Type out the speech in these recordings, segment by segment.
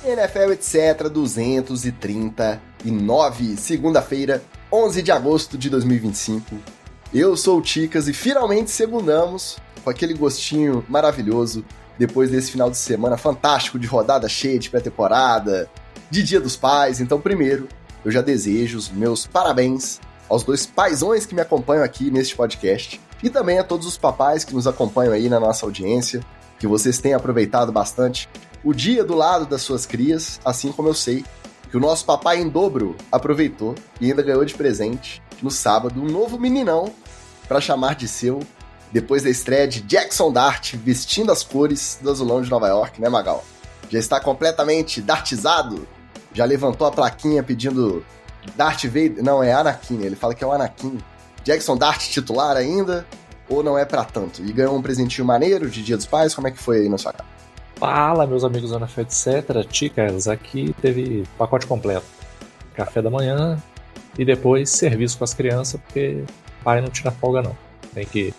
NFL Etc 239, segunda-feira, 11 de agosto de 2025. Eu sou o Ticas e finalmente segundamos com aquele gostinho maravilhoso depois desse final de semana fantástico de rodada cheia de pré-temporada, de Dia dos Pais. Então, primeiro, eu já desejo os meus parabéns aos dois paizões que me acompanham aqui neste podcast e também a todos os papais que nos acompanham aí na nossa audiência, que vocês tenham aproveitado bastante o dia do lado das suas crias, assim como eu sei que o nosso papai em dobro aproveitou e ainda ganhou de presente no sábado um novo meninão para chamar de seu, depois da estreia de Jackson Dart vestindo as cores do azulão de Nova York, né, Magal? Já está completamente dartizado? Já levantou a plaquinha pedindo Darth Vader? Não, é Anakin, ele fala que é o Anakin. Jackson Dart titular ainda? Ou não é pra tanto? E ganhou um presentinho maneiro de Dia dos Pais? Como é que foi aí na sua casa? Fala, meus amigos do NFL Etc. Ticas, aqui teve pacote completo. Café da manhã e depois serviço com as crianças, porque pai não tira folga não. Tem que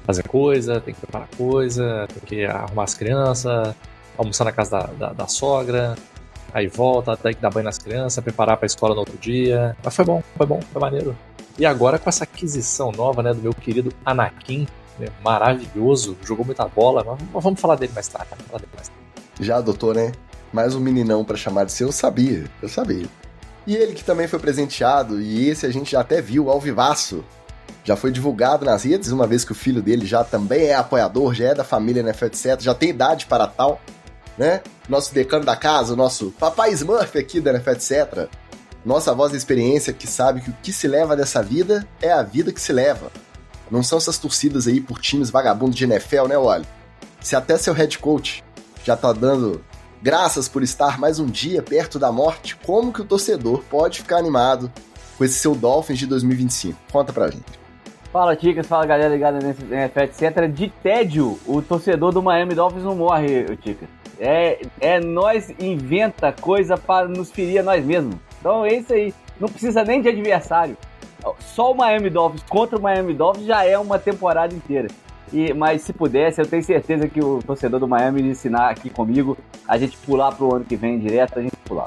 fazer coisa, tem que preparar coisa, tem que arrumar as crianças, almoçar na casa da sogra, aí volta, tem que dar banho nas crianças, preparar pra escola no outro dia. Mas foi bom, foi maneiro. E agora com essa aquisição nova, né, do meu querido Anakin, né, maravilhoso, jogou muita bola, mas vamos falar dele mais tarde. Já adotou, né? Mais um meninão pra chamar de seu, eu sabia. E ele que também foi presenteado, e esse a gente já até viu ao vivaço, já foi divulgado nas redes, uma vez que o filho dele já também é apoiador, já é da família NFL Etc, já tem idade para tal, né? Nosso decano da casa, o nosso papai Smurf aqui da NFL Etc, nossa voz da experiência que sabe que o que se leva dessa vida é a vida que se leva. Não são essas torcidas aí por times vagabundos de NFL, né, Wally? Se até seu head coach já tá dando graças por estar mais um dia perto da morte, como que o torcedor pode ficar animado com esse seu Dolphins de 2025? Conta pra gente. Fala, Ticas, fala galera ligada nesse NFL Etc. De tédio, o torcedor do Miami Dolphins não morre, Ticas. Nós inventa coisa para nos ferir a nós mesmos. Então é isso aí, não precisa nem de adversário. Só o Miami Dolphins contra o Miami Dolphins já é uma temporada inteira. Mas se pudesse, eu tenho certeza que o torcedor do Miami ia ensinar aqui comigo a gente pular pro ano que vem direto, a gente pular.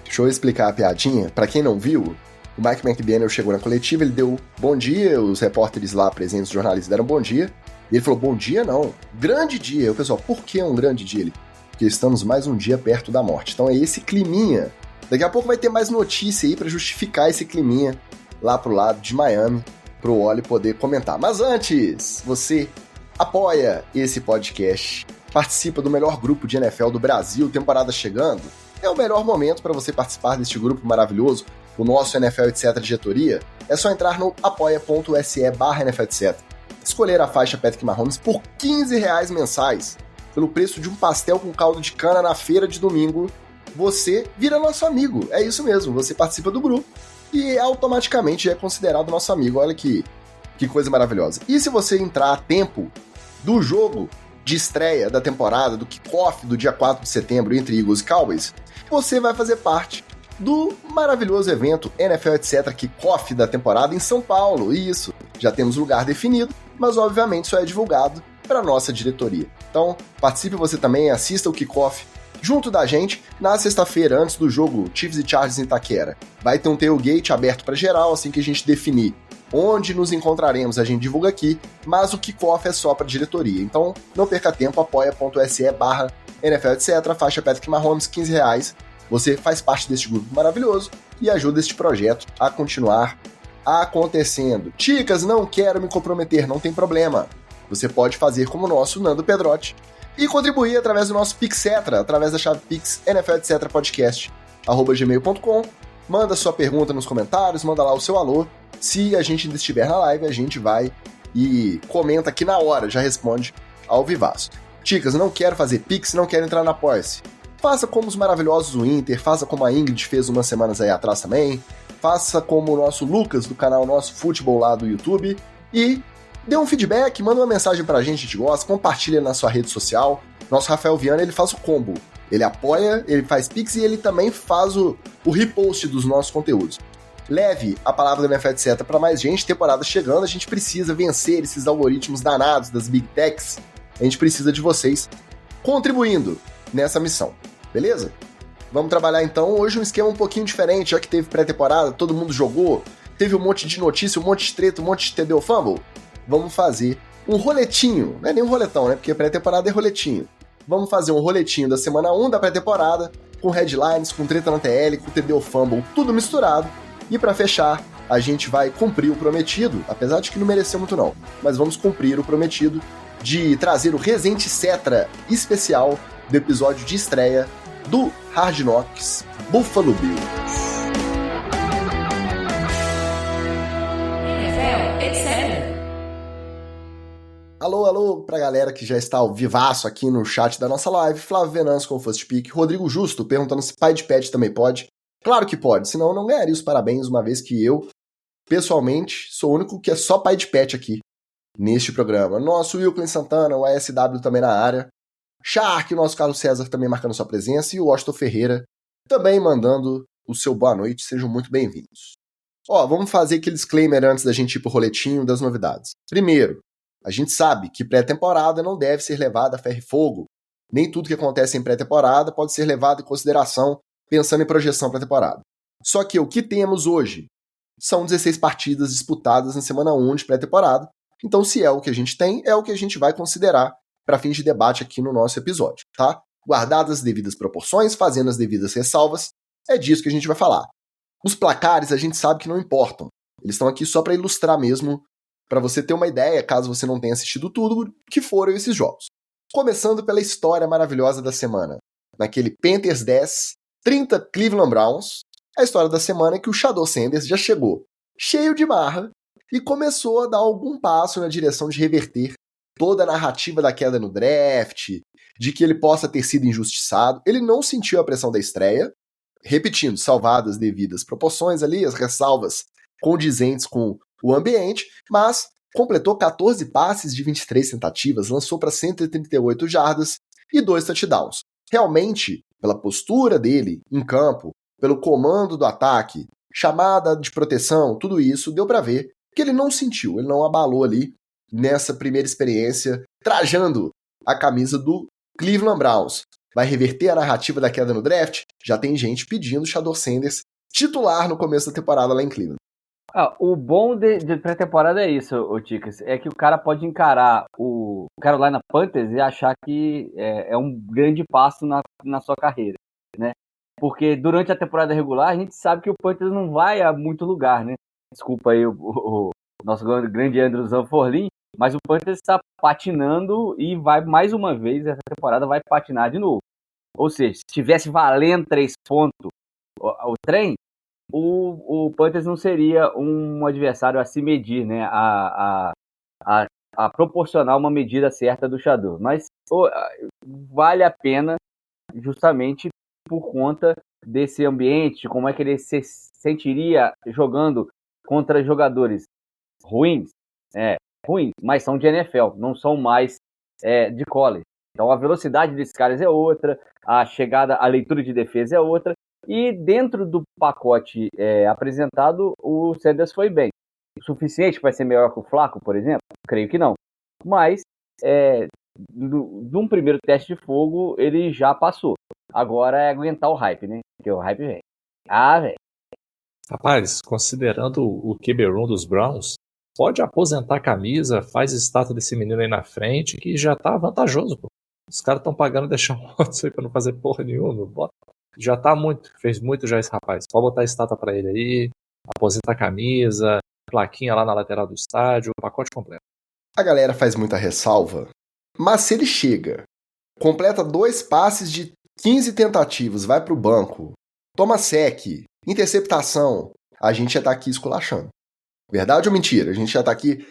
Deixa eu explicar a piadinha. Pra quem não viu, o Mike McDaniel chegou na coletiva, ele deu bom dia, os repórteres lá presentes, os jornalistas deram bom dia, e ele falou, bom dia não, grande dia. E o pessoal, por que um grande dia? Ele, porque estamos mais um dia perto da morte. Então é esse climinha. Daqui a pouco vai ter mais notícia aí pra justificar esse climinha lá pro lado de Miami, pro Wally poder comentar. Mas antes, você apoia esse podcast, participa do melhor grupo de NFL do Brasil, temporada chegando, é o melhor momento para você participar deste grupo maravilhoso, o nosso NFL Etc diretoria, é só entrar no apoia.se/NFL Etc, escolher a faixa Patrick Mahomes por R$15 mensais, pelo preço de um pastel com caldo de cana na feira de domingo, você vira nosso amigo, é isso mesmo, você participa do grupo e automaticamente é considerado nosso amigo, olha que coisa maravilhosa. E se você entrar a tempo do jogo de estreia da temporada, do kickoff do dia 4 de setembro entre Eagles e Cowboys, você vai fazer parte do maravilhoso evento NFL Etc Kickoff da temporada em São Paulo. Isso, já temos lugar definido, mas obviamente só é divulgado para nossa diretoria. Então, participe você também, assista o kickoff junto da gente na sexta-feira, antes do jogo Chiefs e Chargers em Itaquera. Vai ter um tailgate aberto para geral, assim que a gente definir onde nos encontraremos, a gente divulga aqui, mas o kickoff é só para diretoria. Então, não perca tempo, apoia.se/NFL Etc, faixa Patrick Mahomes, R$15. Você faz parte deste grupo maravilhoso e ajuda este projeto a continuar acontecendo. Ticas, não quero me comprometer, não tem problema. Você pode fazer como o nosso Nando Pedrotti e contribuir através do nosso Pixetra, através da chave Pix, NFL Etc Podcast, @gmail.com. Manda sua pergunta nos comentários, manda lá o seu alô. Se a gente ainda estiver na live, a gente vai e comenta aqui na hora, já responde ao vivaço. Ticas, não quero fazer Pix, não quero entrar na Apoia-se. Faça como os maravilhosos do Inter, faça como a Ingrid fez umas semanas aí atrás também, faça como o nosso Lucas do canal Nosso Futebol lá do YouTube e dê um feedback, manda uma mensagem pra gente, a gente gosta, compartilha na sua rede social. Nosso Rafael Viana, ele faz o combo. Ele apoia, ele faz Pix e ele também faz o repost dos nossos conteúdos. Leve a palavra do NFL Etc para mais gente, temporada chegando, a gente precisa vencer esses algoritmos danados das Big Techs, a gente precisa de vocês contribuindo nessa missão, beleza? Vamos trabalhar então hoje um esquema um pouquinho diferente, já que teve pré-temporada, todo mundo jogou, teve um monte de notícia, um monte de treta, um monte de TD Fumble. Vamos fazer um roletinho, não é nem um roletão, né? Porque pré-temporada é roletinho. Vamos fazer um roletinho da semana 1 da pré-temporada, com headlines, com treta na TL, com TD Fumble, tudo misturado. E para fechar, a gente vai cumprir o prometido, apesar de que não mereceu muito não, mas vamos cumprir o prometido de trazer o Resente Cetra especial do episódio de estreia do Hard Knocks Buffalo Bills. Alô pra galera que já está ao vivaço aqui no chat da nossa live. Flávio Venâncio com o First Pick. Rodrigo Justo perguntando se pai de pet também pode. Claro que pode, senão eu não ganharia os parabéns, uma vez que eu, pessoalmente, sou o único que é só pai de pet aqui neste programa. Nosso Wilklin Santana, o ASW também na área. Shark, o nosso Carlos César também marcando sua presença. E o Washington Ferreira também mandando o seu boa noite. Sejam muito bem-vindos. Vamos fazer aquele disclaimer antes da gente ir pro roletinho das novidades. Primeiro, a gente sabe que pré-temporada não deve ser levada a ferro e fogo. Nem tudo que acontece em pré-temporada pode ser levado em consideração pensando em projeção para a temporada. Só que o que temos hoje são 16 partidas disputadas na semana 1 de pré-temporada. Então, se é o que a gente tem, é o que a gente vai considerar para fins de debate aqui no nosso episódio, tá? Guardadas as devidas proporções, fazendo as devidas ressalvas, é disso que a gente vai falar. Os placares a gente sabe que não importam. Eles estão aqui só para ilustrar mesmo, para você ter uma ideia, caso você não tenha assistido tudo, que foram esses jogos. Começando pela história maravilhosa da semana. Naquele Panthers 10, 30 Cleveland Browns, a história da semana é que o Shador Sanders já chegou cheio de marra e começou a dar algum passo na direção de reverter toda a narrativa da queda no draft, de que ele possa ter sido injustiçado. Ele não sentiu a pressão da estreia, repetindo, salvadas devidas proporções ali, as ressalvas condizentes com o ambiente, mas completou 14 passes de 23 tentativas, lançou para 138 jardas e 2 touchdowns. Realmente, pela postura dele em campo, pelo comando do ataque, chamada de proteção, tudo isso, deu para ver que ele não sentiu, ele não abalou ali nessa primeira experiência, trajando a camisa do Cleveland Browns. Vai reverter a narrativa da queda no draft? Já tem gente pedindo Shador Sanders titular no começo da temporada lá em Cleveland. O bom de pré-temporada é isso, Ticas, é que o cara pode encarar o Carolina Panthers e achar que é um grande passo na sua carreira, né? Porque durante a temporada regular a gente sabe que o Panthers não vai a muito lugar, né? Desculpa aí o nosso grande Andrew Zanforlin, mas o Panthers está patinando e vai mais uma vez, essa temporada vai patinar de novo. Ou seja, se tivesse valendo 3 pontos o trem, o Panthers não seria um adversário a se medir, né? A proporcionar uma medida certa do Shador. Mas vale a pena justamente por conta desse ambiente, como é que ele se sentiria jogando contra jogadores ruins, mas são de NFL, não são mais de college. Então a velocidade desses caras é outra, a chegada, a leitura de defesa é outra, e dentro do pacote apresentado, o Sanders foi bem. O suficiente para ser melhor que o Flacco, por exemplo? Creio que não. Mas, de um primeiro teste de fogo, ele já passou. Agora é aguentar o hype, né? Porque o hype vem. Velho. Rapaz, considerando o QB room dos Browns, pode aposentar a camisa, faz estátua desse menino aí na frente, que já tá vantajoso, pô. Os caras estão pagando deixar um outro aí pra não fazer porra nenhuma. Bota. Já tá fez muito já esse rapaz. Pode botar a estátua pra ele aí, aposentar a camisa, plaquinha lá na lateral do estádio, o pacote completo. A galera faz muita ressalva, mas se ele chega, completa 2 passes de 15 tentativas, vai pro banco, toma sec, interceptação, a gente já tá aqui esculachando. Verdade ou mentira? A gente já tá aqui,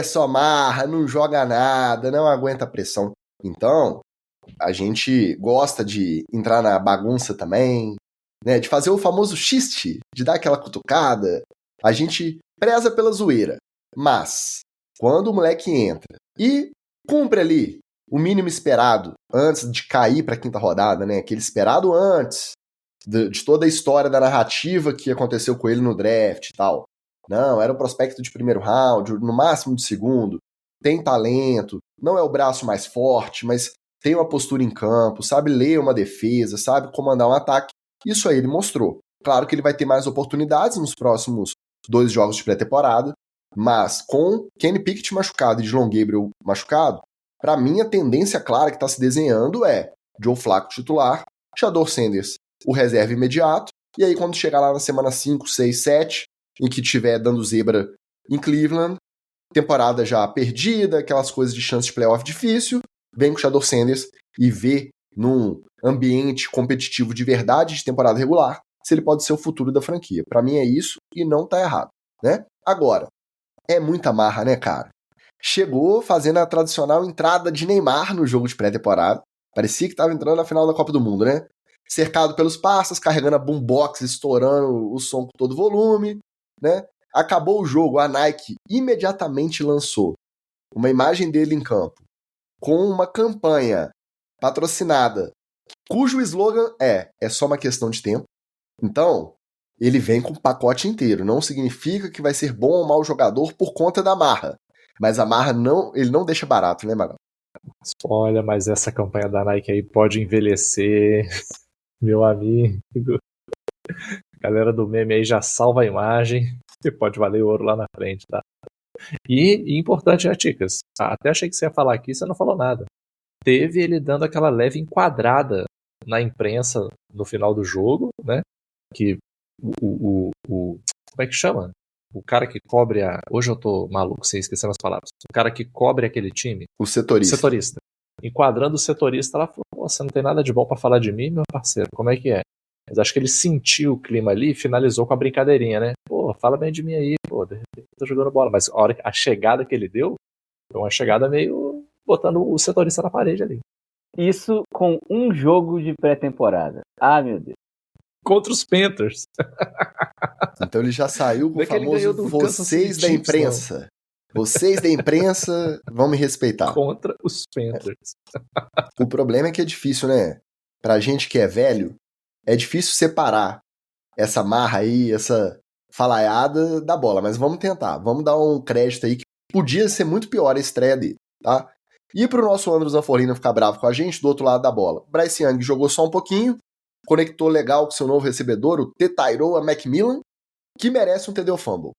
só marra, não joga nada, não aguenta pressão. Então, a gente gosta de entrar na bagunça também, né, de fazer o famoso xiste, de dar aquela cutucada. A gente preza pela zoeira. Mas, quando o moleque entra e cumpre ali o mínimo esperado antes de cair para a 5ª rodada, né, aquele esperado antes de toda a história da narrativa que aconteceu com ele no draft e tal. Não, era um prospecto de primeiro round, no máximo de segundo, tem talento, não é o braço mais forte, mas tem uma postura em campo, sabe ler uma defesa, sabe comandar um ataque. Isso aí ele mostrou. Claro que ele vai ter mais oportunidades nos próximos 2 jogos de pré-temporada, mas com Kenny Pickett machucado e Dillon Gabriel machucado, para mim a tendência clara que está se desenhando é Joe Flacco titular, Shador Sanders o reserva imediato, e aí quando chegar lá na semana 5, 6, 7, em que tiver dando zebra em Cleveland, temporada já perdida, aquelas coisas de chance de playoff difícil, vem com o Shador Sanders e vê num ambiente competitivo de verdade de temporada regular se ele pode ser o futuro da franquia. Pra mim é isso e não tá errado, né? Agora, é muita marra, né, cara? Chegou fazendo a tradicional entrada de Neymar no jogo de pré-temporada. Parecia que tava entrando na final da Copa do Mundo, né? Cercado pelos passas, carregando a boombox, estourando o som com todo volume, né? Acabou o jogo, a Nike imediatamente lançou uma imagem dele em campo com uma campanha patrocinada, cujo slogan é só uma questão de tempo. Então, ele vem com o pacote inteiro. Não significa que vai ser bom ou mau jogador por conta da marra. Mas a marra ele não deixa barato, né, Magal? Olha, mas essa campanha da Nike aí pode envelhecer, meu amigo. A galera do meme aí já salva a imagem e pode valer ouro lá na frente, tá? E importante, né, Ticas? Até achei que você ia falar aqui, você não falou nada. Teve ele dando aquela leve enquadrada na imprensa no final do jogo, né? Que como é que chama? O cara que cobre a... Hoje eu tô maluco, sem esquecer as palavras. O cara que cobre aquele time. O setorista. Setorista. Enquadrando o setorista, ela falou, você não tem nada de bom pra falar de mim, meu parceiro, como é que é? Mas acho que ele sentiu o clima ali e finalizou com a brincadeirinha, né? Pô, fala bem de mim aí, pô, de repente eu tô jogando bola. Mas a chegada que ele deu, foi uma chegada meio botando o setorista na parede ali. Isso com um jogo de pré-temporada. Ah, meu Deus. Contra os Panthers. Então ele já saiu com o famoso vocês da imprensa. Vocês da imprensa vão me respeitar. Contra os Panthers. O problema é que é difícil, né? Pra gente que é velho, é difícil separar essa marra aí, essa falaiada da bola. Mas vamos tentar. Vamos dar um crédito aí que podia ser muito pior a estreia dele, tá? E pro nosso Andrew Zanforlino ficar bravo com a gente, do outro lado da bola. Bryce Young jogou só um pouquinho, conectou legal com seu novo recebedor, o Tetairoa McMillan, que merece um TD Fumble.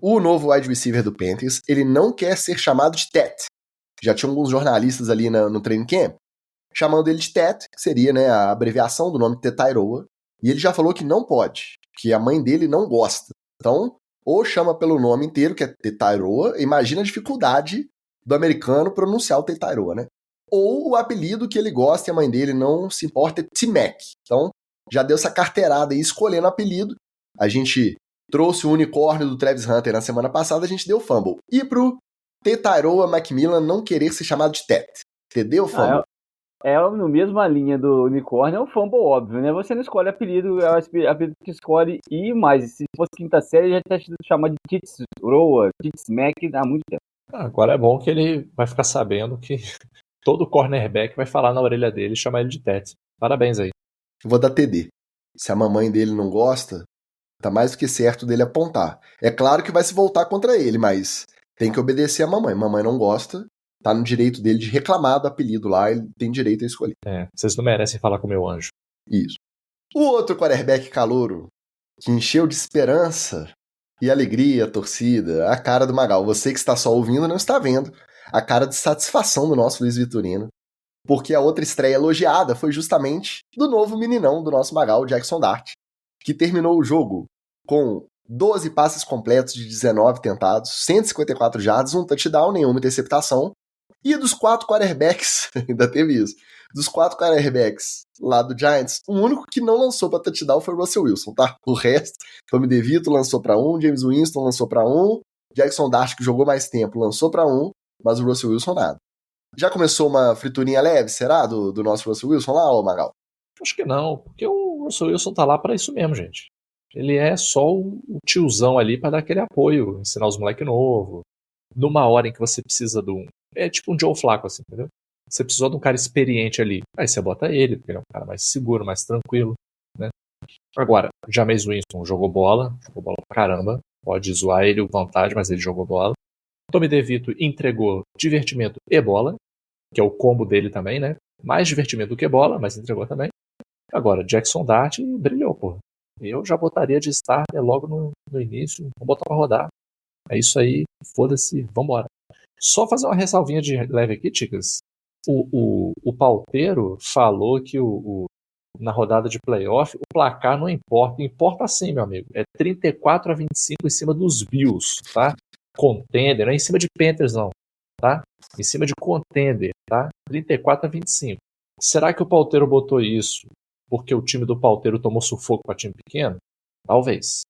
O novo wide receiver do Panthers, ele não quer ser chamado de Tet. Já tinha alguns jornalistas ali no training camp chamando ele de Tet, que seria, né, a abreviação do nome Tetairoa, e ele já falou que não pode, que a mãe dele não gosta. Então, ou chama pelo nome inteiro, que é Tetairoa, imagina a dificuldade do americano pronunciar o Tetairoa, né? Ou o apelido que ele gosta e a mãe dele não se importa é T-Mac. Então, já deu essa carteirada aí escolhendo apelido. A gente trouxe o unicórnio do Travis Hunter na semana passada, a gente deu fumble. E pro Tetairoa McMillan não querer ser chamado de Tet. Entendeu, fumble? No mesma linha do unicórnio, é um fumble óbvio, né? Você não escolhe apelido, é o apelido que escolhe. E mais, se fosse quinta série, já tinha sido chamado de Titsroa, Titsmac há muito tempo. Agora é bom que ele vai ficar sabendo que todo cornerback vai falar na orelha dele e chamar ele de Tet. Parabéns aí. Vou dar TD. Se a mamãe dele não gosta, tá mais do que certo dele apontar. É claro que vai se voltar contra ele, mas tem que obedecer a mamãe. Mamãe não gosta, tá no direito dele de reclamar do apelido lá, ele tem direito a escolher. Vocês não merecem falar com o meu anjo. Isso. O outro quarterback calouro, que encheu de esperança e alegria a torcida, a cara do Magal. Você que está só ouvindo não está vendo a cara de satisfação do nosso Luiz Vitorino. Porque a outra estreia elogiada foi justamente do novo meninão do nosso Magal, Jackson Dart, que terminou o jogo com 12 passes completos de 19 tentados, 154 jardas, um touchdown, nenhuma interceptação. E dos 4 quarterbacks, ainda teve isso, dos 4 quarterbacks lá do Giants, o único que não lançou para touchdown foi o Russell Wilson, tá? O resto, Tommy DeVito lançou para um, James Winston lançou para um, Jackson Dart, que jogou mais tempo, lançou para um, mas o Russell Wilson nada. Já começou uma friturinha leve, será, do nosso Russell Wilson lá, ô Magal? Acho que não, porque o Russell Wilson tá lá para isso mesmo, gente. Ele é só o tiozão ali para dar aquele apoio, ensinar os moleques novos. Numa hora em que você precisa de um... É tipo um Joe Flacco, assim, entendeu? Você precisou de um cara experiente ali. Aí você bota ele, porque ele é um cara mais seguro, mais tranquilo, né? Agora, Jameis Winston jogou bola pra caramba. Pode zoar ele, vantagem, mas ele jogou bola. Tommy DeVito entregou divertimento e bola. que é o combo dele também, né? Mais divertimento do que bola, mas entregou também. Agora, Jackson Dart brilhou, pô. Eu já botaria de starter logo no início, vou botar pra rodar. É isso aí, foda-se, vambora. Só fazer uma ressalvinha de leve aqui, Ticas. O Palteiro falou que na rodada de playoff, o placar não importa. Importa sim, meu amigo. É 34-25 em cima dos Bills, tá? Contender, não é em cima de Panthers, não, tá? Em cima de contender, tá? 34-25. Será que o Palteiro botou isso porque o time do Palteiro tomou sufoco para time pequeno? Talvez,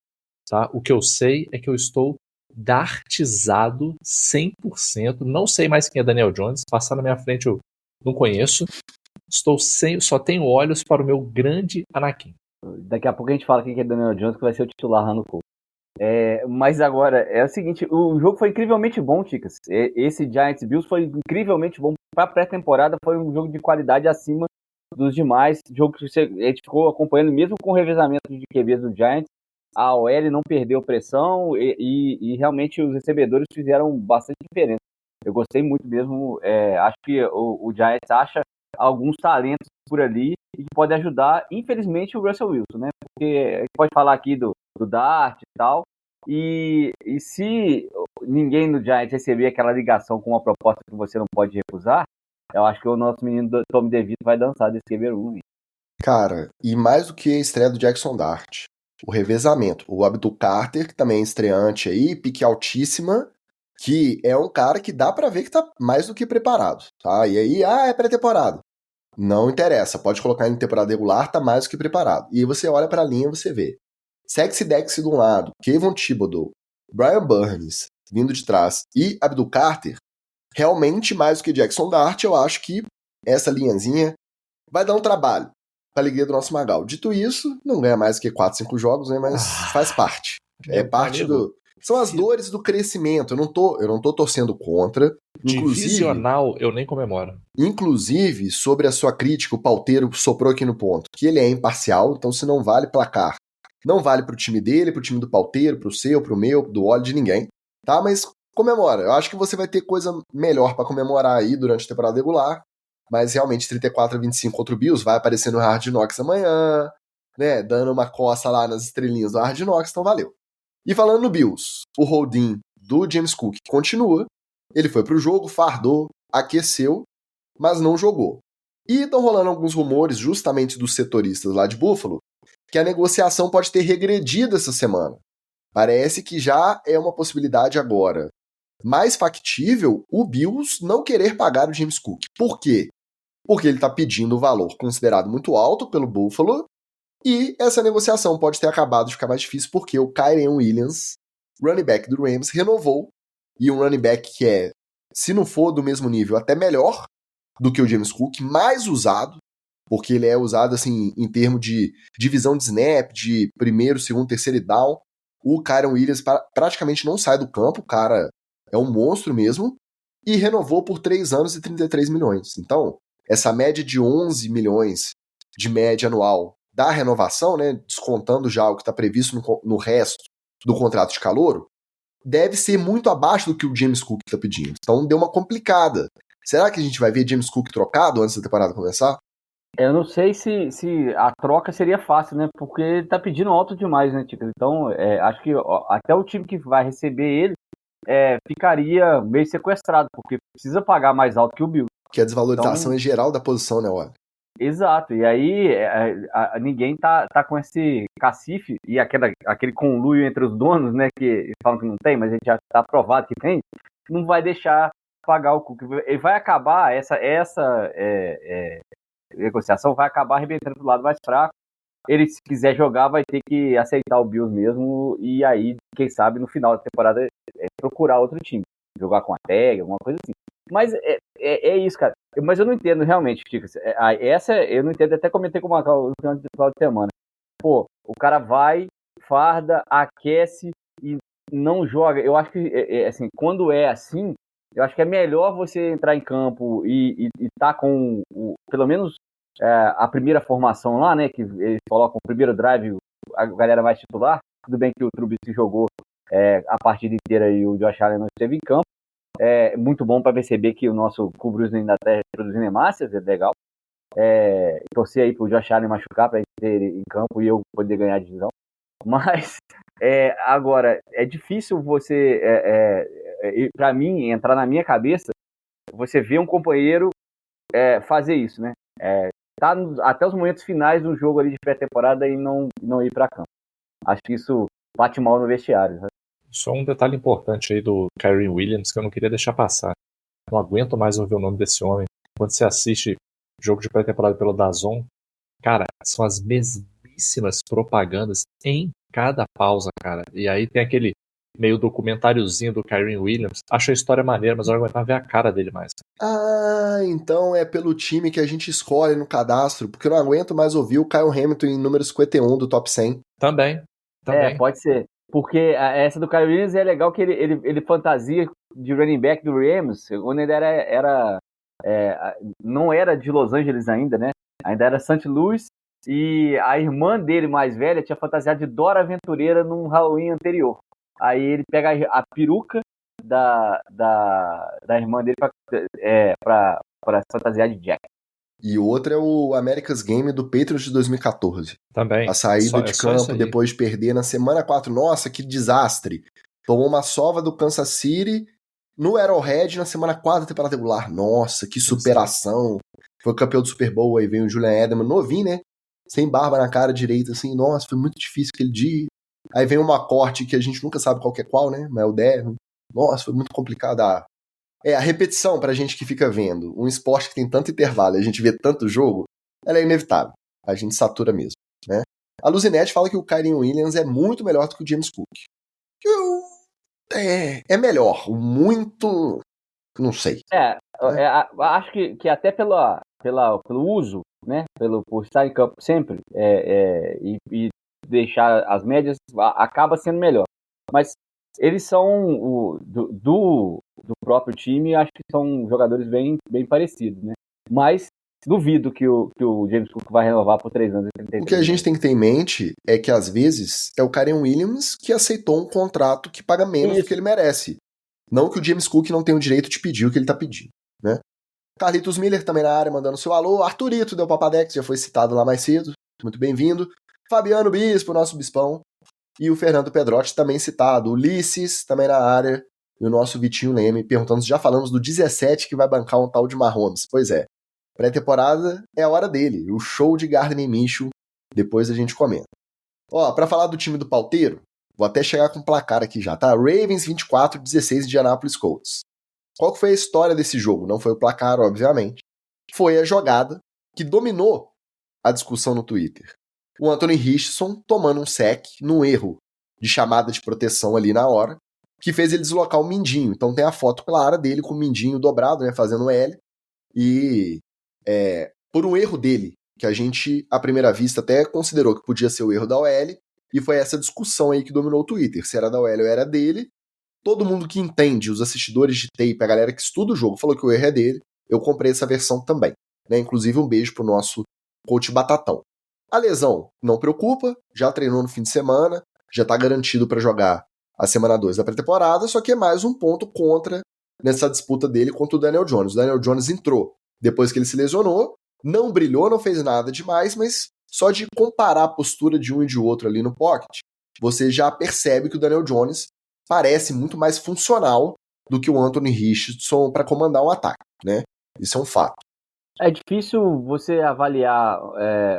tá? O que eu sei é que eu estou dartizado 100%. Não sei mais quem é Daniel Jones. Passar na minha frente eu não conheço. Só tenho olhos para o meu grande Anakin. Daqui a pouco a gente fala quem que é Daniel Jones, que vai ser o titular lá no Colts. Mas agora, é o seguinte, o jogo foi incrivelmente bom, Ticas. Esse Giants Bills foi incrivelmente bom. Para pré-temporada foi um jogo de qualidade acima dos demais. Jogo que a gente ficou acompanhando, mesmo com o revezamento de QBs do Giants. A OL não perdeu pressão e realmente os recebedores fizeram bastante diferença. Eu gostei muito mesmo. Acho que o Giants acha alguns talentos por ali e que pode ajudar, infelizmente, o Russell Wilson, né? Porque a gente pode falar aqui do Dart e tal, e se ninguém no Giants receber aquela ligação com uma proposta que você não pode recusar, eu acho que o nosso menino Tommy DeVito vai dançar desse QB1. Cara, e mais do que a estreia do Jackson Dart, o revezamento, o Abdul Carter, que também é estreante aí, pique altíssima, que é um cara que dá pra ver que tá mais do que preparado, tá? E aí, é pré-temporada. Não interessa, pode colocar em temporada regular, tá mais do que preparado. E aí você olha pra linha e você vê Sexy Dex de um lado, Kayvon Thibodeau, Brian Burns vindo de trás e Abdul Carter, realmente mais do que Jackson Dart, eu acho que essa linhazinha vai dar um trabalho pra alegria do nosso Magal. Dito isso, não ganha mais do que 4, 5 jogos, né, mas faz parte. É parte do... São as dores do crescimento. Eu não tô torcendo contra. Divisional, eu nem comemoro. Inclusive, sobre a sua crítica, o Palteiro soprou aqui no ponto, que ele é imparcial, então se não vale placar, não vale pro time dele, pro time do Palteiro, pro seu, pro meu, do óleo de ninguém, tá? Mas comemora. Eu acho que você vai ter coisa melhor pra comemorar aí durante a temporada regular, mas realmente 34-25 contra o Bills vai aparecer no Hard Knocks amanhã, né? Dando uma coça lá nas estrelinhas do Hard Knocks, então valeu. E falando no Bills, o holding do James Cook continua. Ele foi pro jogo, fardou, aqueceu, mas não jogou. E estão rolando alguns rumores, justamente dos setoristas lá de Buffalo, que a negociação pode ter regredido essa semana. Parece que já é uma possibilidade agora mais factível o Bills não querer pagar o James Cook. Por quê? Porque ele está pedindo um valor considerado muito alto pelo Buffalo e essa negociação pode ter acabado de ficar mais difícil porque o Kyren Williams, running back do Rams, renovou, e um running back que é, se não for do mesmo nível, até melhor do que o James Cook, mais usado, porque ele é usado assim em termos de divisão de snap, de primeiro, segundo, terceiro e down. O Kyren Williams praticamente não sai do campo, o cara é um monstro mesmo, e renovou por 3 anos e 33 milhões. Então, essa média de 11 milhões de média anual da renovação, né, descontando já o que está previsto no resto do contrato de calouro, deve ser muito abaixo do que o James Cook está pedindo. Então deu uma complicada. Será que a gente vai ver James Cook trocado antes da temporada começar? Eu não sei se a troca seria fácil, né? Porque ele tá pedindo alto demais, né, Ticas? Então, acho que até o time que vai receber ele ficaria meio sequestrado, porque precisa pagar mais alto que o Bill. Que a desvalorização é geral da posição, né, olha? Exato, e aí ninguém tá com esse cacife e aquele conluio entre os donos, né, que falam que não tem, mas a gente já tá provado que tem, não vai deixar pagar o Cook. Ele vai acabar, essa negociação vai acabar arrebentando do lado mais fraco. Ele, se quiser jogar, vai ter que aceitar o Bills mesmo, e aí, quem sabe, no final da temporada, procurar outro time, jogar com a tag, alguma coisa assim. Mas é isso, cara. Mas eu não entendo realmente, Ticas. Essa eu não entendo, até comentei com o Macau no final de semana. Pô, o cara vai, farda, aquece e não joga. Eu acho que, assim, quando é assim, eu acho que é melhor você entrar em campo e tá com, pelo menos, a primeira formação lá, né, que eles colocam o primeiro drive, a galera mais titular. Tudo bem que o Trubisky jogou a partida inteira e o Josh Allen não esteve em campo. É muito bom para perceber que o nosso Cubrus ainda está produzindo hemácias, é legal. Torcer aí pro Josh Allen machucar para ele ter em campo e eu poder ganhar a divisão. Mas, agora, é difícil você, para mim, entrar na minha cabeça, você ver um companheiro fazer isso, né? Tá até os momentos finais do jogo ali de pré-temporada e não ir para campo. Acho que isso bate mal no vestiário. Né? Só um detalhe importante aí do Kyrie Williams que eu não queria deixar passar. Não aguento mais ouvir o nome desse homem. Quando você assiste jogo de pré-temporada pelo DAZN, cara, são as mesmíssimas propagandas em cada pausa, cara. E aí tem aquele meio documentáriozinho do Kyrie Williams. Acho a história maneira, mas eu não aguentava ver a cara dele mais. Ah, então é pelo time que a gente escolhe no cadastro, porque eu não aguento mais ouvir o Kyle Hamilton em número 51 do top 100. Também. Pode ser. Porque essa do Kyrie Williams é legal que ele fantasia de running back do Rams, quando ele não era de Los Angeles ainda, né? Ainda era St. Louis, e a irmã dele mais velha tinha fantasiado de Dora Aventureira num Halloween anterior. Aí ele pega a peruca da irmã dele pra fantasiar de Jack. E outra é o America's Game do Patriots de 2014. Também. A saída de campo depois de perder na semana 4. Nossa, que desastre. Tomou uma sova do Kansas City no Arrowhead na semana 4 da temporada regular. Nossa, que superação. Foi campeão do Super Bowl, aí veio o Julian Edelman, novinho, né? Sem barba na cara direita, assim. Nossa, foi muito difícil aquele dia. Aí vem uma corte que a gente nunca sabe qual que é qual, né? Mas é o Devin. Nossa, foi muito complicado. A repetição pra gente que fica vendo um esporte que tem tanto intervalo e a gente vê tanto jogo, ela é inevitável. A gente satura mesmo, né? A Luzinete fala que o Kyrie Williams é muito melhor do que o James Cook. É melhor. Muito... Não sei. Acho que até pelo uso, né? Por estar em campo sempre e deixar as médias, acaba sendo melhor. Mas eles são do próprio time, acho que são jogadores bem, bem parecidos, né? Mas duvido que o James Cook vai renovar por 3 anos e 33. O que a gente tem que ter em mente é que, às vezes, é o Kyren Williams que aceitou um contrato que paga menos do que ele merece. Não que o James Cook não tenha o direito de pedir o que ele tá pedindo, né? Carlitos Miller também na área, mandando seu alô. Arthurito deu Papadex, já foi citado lá mais cedo. Muito bem-vindo. Fabiano Bispo, nosso bispão. E o Fernando Pedrotti também citado. Ulisses também na área. E o nosso Vitinho Leme perguntando se já falamos do 17 que vai bancar um tal de Mahomes. Pois é. Pré-temporada é a hora dele. O show de Gardner Minshew. Depois a gente comenta. Pra falar do time do Palteiro, vou até chegar com o placar aqui já, tá? Ravens 24, 16 Indianapolis Colts. Qual que foi a história desse jogo? Não foi o placar, obviamente. Foi a jogada que dominou a discussão no Twitter. O Anthony Richardson tomando um sec num erro de chamada de proteção ali na hora, que fez ele deslocar o mindinho. Então tem a foto clara dele com o mindinho dobrado, né, fazendo L. E por um erro dele, que a gente, à primeira vista, até considerou que podia ser o erro da OL, e foi essa discussão aí que dominou o Twitter. Se era da OL ou era dele. Todo mundo que entende, os assistidores de tape, a galera que estuda o jogo, falou que o erro é dele. Eu comprei essa versão também. Né? Inclusive, um beijo pro nosso coach Batatão. A lesão não preocupa, já treinou no fim de semana, já tá garantido para jogar a semana 2 da pré-temporada, só que é mais um ponto contra nessa disputa dele contra o Daniel Jones. O Daniel Jones entrou depois que ele se lesionou, não brilhou, não fez nada demais, mas só de comparar a postura de um e de outro ali no pocket, você já percebe que o Daniel Jones parece muito mais funcional do que o Anthony Richardson para comandar um ataque, né? Isso é um fato. É difícil você avaliar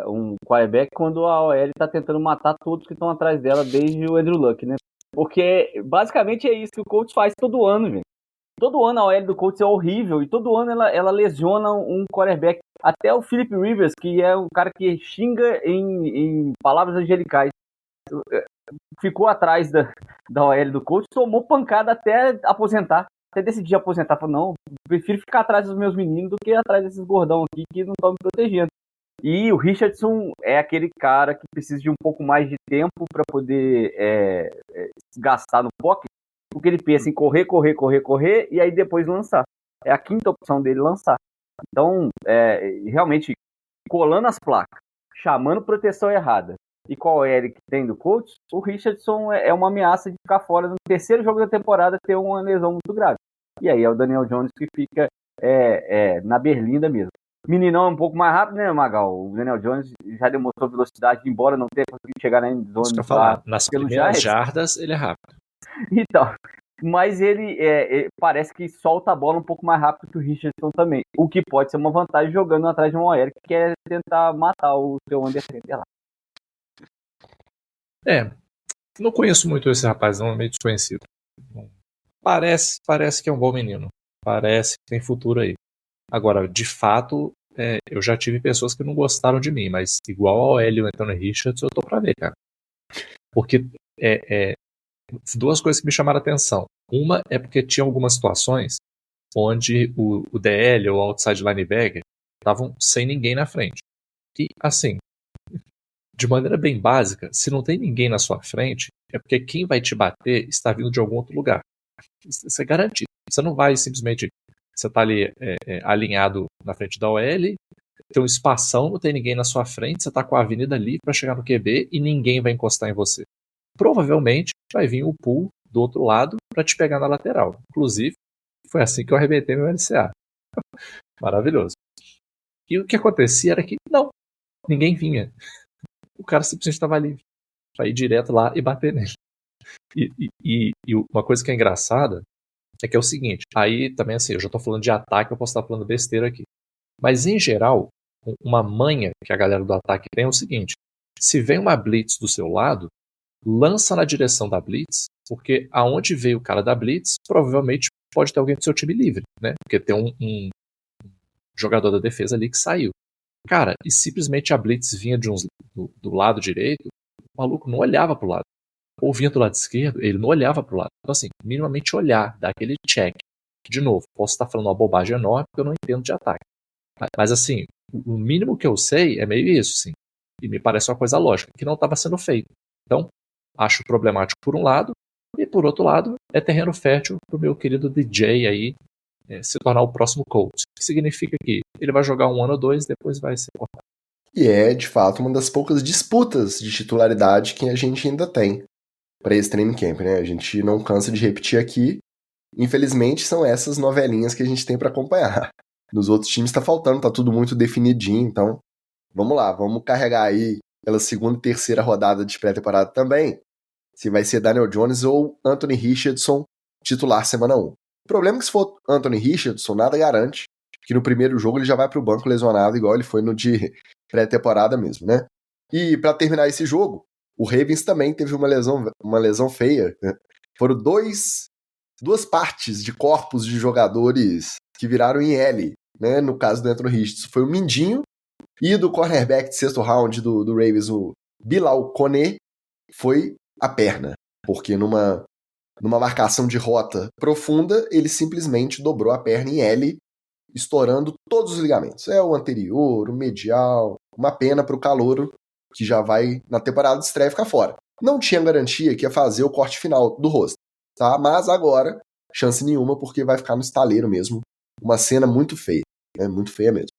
um quarterback quando a OL está tentando matar todos que estão atrás dela desde o Andrew Luck, né? Porque basicamente é isso que o Colts faz todo ano, gente. Todo ano a OL do Colts é horrível e todo ano ela lesiona um quarterback. Até o Philip Rivers, que é um cara que xinga em palavras angelicais, ficou atrás da OL do Colts, tomou pancada até aposentar. Até decidir aposentar, falou, não, prefiro ficar atrás dos meus meninos do que atrás desses gordão aqui que não estão me protegendo. E o Richardson é aquele cara que precisa de um pouco mais de tempo para poder gastar no pocket, porque ele pensa em correr, e aí depois lançar. É a quinta opção dele lançar. Então, realmente, colando as placas, chamando proteção errada, e qual é ele que tem do Colts, o Richardson é uma ameaça de ficar fora no terceiro jogo da temporada ter uma lesão muito grave. E aí é o Daniel Jones que fica na berlinda mesmo. Meninão é um pouco mais rápido, né, Magal? O Daniel Jones já demonstrou velocidade, embora não tenha conseguido chegar na endzone. Isso que eu falar, nas primeiras jardas ele é rápido. Então, mas ele parece que solta a bola um pouco mais rápido que o Richardson também, o que pode ser uma vantagem jogando atrás de um OL que quer tentar matar o seu undercenter lá. Não conheço muito esse rapaz, não, é meio desconhecido. Parece que é um bom menino, parece que tem futuro aí. Agora, de fato, eu já tive pessoas que não gostaram de mim, mas igual ao OL e o Anthony Richardson, eu tô pra ver, cara. Porque duas coisas que me chamaram a atenção. Uma é porque tinha algumas situações onde o DL ou o outside linebacker estavam sem ninguém na frente. E, assim, de maneira bem básica, se não tem ninguém na sua frente, é porque quem vai te bater está vindo de algum outro lugar. Isso é garantido. Você não vai simplesmente... Você está ali alinhado na frente da OL, tem um espação, não tem ninguém na sua frente, você está com a avenida livre para chegar no QB e ninguém vai encostar em você. Provavelmente vai vir o pool do outro lado para te pegar na lateral. Inclusive, foi assim que eu arrebentei meu LCA. Maravilhoso. E o que acontecia era que, não, ninguém vinha. O cara simplesmente estava livre para ir direto lá e bater nele. E uma coisa que é engraçada é que é o seguinte, aí também assim, eu já estou falando de ataque, eu posso estar falando besteira aqui. Mas em geral, uma manha que a galera do ataque tem é o seguinte, se vem uma blitz do seu lado, lança na direção da blitz, porque aonde veio o cara da blitz, provavelmente pode ter alguém do seu time livre, né? Porque tem um jogador da defesa ali que saiu. Cara, e simplesmente a blitz vinha do lado direito, o maluco não olhava pro lado. Ou vinha do lado esquerdo, ele não olhava pro lado. Então assim, minimamente olhar, dar aquele check. De novo, posso estar falando uma bobagem enorme porque eu não entendo de ataque. Mas assim, o mínimo que eu sei é meio isso, sim. E me parece uma coisa lógica, que não estava sendo feito. Então, acho problemático por um lado, e por outro lado, é terreno fértil pro meu querido DJ aí se tornar o próximo coach. O que significa que ele vai jogar um ano ou dois, depois vai ser cortado. E é, de fato, uma das poucas disputas de titularidade que a gente ainda tem para esse training camp, né? A gente não cansa de repetir aqui. Infelizmente, são essas novelinhas que a gente tem para acompanhar. Nos outros times tá faltando, tá tudo muito definidinho, então vamos lá, vamos carregar aí pela segunda e terceira rodada de pré-temporada também, se vai ser Daniel Jones ou Anthony Richardson titular semana 1. O problema é que se for Anthony Richardson, nada garante que no primeiro jogo ele já vai pro banco lesionado, igual ele foi no de pré-temporada mesmo, né? E para terminar esse jogo, o Ravens também teve uma lesão feia, né? Foram duas partes de corpos de jogadores que viraram em L, né? No caso do Anthony Richardson, foi o Mindinho e do cornerback de sexto round do Ravens, o Bilal Kone, foi a perna, porque numa marcação de rota profunda, ele simplesmente dobrou a perna em L, estourando todos os ligamentos. É o anterior, o medial, uma pena para o calouro, que já vai na temporada de estreia ficar fora. Não tinha garantia que ia fazer o corte final do rosto, tá? Mas agora, chance nenhuma, porque vai ficar no estaleiro mesmo. Uma cena muito feia, né? Muito feia mesmo.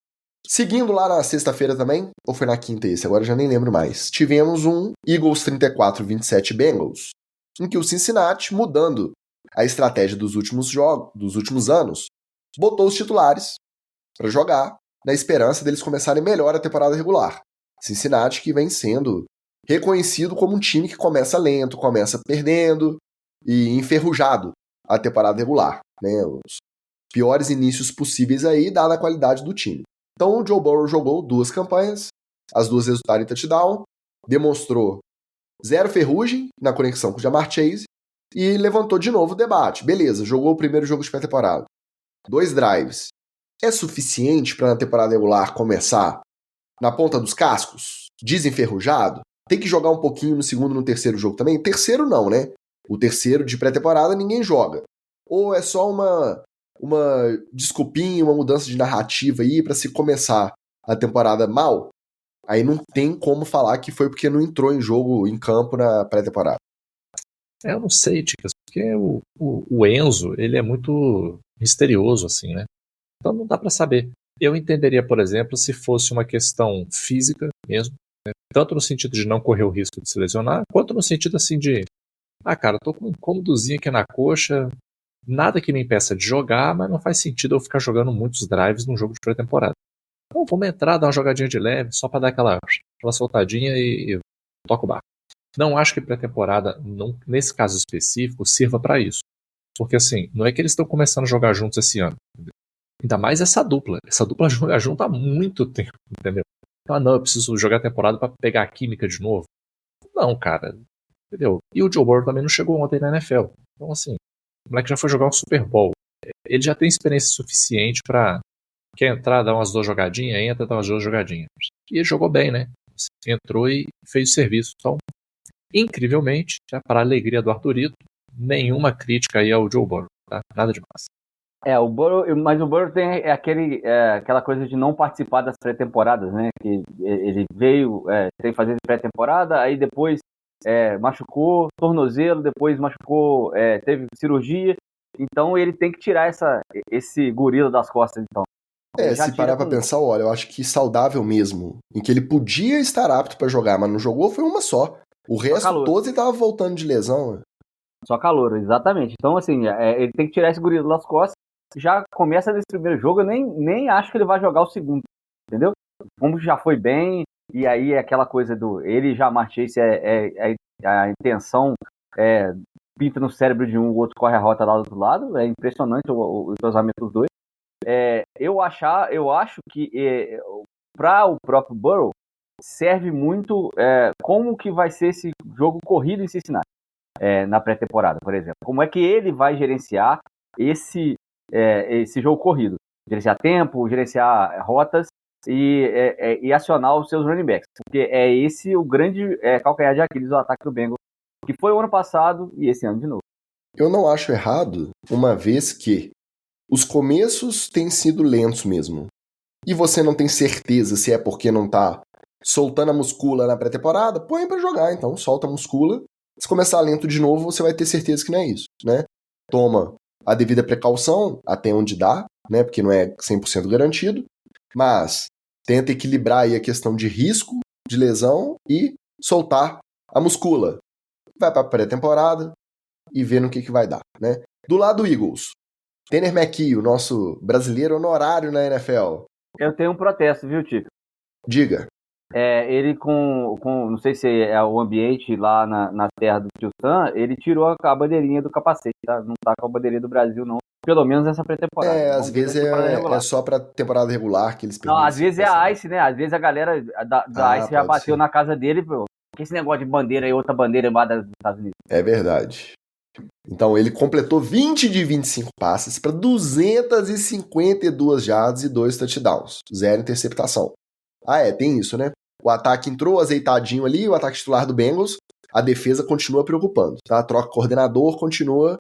Seguindo lá na sexta-feira também, ou foi na quinta esse, agora eu já nem lembro mais, tivemos um Eagles 34-27 Bengals, em que o Cincinnati, mudando a estratégia dos últimos anos, botou os titulares para jogar, na esperança deles começarem melhor a temporada regular. Cincinnati que vem sendo reconhecido como um time que começa lento, começa perdendo e enferrujado a temporada regular, né? Os piores inícios possíveis aí, dada a qualidade do time. Então o Joe Burrow jogou 2 campanhas, as 2 resultaram em touchdown, demonstrou 0 ferrugem na conexão com o Ja'Marr Chase e levantou de novo o debate. Beleza, jogou o primeiro jogo de pré-temporada. 2 drives. É suficiente para na temporada regular começar na ponta dos cascos? Desenferrujado? Tem que jogar um pouquinho no segundo e no terceiro jogo também? Terceiro não, né? O terceiro de pré-temporada ninguém joga. Ou é só uma desculpinha, uma mudança de narrativa aí para se começar a temporada mal? Aí não tem como falar que foi porque não entrou em jogo, em campo na pré-temporada. Eu não sei, Ticas, porque o Enzo, ele é muito misterioso, assim, né? Então não dá para saber. Eu entenderia, por exemplo, se fosse uma questão física mesmo, né? Tanto no sentido de não correr o risco de se lesionar, quanto no sentido, assim, de cara, tô com um incômodozinho aqui na coxa, Nada que me impeça de jogar, mas não faz sentido eu ficar jogando muitos drives num jogo de pré-temporada. Então vamos entrar, dar uma jogadinha de leve, só para dar aquela soltadinha e toca o barco. Não acho que pré-temporada, nesse caso específico, sirva para isso. Porque assim, não é que eles estão começando a jogar juntos esse ano. Ainda mais essa dupla. Essa dupla joga junto há muito tempo, entendeu? Ah, não, eu preciso jogar a temporada para pegar a química de novo. Não, cara. Entendeu? E o Joe Burrow também não chegou ontem na NFL. Então, assim, o moleque já foi jogar um Super Bowl. Ele já tem experiência suficiente para quer entrar, dar umas 2 jogadinhas, entra, dá umas 2 jogadinhas. E ele jogou bem, né? Entrou e fez o serviço. Então, incrivelmente, para a alegria do Arthurito, nenhuma crítica aí ao Joe Burrow, tá? Nada demais. O Burrow, mas o Burrow tem aquela coisa de não participar das pré-temporadas, né? Que ele veio sem fazer pré-temporada, aí depois machucou tornozelo, depois machucou, teve cirurgia, então ele tem que tirar esse gorila das costas, então. Se parar pra pensar, olha, eu acho que saudável mesmo, em que ele podia estar apto pra jogar, mas não jogou, foi uma só. O resto, todos ele tava voltando de lesão. Só calor, exatamente. Então, assim, ele tem que tirar esse gorila das costas. Já começa nesse primeiro jogo, eu nem acho que ele vai jogar o segundo, entendeu? Como já foi bem, e aí é aquela coisa do... Ele já Chase a intenção pinta no cérebro de um, o outro corre a rota lá do outro lado. É impressionante o entrosamento dos dois. Eu acho que para o próprio Burrow serve muito como que vai ser esse jogo corrido em Cincinnati na pré-temporada, por exemplo. Como é que ele vai gerenciar esse jogo corrido? Gerenciar tempo, gerenciar rotas e acionar os seus running backs. Porque é esse o grande calcanhar de Aquiles do ataque do Bengals, que foi o ano passado e esse ano de novo. Eu não acho errado, uma vez que os começos têm sido lentos mesmo. E você não tem certeza se é porque não tá soltando a muscula na pré-temporada, põe pra jogar, então solta a muscula. Se começar lento de novo, você vai ter certeza que não é isso, né? Toma a devida precaução até onde dá, né? Porque não é 100% garantido, mas tenta equilibrar aí a questão de risco de lesão e soltar a muscula. Vai pra pré-temporada e vê no que vai dar, né? Do lado do Eagles, Tanner McKee, o nosso brasileiro honorário na NFL. Eu tenho um protesto, viu, Tico? Diga. Ele não sei se é o ambiente lá na terra do Tio Sam, ele tirou a bandeirinha do capacete, tá? Não tá com a bandeirinha do Brasil, não. Pelo menos nessa pré-temporada. Às vezes é só pra temporada regular que eles permitem. Não, às vezes é a ICE, né? Às vezes a galera da ICE já bateu na casa dele, pô. Que esse negócio de bandeira aí, outra bandeira lá dos Estados Unidos. É verdade. Então ele completou 20 de 25 passes para 252 jardas e 2 touchdowns. 0 interceptação. Tem isso, né? O ataque entrou azeitadinho ali, o ataque titular do Bengals. A defesa continua preocupando, tá? A troca de coordenador continua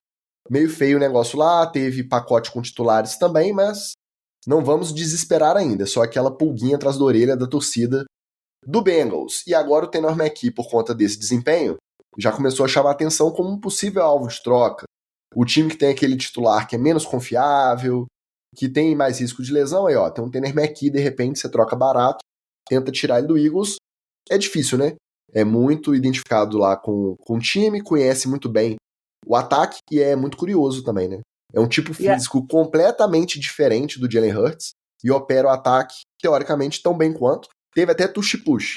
meio feio o negócio lá. Teve pacote com titulares também, mas não vamos desesperar ainda. É só aquela pulguinha atrás da orelha da torcida do Bengals. E agora o Tanner McKee, por conta desse desempenho, já começou a chamar atenção como um possível alvo de troca. O time que tem aquele titular que é menos confiável, que tem mais risco de lesão, aí tem um Tanner McKee, de repente você troca barato, tenta tirar ele do Eagles. É difícil, né? É muito identificado lá com o time, conhece muito bem o ataque e é muito curioso também, né? É um tipo físico completamente diferente do Jalen Hurts e opera o ataque, teoricamente, tão bem quanto. Teve até tush-push,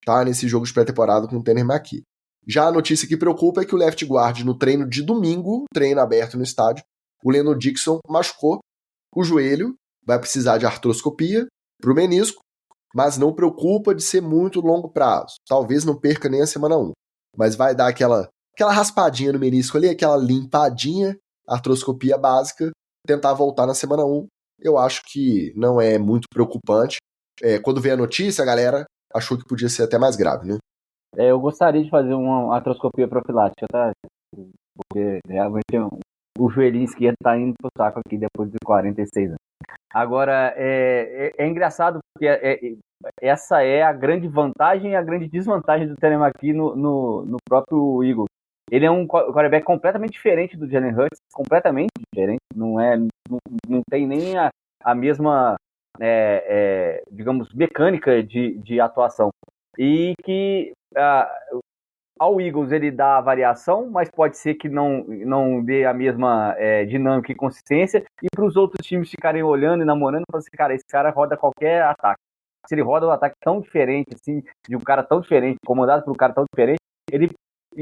tá? Nesse jogo de pré-temporada com o Tanner McKee. Já a notícia que preocupa é que o left guard no treino de domingo, treino aberto no estádio, o Lennon Dixon machucou o joelho, vai precisar de artroscopia pro menisco, mas não preocupa de ser muito longo prazo. Talvez não perca nem a semana 1, mas vai dar aquela raspadinha no menisco ali, aquela limpadinha, artroscopia básica, tentar voltar na semana 1. Eu acho que não é muito preocupante. Quando veio a notícia, a galera achou que podia ser até mais grave, né? Eu gostaria de fazer uma artroscopia profilática, tá? Porque realmente o joelhinho esquerdo tá indo pro saco aqui depois de 46 anos. Agora, é engraçado porque essa é a grande vantagem e a grande desvantagem do Tanner McKee no próprio Eagles. Ele é um quarterback completamente diferente do Jalen Hurts, completamente diferente. Não tem nem a mesma, digamos, mecânica de atuação. E que ao Eagles ele dá a variação, mas pode ser que não dê a mesma dinâmica e consistência, e para os outros times ficarem olhando e namorando, e falar assim, cara, esse cara roda qualquer ataque. Se ele roda um ataque tão diferente, assim, de um cara tão diferente, comandado por um cara tão diferente, ele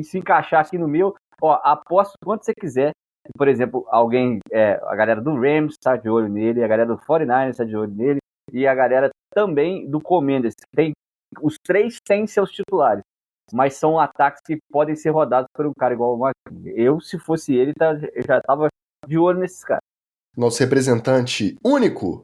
se encaixar aqui no meu, aposto quanto você quiser. Por exemplo, a galera do Rams está de olho nele, a galera do 49ers está de olho nele, e a galera também do Commanders. Os três têm seus titulares, mas são ataques que podem ser rodados por um cara igual o McKinnon. Eu, se fosse ele, eu já estava de olho nesses caras. Nosso representante único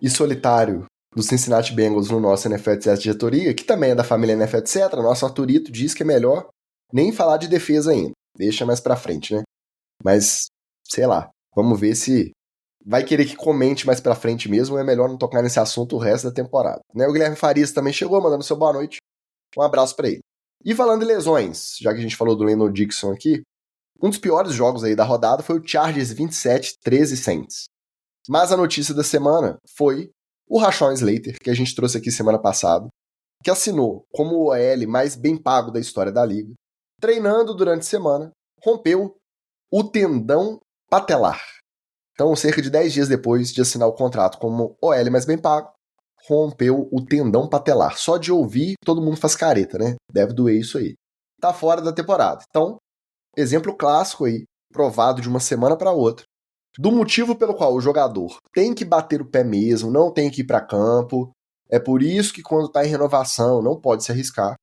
e solitário do Cincinnati Bengals no nosso NFL Etc. diretoria, que também é da família NFL Etc. Nosso Arthurito diz que é melhor nem falar de defesa ainda. Deixa mais pra frente, né? Mas, sei lá, vamos ver se vai querer que comente mais pra frente mesmo, ou é melhor não tocar nesse assunto o resto da temporada. Né? O Guilherme Farias também chegou, mandando seu boa noite. Um abraço pra ele. E falando de lesões, já que a gente falou do Leno Dixon aqui, um dos piores jogos aí da rodada foi o Chargers 27-13 Saints. Mas a notícia da semana foi o Rashawn Slater, que a gente trouxe aqui semana passada, que assinou como o OL mais bem pago da história da liga, treinando durante a semana, rompeu o tendão patelar. Então, cerca de 10 dias depois de assinar o contrato como OL mais bem pago, rompeu o tendão patelar. Só de ouvir, todo mundo faz careta, né? Deve doer isso aí. Tá fora da temporada. Então, exemplo clássico aí, provado de uma semana para outra, do motivo pelo qual o jogador tem que bater o pé mesmo, não tem que ir para campo. É por isso que quando está em renovação não pode se arriscar.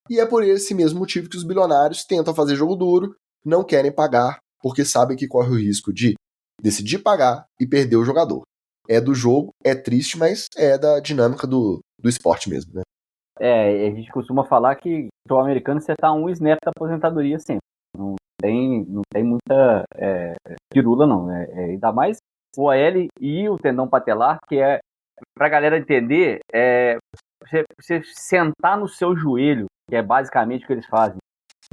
E é por esse mesmo motivo que os bilionários tentam fazer jogo duro, não querem pagar, porque sabem que corre o risco de decidir pagar e perder o jogador. É do jogo, é triste, mas é da dinâmica do esporte mesmo, né? A gente costuma falar que o americano você tá um snap da aposentadoria sempre. Não tem muita pirula, não. Ainda mais o OL e o tendão patelar, que é, pra galera entender, você sentar no seu joelho, que é basicamente o que eles fazem,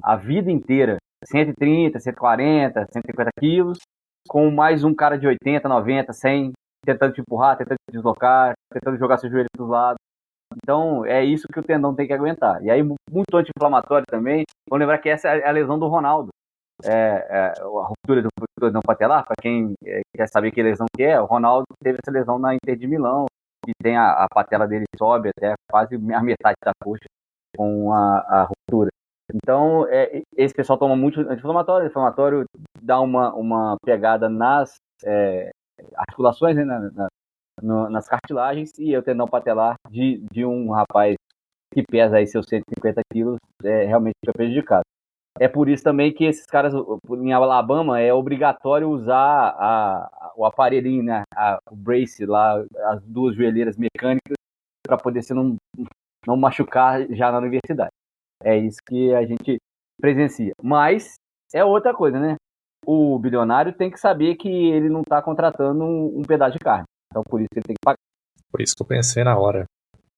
a vida inteira, 130, 140, 150 quilos, com mais um cara de 80, 90, 100, tentando te empurrar, tentando te deslocar, tentando jogar seu joelho para os lados. Então, é isso que o tendão tem que aguentar. E aí, muito anti-inflamatório também. Vamos lembrar que essa é a lesão do Ronaldo. A ruptura do tendão patelar, para quem quer saber que lesão que é, o Ronaldo teve essa lesão na Inter de Milão, e tem a patela dele sobe até quase a metade da coxa com a ruptura. Então, esse pessoal toma muito anti-inflamatório. O inflamatório dá uma pegada nas articulações, né, nas cartilagens, e o tendão patelar de um rapaz que pesa aí seus 150 quilos realmente fica prejudicado. É por isso também que esses caras, em Alabama, é obrigatório usar o aparelhinho, né, o brace lá, as duas joelheiras mecânicas, para poder você não machucar já na universidade. É isso que a gente presencia. Mas é outra coisa, né? O bilionário tem que saber que ele não está contratando um pedaço de carne. Então, por isso que ele tem que pagar. Por isso que eu pensei na hora.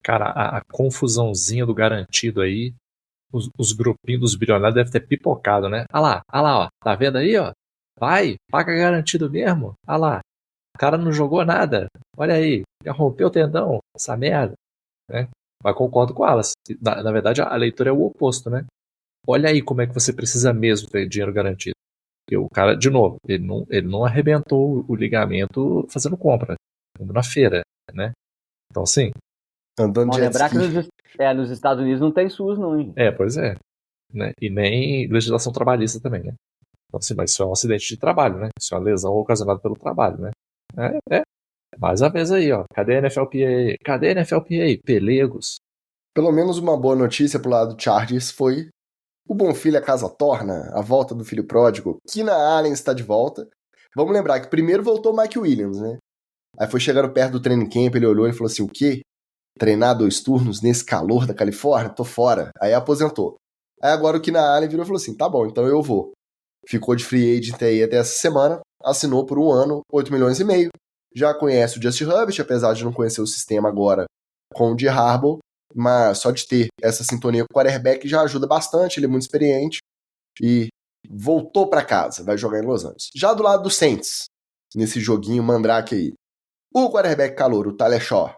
Cara, a confusãozinha do garantido aí, os grupinhos dos bilionários devem ter pipocado, né? Ah lá, ó. Tá vendo aí, ó? Vai, paga garantido mesmo. Ah lá. O cara não jogou nada. Olha aí, já rompeu o tendão. Essa merda. Né? Mas concordo com elas. Na verdade, a leitura é o oposto, né? Olha aí como é que você precisa mesmo ter dinheiro garantido. Porque o cara, de novo, ele não arrebentou o ligamento fazendo compra, indo na feira, né? Então, sim. Andando de lembrar que nos Estados Unidos não tem SUS, não, hein? Pois é. Né? E nem legislação trabalhista também, né? Então, assim, mas isso é um acidente de trabalho, né? Isso é uma lesão ocasionada pelo trabalho, né? Mais uma vez aí, ó. Cadê a NFLPA? Cadê a NFLPA? Pelegos. Pelo menos uma boa notícia pro lado do Chargers foi o bom filho a casa torna, a volta do filho pródigo. Keenan Allen está de volta. Vamos lembrar que primeiro voltou o Mike Williams, né? Aí foi chegando perto do training camp, ele olhou e falou assim, o quê? Treinar 2 turnos nesse calor da Califórnia? Tô fora. Aí aposentou. Aí agora o Keenan Allen virou e falou assim, tá bom, então eu vou. Ficou de free agent aí até essa semana, assinou por 1 ano, 8 milhões e meio. Já conhece o Justin Herbert, apesar de não conhecer o sistema agora com o de Harbaugh, mas só de ter essa sintonia com o quarterback já ajuda bastante, ele é muito experiente e voltou para casa, vai jogar em Los Angeles. Já do lado do Saints, nesse joguinho mandrake aí, o quarterback calouro, o Tyler Shaw,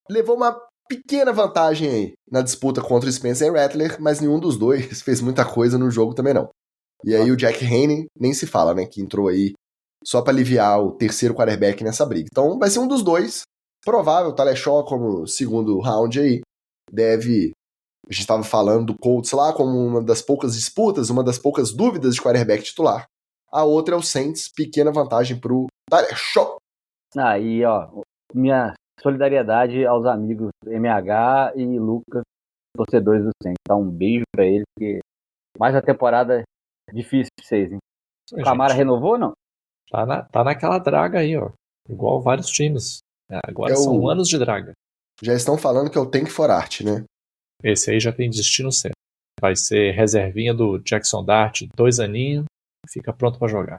levou uma pequena vantagem aí na disputa contra o Spencer Rattler, mas nenhum dos dois fez muita coisa no jogo também não. E aí o Jack Haney nem se fala, né, que entrou aí só para aliviar o terceiro quarterback nessa briga. Então vai ser um dos dois, provável, Tyler Shaw como segundo round aí, deve... A gente estava falando do Colts lá como uma das poucas disputas, uma das poucas dúvidas de quarterback titular. A outra é o Saints, pequena vantagem pro Tyler Shaw. Aí, ó, minha solidariedade aos amigos MH e Lucas, torcedores do Saints. Dá um beijo pra eles, porque mais uma temporada difícil pra vocês, hein? O Camara renovou ou não? Tá naquela draga aí, ó. Igual vários times. Agora são anos de draga. Já estão falando que é o Tank for Art, né? Esse aí já tem destino certo. Vai ser reservinha do Jackson Dart, 2 aninhos, fica pronto pra jogar.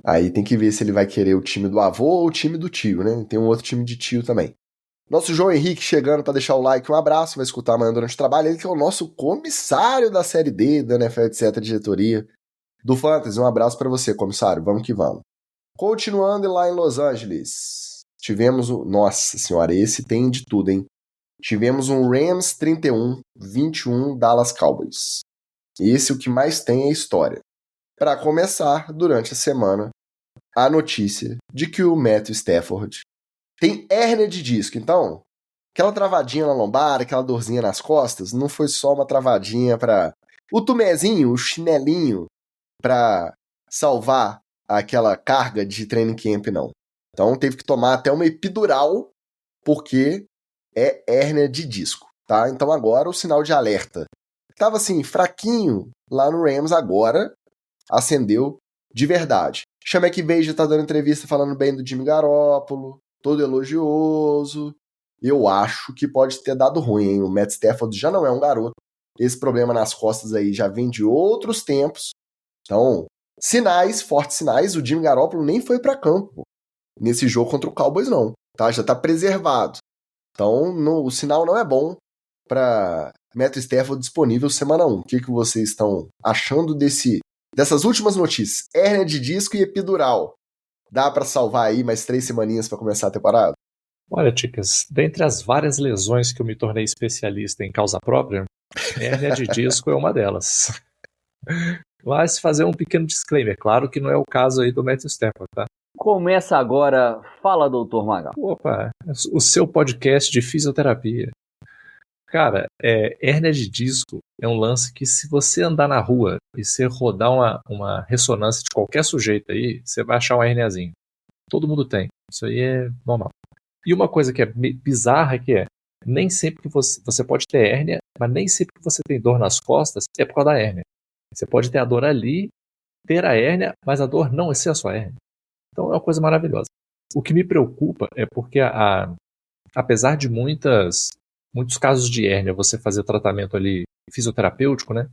Aí tem que ver se ele vai querer o time do avô ou o time do tio, né? Tem um outro time de tio também. Nosso João Henrique chegando para deixar o like, um abraço, vai escutar amanhã durante o trabalho. Ele que é o nosso comissário da Série D, da NFL, etc., diretoria do Fantasy. Um abraço para você, comissário. Vamos que vamos. Continuando lá em Los Angeles, tivemos o... Nossa senhora, esse tem de tudo, hein? Tivemos um Rams 31-21 Dallas Cowboys. Esse o que mais tem é história. Para começar, durante a semana, a notícia de que o Matthew Stafford tem hérnia de disco. Então, aquela travadinha na lombar, aquela dorzinha nas costas, não foi só uma travadinha para o tumezinho, o chinelinho, para salvar aquela carga de training camp, não. Então, teve que tomar até uma epidural, porque é hérnia de disco, tá? Então, agora o sinal de alerta estava assim, fraquinho lá no Rams, agora acendeu de verdade. Chama que veio já tá dando entrevista falando bem do Jimmy Garoppolo, todo elogioso. Eu acho que pode ter dado ruim, hein? O Matt Stafford já não é um garoto. Esse problema nas costas aí já vem de outros tempos. Então, sinais, fortes sinais. O Jimmy Garoppolo nem foi para campo nesse jogo contra o Cowboys, não. Tá? Já tá preservado. Então, o sinal não é bom para Matt Stafford disponível semana 1. O que vocês estão achando dessas últimas notícias? Hérnia de disco e epidural. Dá para salvar aí mais 3 semaninhas para começar a temporada? Olha, Ticas, dentre as várias lesões que eu me tornei especialista em causa própria, hérnia de disco é uma delas. Mas fazer um pequeno disclaimer, claro que não é o caso aí do Matthew Stafford, tá? Começa agora, fala, doutor Magal. Opa, o seu podcast de fisioterapia. Cara, hérnia de disco é um lance que se você andar na rua e você rodar uma ressonância de qualquer sujeito aí, você vai achar um hérniazinho. Todo mundo tem. Isso aí é normal. E uma coisa que é bizarra nem sempre que você pode ter hérnia, mas nem sempre que você tem dor nas costas é por causa da hérnia. Você pode ter a dor ali, ter a hérnia, mas a dor não ser a sua hérnia. Então é uma coisa maravilhosa. O que me preocupa é porque, apesar de muitos casos de hérnia, você fazer tratamento ali fisioterapêutico, né?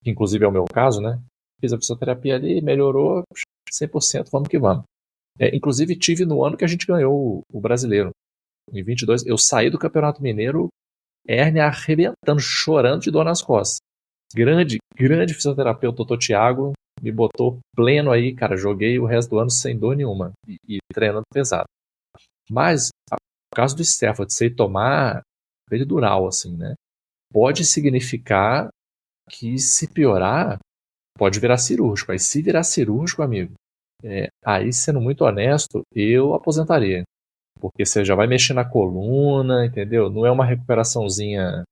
Que inclusive é o meu caso, né? Fiz a fisioterapia ali, melhorou 100%, vamos que vamos. Inclusive tive no ano que a gente ganhou o brasileiro. Em 22, eu saí do Campeonato Mineiro, hérnia arrebentando, chorando de dor nas costas. Grande fisioterapeuta, doutor Thiago, me botou pleno aí, cara. Joguei o resto do ano sem dor nenhuma e treinando pesado. Mas, no caso do Stafford, você tomar peridural, assim, né? Pode significar que se piorar, pode virar cirúrgico. Aí se virar cirúrgico, amigo, aí sendo muito honesto, eu aposentaria. Porque você já vai mexer na coluna, entendeu? Não é uma recuperaçãozinha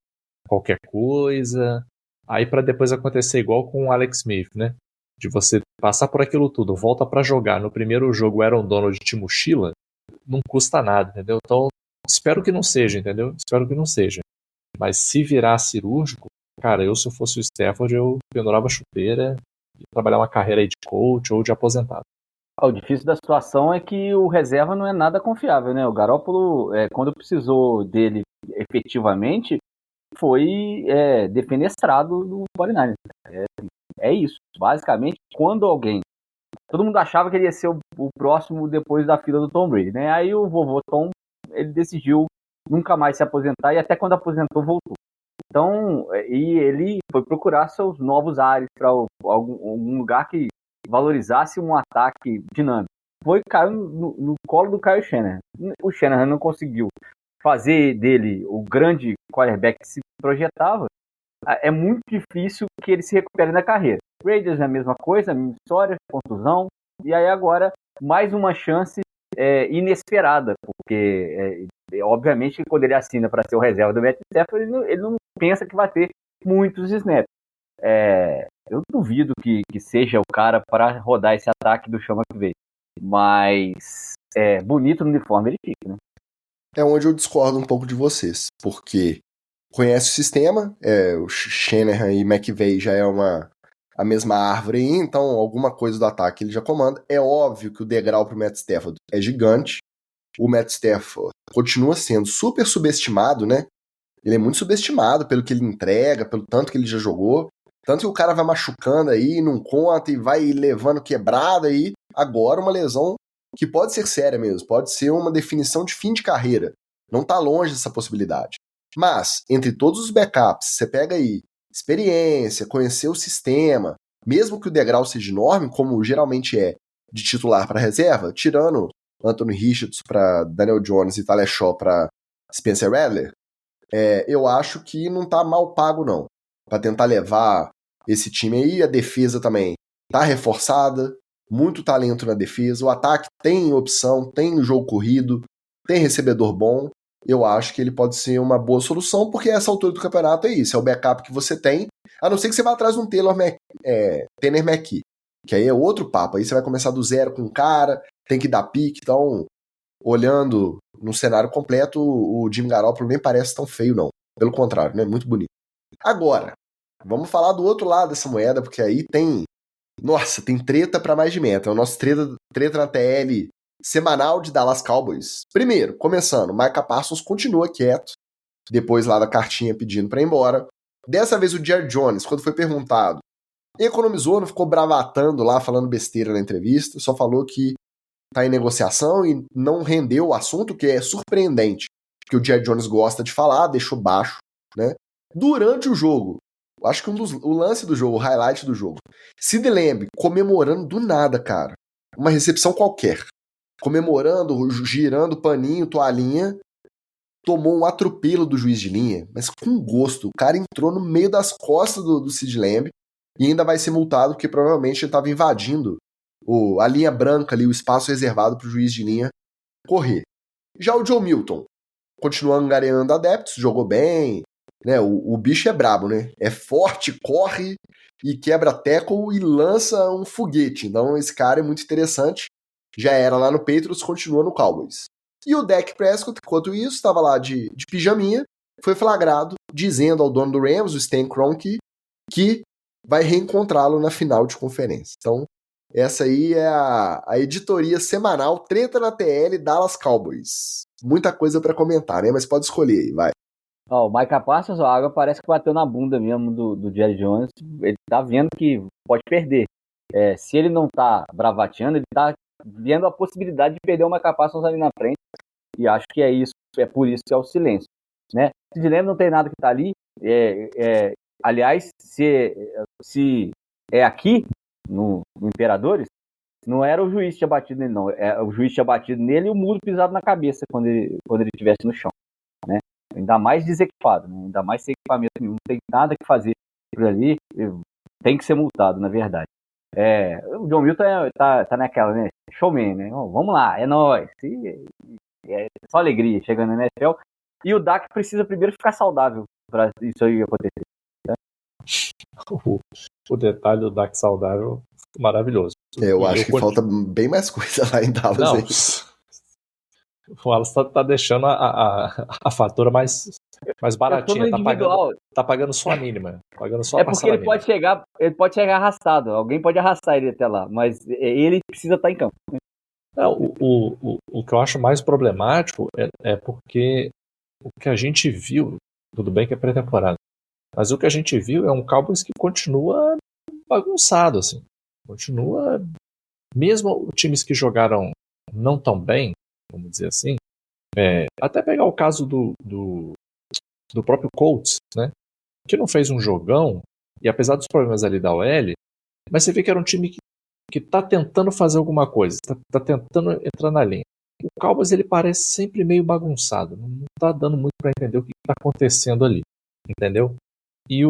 qualquer coisa. Aí para depois acontecer igual com o Alex Smith, né? De você passar por aquilo tudo, volta para jogar. No primeiro jogo o Aaron Donald te mochila, não custa nada, entendeu? Então, espero que não seja, entendeu? Espero que não seja. Mas se virar cirúrgico, cara, se eu fosse o Stafford, eu pendurava a chuteira e trabalhar uma carreira aí de coach ou de aposentado. O difícil da situação é que o reserva não é nada confiável, né? O Garoppolo, quando precisou dele efetivamente, foi defenestrado no 49ers. É isso. Basicamente, quando alguém... Todo mundo achava que ele ia ser o próximo depois da fila do Tom Brady, né? Aí o vovô Tom, ele decidiu nunca mais se aposentar e até quando aposentou, voltou. Então, e ele foi procurar seus novos ares para algum lugar que valorizasse um ataque dinâmico. Caiu no colo do Kyle Shanahan. O Shanahan não conseguiu fazer dele o grande quarterback que se projetava, é muito difícil que ele se recupere na carreira. Raiders é a mesma coisa, a mesma história, contusão, e aí agora mais uma chance inesperada, porque obviamente quando ele assina para ser o reserva do Matt Stafford, ele não pensa que vai ter muitos snaps. Eu duvido que seja o cara para rodar esse ataque do Sean McVay, mas bonito no uniforme ele fica, né? É onde eu discordo um pouco de vocês, porque conhece o sistema, o Shanahan e McVay já é a mesma árvore aí, então alguma coisa do ataque ele já comanda. É óbvio que o degrau pro Matt Stafford é gigante. O Matt Stafford continua sendo super subestimado, né? Ele é muito subestimado pelo que ele entrega, pelo tanto que ele já jogou. Tanto que o cara vai machucando aí, não conta e vai levando quebrada aí. Agora uma lesão que pode ser séria mesmo, pode ser uma definição de fim de carreira. Não tá longe dessa possibilidade. Mas, entre todos os backups, você pega aí experiência, conhecer o sistema, mesmo que o degrau seja enorme, como geralmente é de titular para reserva, tirando Anthony Richards para Daniel Jones e Tyler Shaw para Spencer Rattler, eu acho que não tá mal pago não, para tentar levar esse time aí. A defesa também tá reforçada, muito talento na defesa, o ataque tem opção, tem jogo corrido, tem recebedor bom. Eu acho que ele pode ser uma boa solução, porque essa altura do campeonato é isso, é o backup que você tem, a não ser que você vá atrás de um Tanner McKee, que aí é outro papo, aí você vai começar do zero com o cara, tem que dar pique. Então, olhando no cenário completo, o Jimmy Garoppolo nem parece tão feio não, pelo contrário, né, muito bonito. Agora, vamos falar do outro lado dessa moeda, porque aí tem treta pra mais de metro, é o nosso treta na TL semanal de Dallas Cowboys. Primeiro, começando, Micah Parsons continua quieto, depois lá da cartinha pedindo pra ir embora. Dessa vez o Jerry Jones, quando foi perguntado, economizou, não ficou bravatando lá, falando besteira na entrevista, só falou que tá em negociação e não rendeu o assunto, que é surpreendente, porque o Jerry Jones gosta de falar, deixou baixo, né? Durante o jogo, acho que o lance do jogo, o highlight do jogo, Sid Lamb comemorando do nada, cara, uma recepção qualquer, comemorando, girando paninho, toalhinha, tomou um atropelo do juiz de linha, mas com gosto. O cara entrou no meio das costas do Sid Lamb e ainda vai ser multado porque provavelmente ele estava invadindo a linha branca ali, o espaço reservado para o juiz de linha correr. Já o Joe Milton continua angariando adeptos, jogou bem, né? O bicho é brabo, né? É forte, corre e quebra tackle e lança um foguete. Então esse cara é muito interessante. Já era lá no Patriots, continua no Cowboys. E o Dak Prescott, enquanto isso, estava lá de pijaminha, foi flagrado dizendo ao dono do Rams, o Stan Kroenke, que vai reencontrá-lo na final de conferência. Então, essa aí é a editoria semanal Treta na TL Dallas Cowboys. Muita coisa para comentar, né? Mas pode escolher aí, vai. O Micah Parsons, a água parece que bateu na bunda mesmo do Jerry Jones. Ele tá vendo que pode perder. Se ele não tá bravateando, ele tá vendo a possibilidade de perder o Micah Parsons ali na frente. E acho que é por isso que é o silêncio, né? Sid Lamb não tem nada que tá ali. Aliás, se é aqui, no Imperadores, não era o juiz que tinha batido nele, não. O juiz tinha batido nele e o muro pisado na cabeça quando ele estivesse no chão, né? Ainda mais desequipado, né? Ainda mais sem equipamento nenhum, não tem nada que fazer por ali, tem que ser multado, na verdade. O John Milton tá naquela, né? Showman, né? Vamos lá, é nóis. É só alegria chegando na NFL. E o Dak precisa primeiro ficar saudável para isso aí acontecer. Né? O detalhe do Dak saudável, maravilhoso. Eu acho que falta bem mais coisa lá em Dallas. Não, o Wallace tá deixando a fatura mais baratinha. Tá pagando só a mínima. Pagando só a porque ele pode chegar arrastado. Alguém pode arrastar ele até lá, mas ele precisa estar em campo. Não, o que eu acho mais problemático é porque o que a gente viu, tudo bem que é pré-temporada, mas o que a gente viu é um Cowboys que continua bagunçado, assim. Continua, mesmo times que jogaram não tão bem, vamos dizer assim, até pegar o caso do próprio Colts, né, que não fez um jogão, e apesar dos problemas ali da OL, mas você vê que era um time que tá tentando fazer alguma coisa, tá tentando entrar na linha. O Cowboys ele parece sempre meio bagunçado. Não tá dando muito para entender o que tá acontecendo ali. Entendeu? E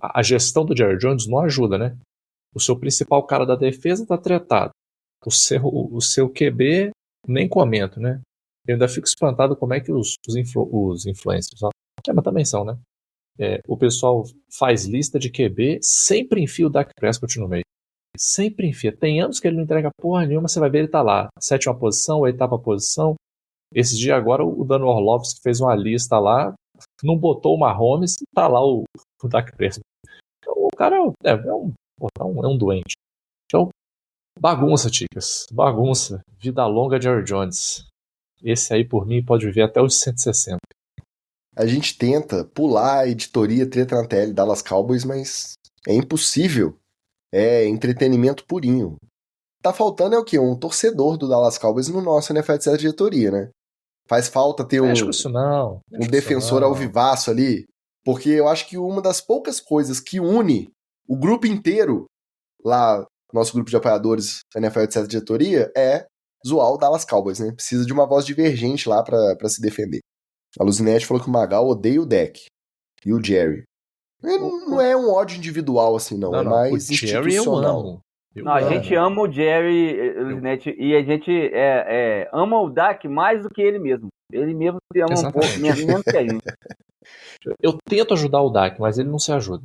a gestão do Jerry Jones não ajuda, né? O seu principal cara da defesa tá tretado. O seu QB, nem comento, né? Eu ainda fico espantado como é que os influencers, ó, mas também são, né? O pessoal faz lista de QB, sempre enfia o Dak Prescott no meio. Sempre enfia. Tem anos que ele não entrega porra nenhuma, você vai ver ele tá lá. 7ª posição, 8ª posição. Esses dias agora o Dan Orlovsky fez uma lista lá, não botou o Mahomes, tá lá o Dak Prescott. Então, o cara é um doente. Então, bagunça, Ticas. Bagunça. Vida longa, Jerry Jones. Esse aí, por mim, pode viver até os 160. A gente tenta pular a editoria treta na tele Dallas Cowboys, mas é impossível. É entretenimento purinho. Tá faltando o quê? Um torcedor do Dallas Cowboys no nosso NFL7 diretoria, né? Faz falta ter um defensor alvivaço ali, porque eu acho que uma das poucas coisas que une o grupo inteiro lá, nosso grupo de apoiadores NFL7 diretoria, é zoar o Dallas Cowboys, né? Precisa de uma voz divergente lá pra se defender. A Luzinete falou que o Magal odeia o Deck e o Jerry. Não é um ódio individual assim, não. É mais institucional. A gente ama o Jerry, Luzinete, e a gente ama o Dak mais do que ele mesmo. Ele mesmo se ama um pouco, menos que a gente. Eu tento ajudar o Dak, mas ele não se ajuda.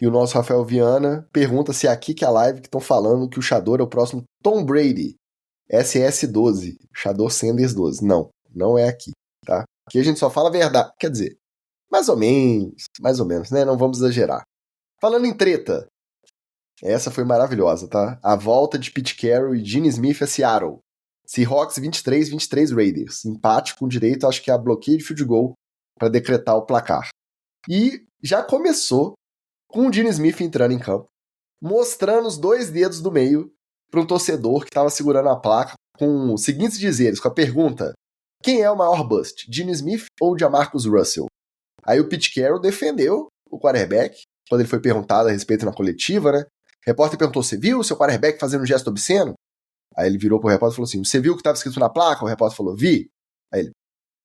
E o nosso Rafael Viana pergunta se aqui que é a live que estão falando que o Shador é o próximo Tom Brady. SS12. Shador Sanders 12. Não é aqui, tá? Aqui a gente só fala a verdade. Quer dizer, mais ou menos, né? Não vamos exagerar. Falando em treta, essa foi maravilhosa, tá? A volta de Pete Carroll e Gene Smith a Seattle. Seahawks 23 Raiders. Empate com direito, acho que a bloqueio de field goal para decretar o placar. E já começou com o Gene Smith entrando em campo, mostrando os 2 dedos do meio para um torcedor que estava segurando a placa com os seguintes dizeres, com a pergunta: quem é o maior bust, Gene Smith ou Jamarcus Russell? Aí o Pete Carroll defendeu o quarterback, quando ele foi perguntado a respeito na coletiva, né? O repórter perguntou: você viu o seu quarterback fazendo um gesto obsceno? Aí ele virou pro repórter e falou assim: você viu o que estava escrito na placa? O repórter falou: vi. Aí ele: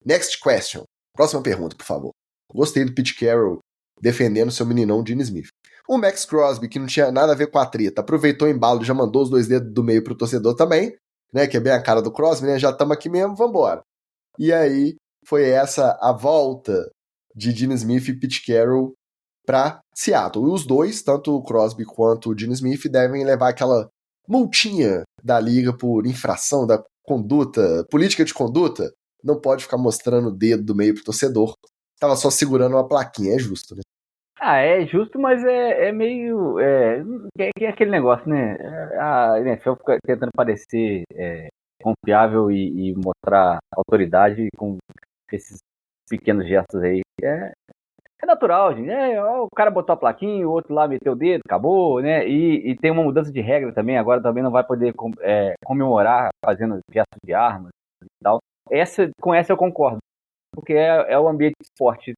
next question. Próxima pergunta, por favor. Gostei do Pete Carroll defendendo seu meninão Gene Smith. O Max Crosby, que não tinha nada a ver com a treta, aproveitou o embalo e já mandou os 2 dedos do meio pro torcedor também, né? Que é bem a cara do Crosby, né? Já estamos aqui mesmo, vambora. E aí foi essa a volta de Gene Smith e Pete Carroll para Seattle. E os dois, tanto o Crosby quanto o Gene Smith, devem levar aquela multinha da liga por infração da conduta, política de conduta. Não pode ficar mostrando o dedo do meio pro torcedor. Tava só segurando uma plaquinha, é justo, né? É justo, mas é meio... É aquele negócio, né? A NFL fica tentando parecer confiável e mostrar autoridade com esses pequenos gestos aí. É natural, gente. O cara botou a plaquinha, o outro lá meteu o dedo, acabou, né? E tem uma mudança de regra também. Agora também não vai poder comemorar fazendo gestos de armas e tal. Com essa eu concordo. Porque é o ambiente de esporte.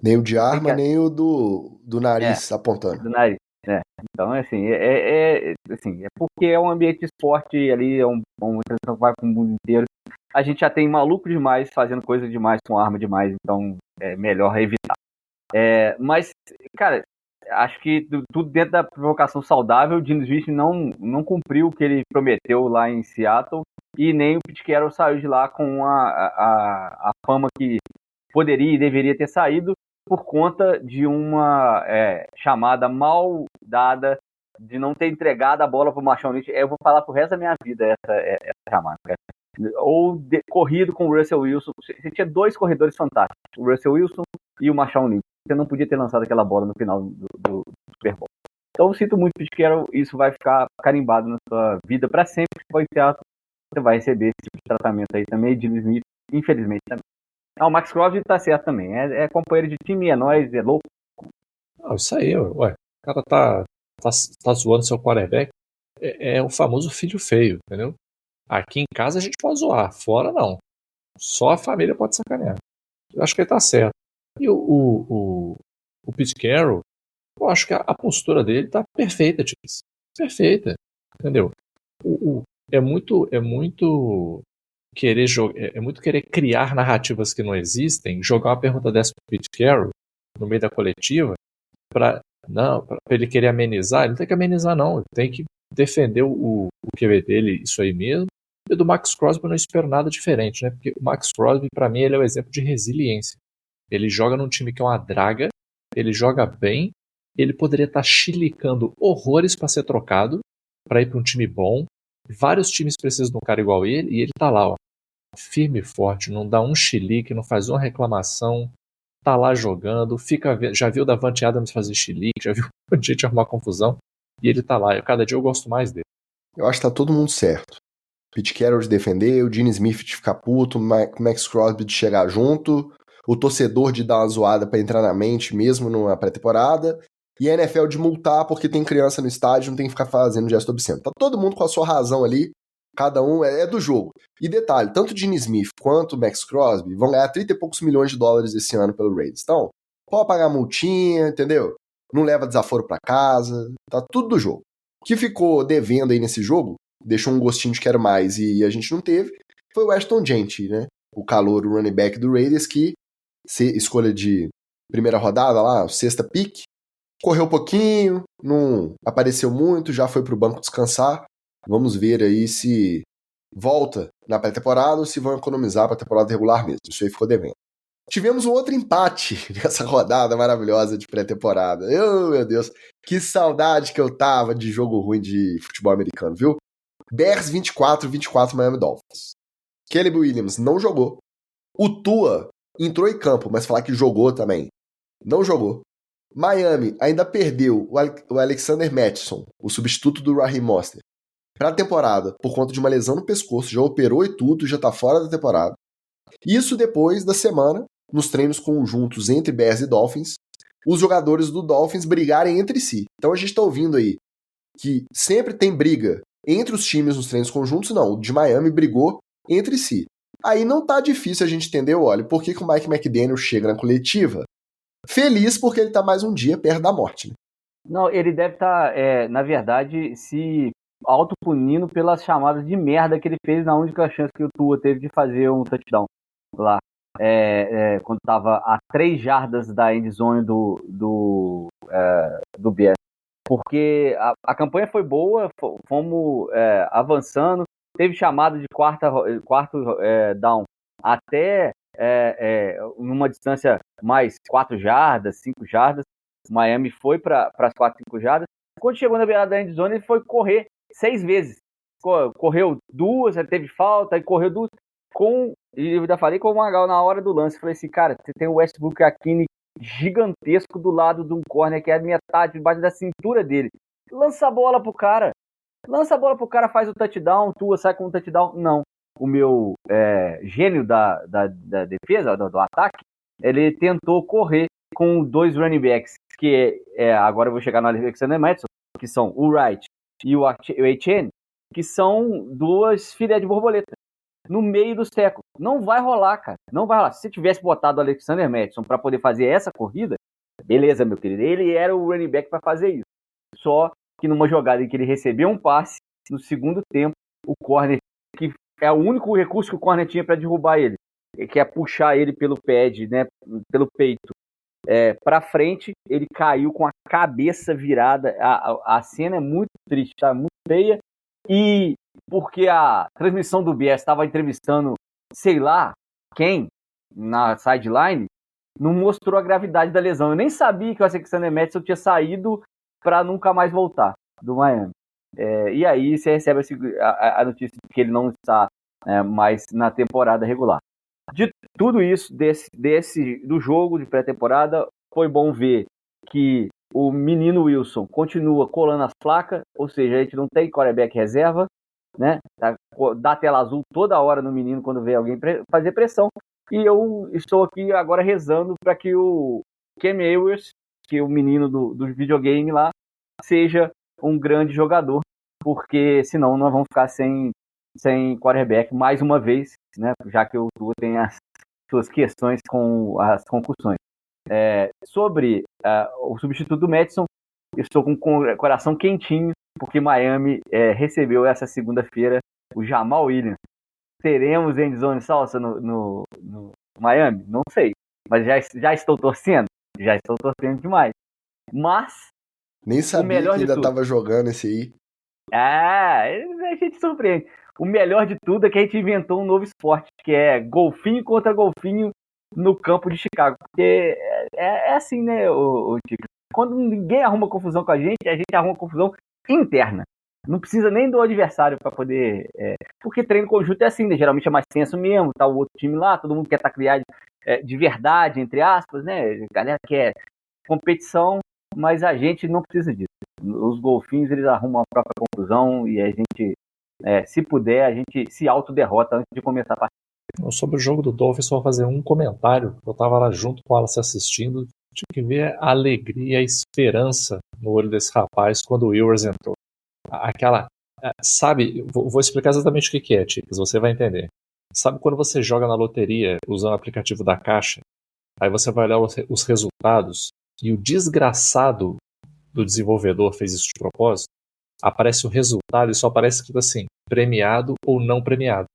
Nem o de arma, nem o do nariz apontando. Do nariz, né? Então, assim, assim, é porque é um ambiente de esporte ali, é uma transmissão que vai para o mundo inteiro. A gente já tem maluco demais fazendo coisa demais com arma demais, então é melhor evitar. Mas, cara, acho que tudo dentro da provocação saudável, o Gene Smith não cumpriu o que ele prometeu lá em Seattle e nem o Pete Carroll saiu de lá com a fama que poderia e deveria ter saído por conta de uma chamada mal dada de não ter entregado a bola para o Marshawn Lynch. Eu vou falar pro resto da minha vida essa chamada. Ou corrido com o Russell Wilson. Você tinha 2 corredores fantásticos, o Russell Wilson e o Marshawn Lynch. Você não podia ter lançado aquela bola no final do Super Bowl. Então eu sinto muito, Pete Carroll, isso vai ficar carimbado na sua vida para sempre. Se for em teatro, você vai receber esse tipo de tratamento aí também, de Gene Smith, infelizmente também. O Max Crosby tá certo também, é companheiro de time, é nóis, é louco. Isso aí, ué, o cara tá zoando seu quarterback, é o famoso filho feio, entendeu? Aqui em casa a gente pode zoar, fora não. Só a família pode sacanear. Eu acho que ele tá certo. E o Pete Carroll, eu acho que a postura dele tá perfeita, Tigres. Perfeita, entendeu? muito querer é muito querer criar narrativas que não existem, jogar uma pergunta dessa pro Pete Carroll no meio da coletiva para ele querer amenizar. Ele não tem que amenizar, não. Ele tem que defender o QB dele, isso aí mesmo. E do Max Crosby eu não espero nada diferente, né? Porque o Max Crosby, para mim, ele é o exemplo de resiliência. Ele joga num time que é uma draga, ele joga bem, ele poderia estar chilicando horrores para ser trocado, para ir para um time bom. Vários times precisam de um cara igual ele, e ele tá lá, ó, firme e forte, não dá um chilique, não faz uma reclamação, tá lá jogando, já viu o Davante Adams fazer chilique, já viu um monte de gente arrumar confusão, e ele tá lá. Cada dia eu gosto mais dele. Eu acho que tá todo mundo certo. Pete Carroll de defender, o Gene Smith de ficar puto, o Max Crosby de chegar junto, o torcedor de dar uma zoada pra entrar na mente mesmo numa pré-temporada, e a NFL de multar porque tem criança no estádio, não tem que ficar fazendo gesto obsceno. Tá todo mundo com a sua razão ali, cada um é do jogo. E detalhe, tanto o Gene Smith quanto o Max Crosby vão ganhar 30 e poucos milhões de dólares esse ano pelo Raiders. Então, pode pagar multinha, entendeu? Não leva desaforo pra casa, tá tudo do jogo. O que ficou devendo aí nesse jogo, deixou um gostinho de quero mais e a gente não teve, foi o Ashton Jeanty, né? O calouro running back do Raiders, que escolha de primeira rodada lá, sexta pick, correu um pouquinho, não apareceu muito, já foi pro banco descansar. Vamos ver aí se volta na pré-temporada ou se vão economizar para a temporada regular mesmo. Isso aí ficou devendo. Tivemos um outro empate nessa rodada maravilhosa de pré-temporada. Meu Deus, que saudade que eu tava de jogo ruim de futebol americano, viu? Bears 24 Miami Dolphins. Caleb Williams não jogou. O Tua entrou em campo, mas falar que jogou também, não jogou. Miami ainda perdeu o Alexander Mattison, o substituto do Raheem Mostert, para a temporada por conta de uma lesão no pescoço, já operou e tudo, já tá fora da temporada. Isso depois da semana, nos treinos conjuntos entre Bears e Dolphins, os jogadores do Dolphins brigarem entre si. Então a gente tá ouvindo aí que sempre tem briga entre os times nos treinos conjuntos, não, o de Miami brigou entre si. Aí não tá difícil a gente entender, olha, por que o Mike McDaniel chega na coletiva feliz porque ele tá mais um dia perto da morte, né? Não, ele deve estar, na verdade, se autopunindo pelas chamadas de merda que ele fez na única chance que o Tua teve de fazer um touchdown lá. Quando estava a 3 jardas da endzone do Bears. Porque a campanha foi boa, fomos avançando, teve chamada de quarto down até numa distância mais 4 jardas, 5 jardas. Miami foi para as 4, 5 jardas. Quando chegou na beirada da endzone, ele foi correr 6 vezes. Correu 2, teve falta, e correu 2. E eu ainda falei com o Magal na hora do lance. Falei assim, cara, você tem o Westbrook Akini gigantesco do lado de um corner que é a metade, debaixo da cintura dele. Lança a bola pro cara. Faz o touchdown, Tua sai com o touchdown. Não. O meu gênio da defesa, do ataque, ele tentou correr com 2 running backs, que agora eu vou chegar no Alexander Mattison, que são o Wright e o Etienne, que são 2 filhas de borboleta no meio dos tecos. Não vai rolar, cara. Não vai rolar. Se você tivesse botado o Alexander Mattison para poder fazer essa corrida, beleza, meu querido. Ele era o running back para fazer isso. Só que numa jogada em que ele recebeu um passe, no segundo tempo, o corner, que é o único recurso que o corner tinha para derrubar ele, que é puxar ele pelo pad, né, pelo peito, para frente, ele caiu com a cabeça virada. A cena é muito triste, tá? Muito feia. E porque a transmissão do BS estava entrevistando, sei lá, quem, na sideline, não mostrou a gravidade da lesão. Eu nem sabia que o Alexander Mattison tinha saído para nunca mais voltar do Miami. E aí você recebe a notícia de que ele não está mais na temporada regular. De tudo isso, do jogo de pré-temporada, foi bom ver que o menino Wilson continua colando as placas, ou seja, a gente não tem quarterback reserva, né? Dá tela azul toda hora no menino quando vê alguém fazer pressão. E eu estou aqui agora rezando para que o Cam Ewers, que é o menino do videogame lá, seja um grande jogador, porque senão nós vamos ficar sem quarterback mais uma vez, né? Já que o Tua tem as suas questões com as concussões. Sobre o substituto do Mattison, eu estou com o coração quentinho, porque Miami recebeu essa segunda-feira o Jamal Williams. Teremos endzone salsa no Miami? Não sei. Mas já estou torcendo? Já estou torcendo demais. Mas nem sabia que ainda tava jogando esse aí. A gente surpreende. O melhor de tudo é que a gente inventou um novo esporte, que é golfinho contra golfinho no campo de Chicago. Porque é assim, né, o Tico? Quando ninguém arruma confusão com a gente arruma confusão interna. Não precisa nem do adversário para poder... porque treino conjunto é assim, né? Geralmente é mais tenso mesmo, tá o outro time lá, todo mundo quer estar criado de verdade, entre aspas, né? A galera quer competição, mas a gente não precisa disso. Os golfinhos, eles arrumam a própria confusão e a gente, se puder, a gente se autoderrota antes de começar a partida. Sobre o jogo do Dolphins, só vou fazer um comentário. Eu estava lá junto com o Wallace assistindo. Tinha que ver a alegria, a esperança no olho desse rapaz quando o Ewers entrou. Aquela... sabe, vou explicar exatamente o que é, Ticas, você vai entender. Sabe quando você joga na loteria usando o aplicativo da Caixa, aí você vai olhar os resultados e o desgraçado do desenvolvedor fez isso de propósito, aparece o resultado e só aparece escrito assim, premiado ou não premiado.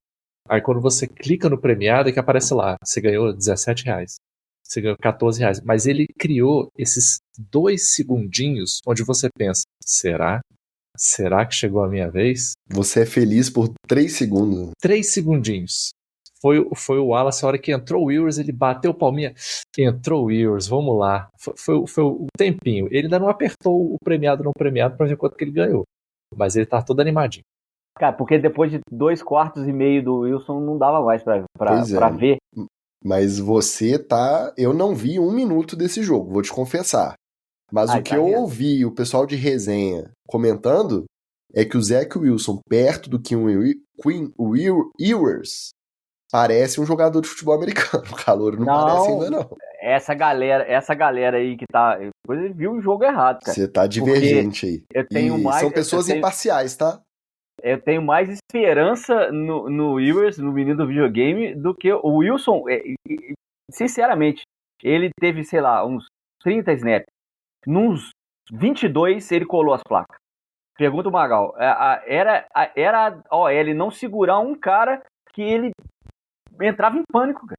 Aí quando você clica no premiado é que aparece lá, você ganhou R$17, você ganhou R$14, mas ele criou esses 2 segundinhos onde você pensa, será que chegou a minha vez? Você é feliz por 3 segundos. 3 segundinhos. Foi o Wallace, a hora que entrou o Ewers, ele bateu palminha. Entrou o Ewers, vamos lá. Foi o tempinho. Ele ainda não apertou o premiado não premiado para ver quanto que ele ganhou. Mas ele tá todo animadinho. Cara, porque depois de 2 quartos e meio do Wilson, não dava mais pra ver. Mas você tá... Eu não vi 1 minuto desse jogo, vou te confessar. Mas o que eu ouvi o pessoal de resenha comentando é que o Zach Wilson, perto do que o Ewers, parece um jogador de futebol americano. O calor não parece ainda, não. Essa galera aí que tá... Depois viu o jogo errado, cara. Você tá divergente aí. Eu tenho são pessoas imparciais, tá? Eu tenho mais esperança no Ewers, no menino do videogame, do que o Wilson. Sinceramente, ele teve, sei lá, uns 30 snaps. Nos 22, ele colou as placas. Pergunta o Magal. Era a OL não segurar um cara que ele entrava em pânico, cara.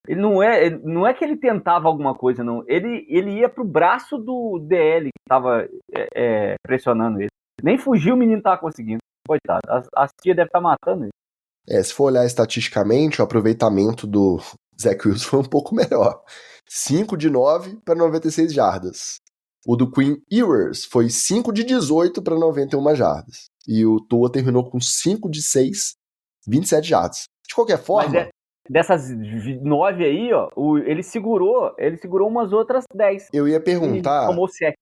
Ele não é que ele tentava alguma coisa, não. Ele ia pro braço do DL que tava pressionando ele. Nem fugir o menino tava conseguindo. Coitado. A tia deve estar matando ele. Se for olhar estatisticamente, o aproveitamento do Zach Wilson foi um pouco melhor. 5 de 9 para 96 jardas. O do Quinn Ewers foi 5 de 18 para 91 jardas. E o Tua terminou com 5 de 6, 27 jardas. De qualquer forma... Mas dessas 9 aí, ó, ele segurou umas outras 10. Eu ia perguntar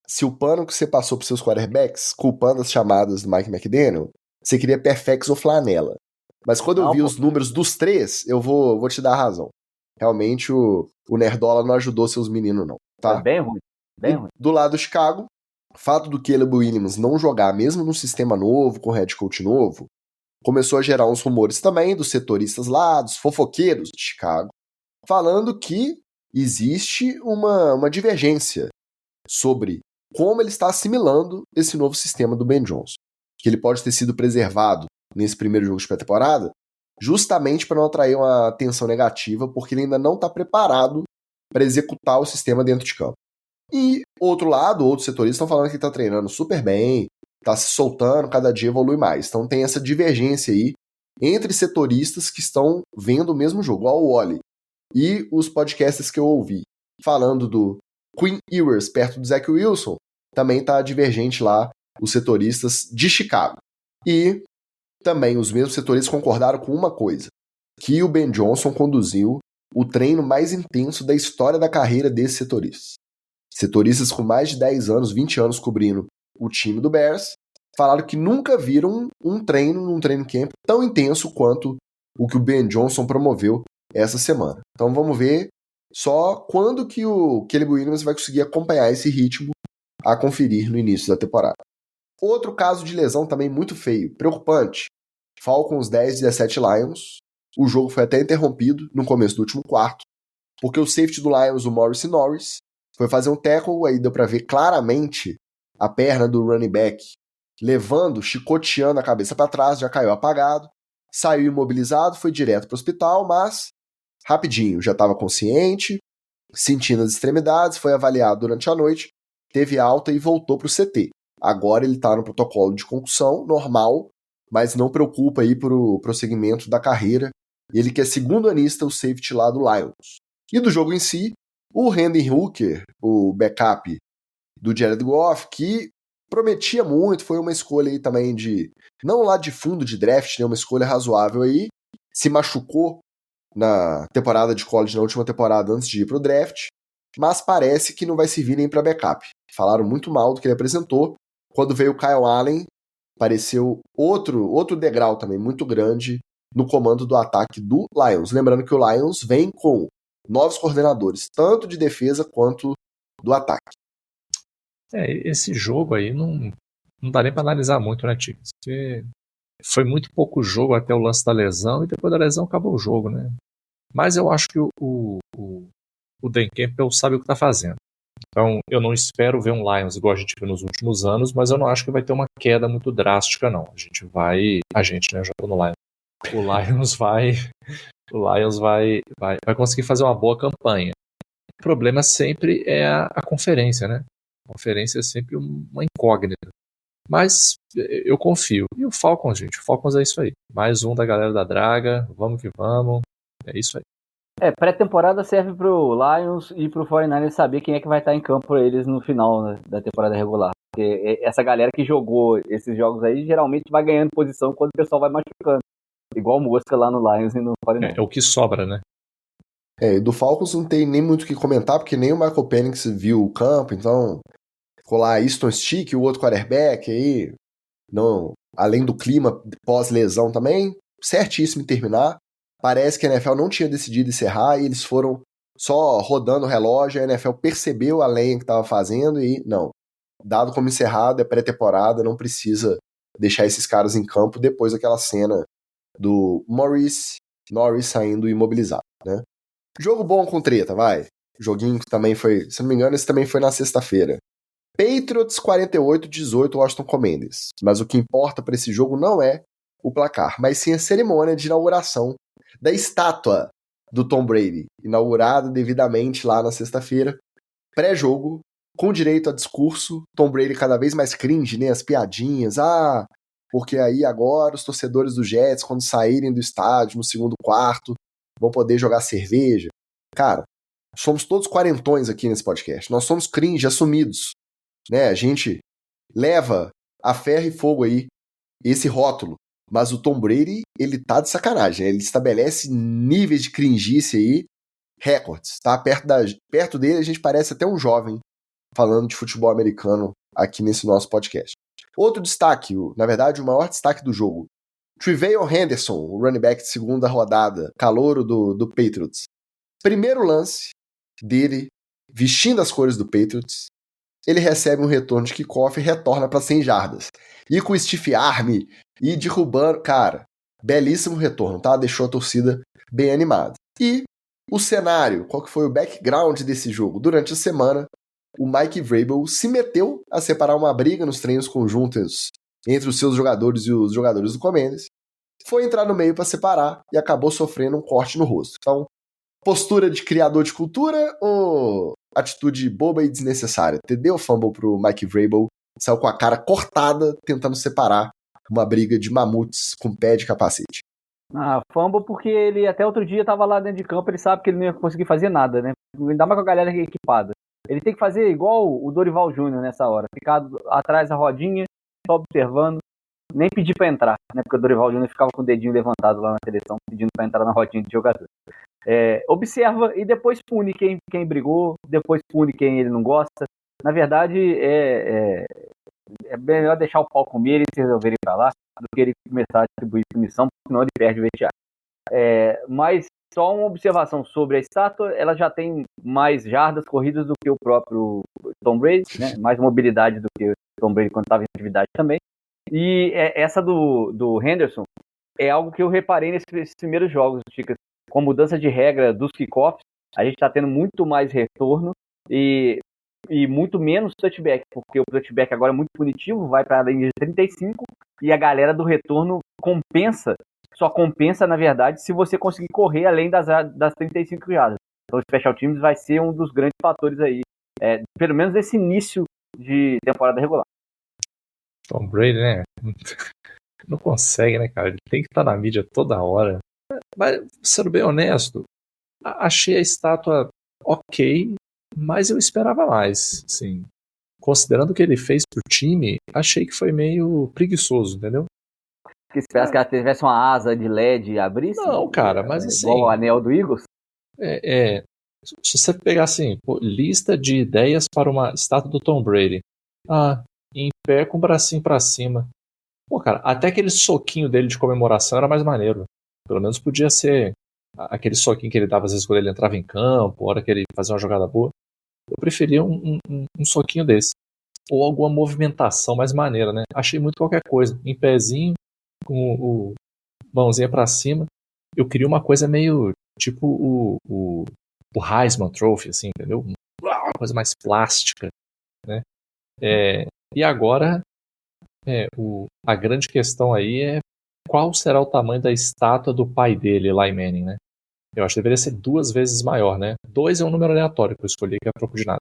se o pano que você passou para seus quarterbacks, culpando as chamadas do Mike McDaniel, você queria perfex ou flanela. Mas quando eu vi os números dos 3, eu vou te dar a razão. Realmente o Nerdola não ajudou seus meninos, não. Tá? É bem ruim. Do lado do Chicago, o fato do Caleb Williams não jogar, mesmo num sistema novo, com head coach novo, começou a gerar uns rumores também dos setoristas lá, dos fofoqueiros de Chicago, falando que existe uma divergência sobre como ele está assimilando esse novo sistema do Ben Johnson. Que ele pode ter sido preservado nesse primeiro jogo de pré-temporada justamente para não atrair uma atenção negativa, porque ele ainda não está preparado para executar o sistema dentro de campo. E, outro lado, outros setoristas estão falando que ele está treinando super bem, está se soltando, cada dia evolui mais. Então tem essa divergência aí entre setoristas que estão vendo o mesmo jogo, igual o Oli. E os podcasts que eu ouvi falando do Quinn Ewers perto do Zach Wilson, também está divergente lá os setoristas de Chicago. E também os mesmos setoristas concordaram com uma coisa, que o Ben Johnson conduziu o treino mais intenso da história da carreira desses setoristas. Setoristas com mais de 10 anos, 20 anos cobrindo o time do Bears, falaram que nunca viram um training camp tão intenso quanto o que o Ben Johnson promoveu essa semana. Então vamos ver só quando que o Caleb Williams vai conseguir acompanhar esse ritmo a conferir no início da temporada. Outro caso de lesão também muito feio, preocupante. Falcons 10-17 Lions. O jogo foi até interrompido no começo do último quarto, porque o safety do Lions, o Morris Norris, foi fazer um tackle, aí deu pra ver claramente a perna do running back levando, chicoteando a cabeça para trás, já caiu apagado. saiu imobilizado, foi direto para o hospital, mas rapidinho, já estava consciente, sentindo as extremidades, foi avaliado durante a noite, teve alta e voltou para o CT. Agora ele está no protocolo de concussão, normal, mas não preocupa aí para o prosseguimento da carreira. Ele que é segundo anista, o safety lá do Lions. E do jogo em si, o Hendon Hooker, o backup do Jared Goff, que prometia muito, foi uma escolha aí também não lá de fundo de draft, né, uma escolha razoável aí, se machucou na temporada de college, na última temporada antes de ir pro draft, mas parece que não vai servir nem para backup. Falaram muito mal do que ele apresentou. Quando veio o Kyle Allen, pareceu outro degrau também muito grande no comando do ataque do Lions. Lembrando que o Lions vem com novos coordenadores, tanto de defesa quanto do ataque. Esse jogo aí não dá nem para analisar muito, né, Tico? Foi muito pouco jogo até o lance da lesão e depois da lesão acabou o jogo, né? Mas eu acho que o Dan Campbell sabe o que está fazendo. Então eu não espero ver um Lions igual a gente viu nos últimos anos, mas eu não acho que vai ter uma queda muito drástica, não. A gente, né, eu já tô no Lions. O Lions vai conseguir fazer uma boa campanha. O problema sempre é a conferência, né? A conferência é sempre uma incógnita. Mas eu confio. E o Falcons, gente? O Falcons é isso aí. Mais um da galera da Draga. Vamos que vamos. É isso aí. Pré-temporada serve pro Lions e pro 49ers saber quem é que vai estar em campo pra eles no final, né, da temporada regular. Porque essa galera que jogou esses jogos aí geralmente vai ganhando posição quando o pessoal vai machucando. Igual mosca lá no Lions e no 49ers. É o que sobra, né? Do Falcons não tem nem muito o que comentar, porque nem o Michael Penix viu o campo, então ficou lá Easton Stick, o outro quarterback aí, não, além do clima pós-lesão também, certíssimo em terminar. Parece que a NFL não tinha decidido encerrar e eles foram só rodando o relógio, a NFL percebeu a lenha que estava fazendo e não, dado como encerrado, é pré-temporada, não precisa deixar esses caras em campo depois daquela cena do Norris saindo imobilizado, né? Jogo bom com treta, vai. Joguinho que também foi, se não me engano, esse também foi na sexta-feira. Patriots 48-18 Washington Commanders. Mas o que importa para esse jogo não é o placar, mas sim a cerimônia de inauguração da estátua do Tom Brady, inaugurada devidamente lá na sexta-feira. Pré-jogo, com direito a discurso, Tom Brady cada vez mais cringe, né? As piadinhas, porque aí agora os torcedores do Jets, quando saírem do estádio no segundo quarto, vão poder jogar cerveja. Cara, somos todos quarentões aqui nesse podcast. Nós somos cringe assumidos, né? A gente leva a ferro e fogo aí esse rótulo. Mas o Tom Brady, ele tá de sacanagem. Ele estabelece níveis de cringice aí, recordes, tá? Perto dele a gente parece até um jovem falando de futebol americano aqui nesse nosso podcast. Outro destaque, na verdade o maior destaque do jogo, Tre'Von Henderson, o running back de segunda rodada, calouro do Patriots. Primeiro lance dele, vestindo as cores do Patriots, ele recebe um retorno de kickoff e retorna para 100 jardas. E com o stiff arm e derrubando, cara, belíssimo retorno, tá? Deixou a torcida bem animada. E o cenário, qual que foi o background desse jogo? Durante a semana, o Mike Vrabel se meteu a separar uma briga nos treinos conjuntos entre os seus jogadores e os jogadores do Commanders, foi entrar no meio para separar e acabou sofrendo um corte no rosto. Então, postura de criador de cultura ou atitude boba e desnecessária? Deu fumble pro Mike Vrabel, saiu com a cara cortada tentando separar uma briga de mamutes com pé de capacete. Fumble porque ele até outro dia tava lá dentro de campo, ele sabe que ele não ia conseguir fazer nada, né? Ainda mais com a galera equipada. Ele tem que fazer igual o Dorival Júnior nessa hora, ficar atrás da rodinha, só observando, nem pedir pra entrar, né? Porque o Dorival Júnior ficava com o dedinho levantado lá na seleção, pedindo pra entrar na rodinha de jogador. Observa e depois pune quem brigou, depois pune quem ele não gosta. Na verdade, é melhor deixar o pau comer e se resolverem pra lá, do que ele começar a distribuir punição, senão ele perde o vestiário. Mas só uma observação sobre a estátua, ela já tem mais jardas corridas do que o próprio Tom Brady, né? Mais mobilidade do que o Tom Brady quando estava em atividade também. E essa do Henderson é algo que eu reparei nesses primeiros jogos, Chicas. Com a mudança de regra dos kickoffs, a gente está tendo muito mais retorno e muito menos touchback, porque o touchback agora é muito punitivo, vai para a linha de 35 e a galera do retorno compensa só compensa, na verdade, se você conseguir correr além das 35 jardas. Então, o Special Teams vai ser um dos grandes fatores aí, pelo menos nesse início de temporada regular. Tom Brady, né? Não consegue, né, cara? Ele tem que estar na mídia toda hora. Mas, sendo bem honesto, achei a estátua ok, mas eu esperava mais, assim. Considerando o que ele fez pro time, achei que foi meio preguiçoso, entendeu? Que espera que ela tivesse uma asa de LED e abrisse? Não, cara, mas assim... Igual o anel do Eagles? Se você pegar assim, lista de ideias para uma estátua do Tom Brady. Em pé com o bracinho pra cima. Pô, cara, até aquele soquinho dele de comemoração era mais maneiro. Pelo menos podia ser aquele soquinho que ele dava às vezes quando ele entrava em campo, a hora que ele fazia uma jogada boa. Eu preferia um soquinho desse. Ou alguma movimentação mais maneira, né? Achei muito qualquer coisa. Em pezinho, com o mãozinha pra cima. Eu queria uma coisa meio tipo o Heisman Trophy, assim, entendeu? Uma coisa mais plástica, né? E agora, a grande questão aí é qual será o tamanho da estátua do pai dele, Eli Manning, né? Eu acho que deveria ser 2 vezes maior, né? 2 é um número aleatório que eu escolhi, que é a troco de nada.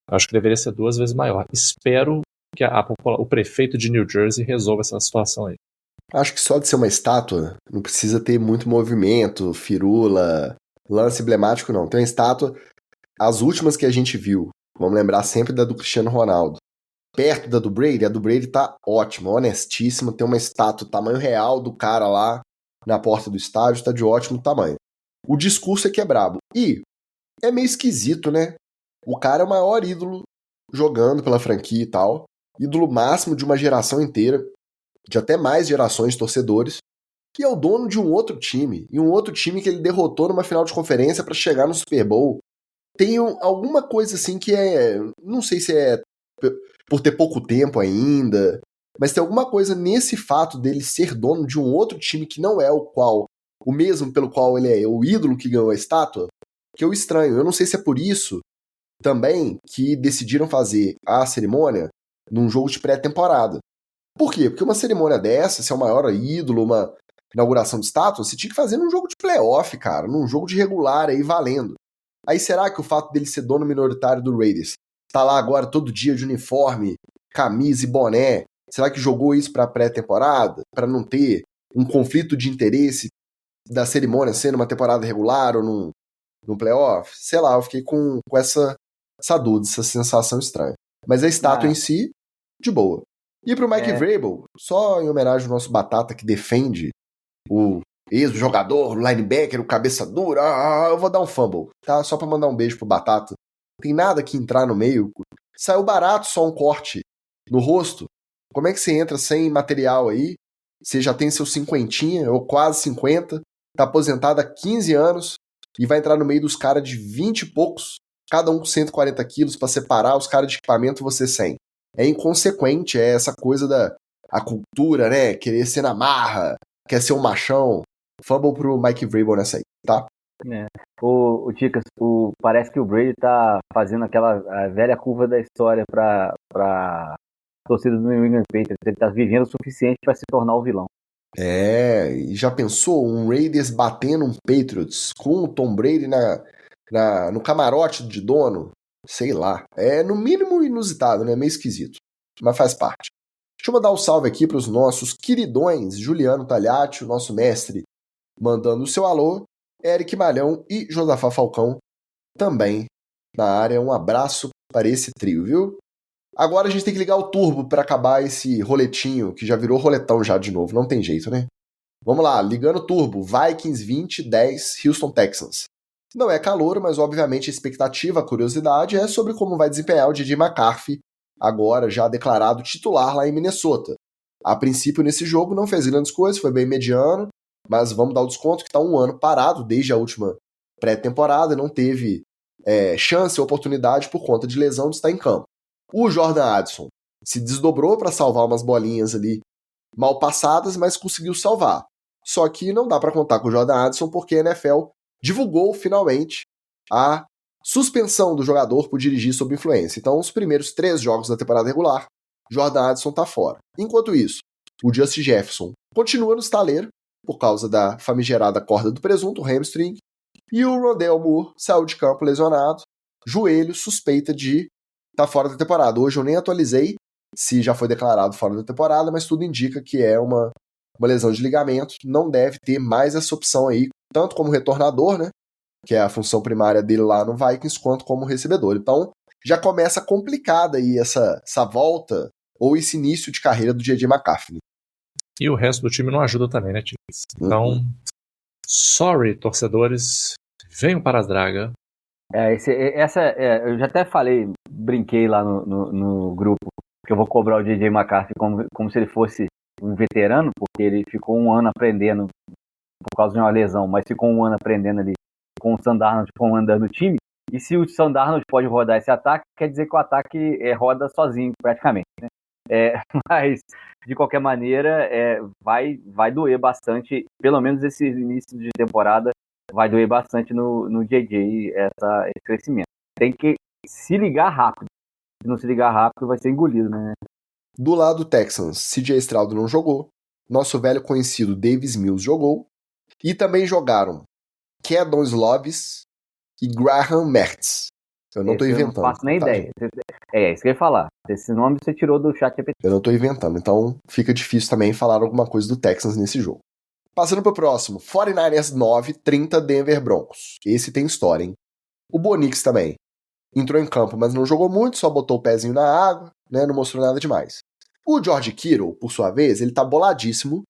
Eu acho que deveria ser 2 vezes maior. Espero que o prefeito de New Jersey resolva essa situação aí. Acho que só de ser uma estátua, não precisa ter muito movimento, firula, lance emblemático, não. Tem uma estátua, as últimas que a gente viu, vamos lembrar sempre da do Cristiano Ronaldo. Perto da do Brady, a do Brady tá ótima, honestíssima, tem uma estátua tamanho real do cara lá na porta do estádio, tá de ótimo tamanho. O discurso é que é brabo. E é meio esquisito, né? O cara é o maior ídolo jogando pela franquia e tal, ídolo máximo de uma geração inteira, de até mais gerações de torcedores, e é o dono de um outro time, e um outro time que ele derrotou numa final de conferência para chegar no Super Bowl. Tem alguma coisa assim que não sei se é por ter pouco tempo ainda, mas tem alguma coisa nesse fato dele ser dono de um outro time que não é o mesmo pelo qual ele é o ídolo que ganhou a estátua, que eu estranho. Eu não sei se é por isso também que decidiram fazer a cerimônia num jogo de pré-temporada. Por quê? Porque uma cerimônia dessa, se é o maior ídolo, uma inauguração de estátua, você tinha que fazer num jogo de playoff, cara, num jogo de regular aí valendo. Aí será que o fato dele ser dono minoritário do Raiders, tá lá agora todo dia de uniforme, camisa e boné, será que jogou isso pra pré-temporada? Pra não ter um conflito de interesse da cerimônia sendo uma temporada regular ou num playoff? Sei lá, eu fiquei com essa dúvida, essa sensação estranha. Mas a estátua em si, de boa. E pro Mike Vrabel, só em homenagem ao nosso Batata que defende o ex-jogador, o linebacker, o cabeça dura, eu vou dar um fumble, tá? Só pra mandar um beijo pro Batata. Não tem nada que entrar no meio. Saiu barato só um corte no rosto. Como é que você entra sem material aí? Você já tem seus 50 ou quase 50, tá aposentado há 15 anos e vai entrar no meio dos caras de 20 e poucos, cada um com 140 quilos pra separar os caras de equipamento e você sem. É inconsequente, é essa coisa da cultura, né? Querer ser na marra, quer ser um machão. Fumble pro Mike Vrabel nessa aí, tá? O Ticas, parece que o Brady tá fazendo a velha curva da história pra torcida do New England Patriots. Ele tá vivendo o suficiente pra se tornar o vilão. E já pensou um Raiders batendo um Patriots com o Tom Brady no camarote de dono? Sei lá. É no mínimo inusitado, né? Meio esquisito. Mas faz parte. Deixa eu mandar um salve aqui para os nossos queridões, Juliano Tagliatti, o nosso mestre, mandando o seu alô, Eric Malhão e Josafá Falcão também na área. Um abraço para esse trio, viu? Agora a gente tem que ligar o turbo para acabar esse roletinho, que já virou roletão já de novo, não tem jeito, né? Vamos lá, ligando o turbo, Vikings 20, 10, Houston Texans. Não é calor, mas obviamente a expectativa, a curiosidade é sobre como vai desempenhar o DJ McCarthy, agora já declarado titular lá em Minnesota. A princípio nesse jogo não fez grandes coisas, foi bem mediano, mas vamos dar o desconto que está um ano parado desde a última pré-temporada, não teve chance ou oportunidade por conta de lesão de estar em campo. O Jordan Addison se desdobrou para salvar umas bolinhas ali mal passadas, mas conseguiu salvar. Só que não dá para contar com o Jordan Addison porque a NFL divulgou finalmente a suspensão do jogador por dirigir sob influência. Então, os primeiros 3 jogos da temporada regular, Jordan Addison está fora. Enquanto isso, o Justin Jefferson continua no estaleiro, por causa da famigerada corda do presunto, o hamstring. E o Rondale Moore saiu de campo lesionado, joelho, suspeita de estar fora da temporada. Hoje eu nem atualizei se já foi declarado fora da temporada, mas tudo indica que é uma lesão de ligamento. Não deve ter mais essa opção aí, tanto como retornador, né, que é a função primária dele lá no Vikings, quanto como recebedor. Então, já começa complicada aí essa volta ou esse início de carreira do J.J. McCaffrey. E o resto do time não ajuda também, né, Tigres? Então, sorry, torcedores, venham para as dragas. Eu já até falei, brinquei lá no grupo, que eu vou cobrar o J.J. McCarthy como se ele fosse um veterano, porque ele ficou um ano aprendendo por causa de uma lesão, mas ficou um ano aprendendo ali com o Sam Darnold comandando o time. E se o Sam Darnold pode rodar esse ataque, quer dizer que o ataque roda sozinho, praticamente, né? Mas, de qualquer maneira, vai doer bastante, pelo menos esse início de temporada, vai doer bastante no JJ esse crescimento. Tem que se ligar rápido. Se não se ligar rápido, vai ser engolido, né? Do lado do Texans, CJ Stroud não jogou, nosso velho conhecido Davis Mills jogou, e também jogaram Kedon Slovis e Graham Mertz. Eu não estou inventando. Eu não faço nem ideia. Isso que eu ia falar. Esse nome você tirou do chat GPT. Eu não estou inventando, então fica difícil também falar alguma coisa do Texans nesse jogo. Passando para o próximo, 49ers 9, 30 Denver Broncos. Esse tem história, hein? O Bo Nix também entrou em campo, mas não jogou muito, só botou o pezinho na água, né? Não mostrou nada demais. O George Kittle, por sua vez, ele tá boladíssimo,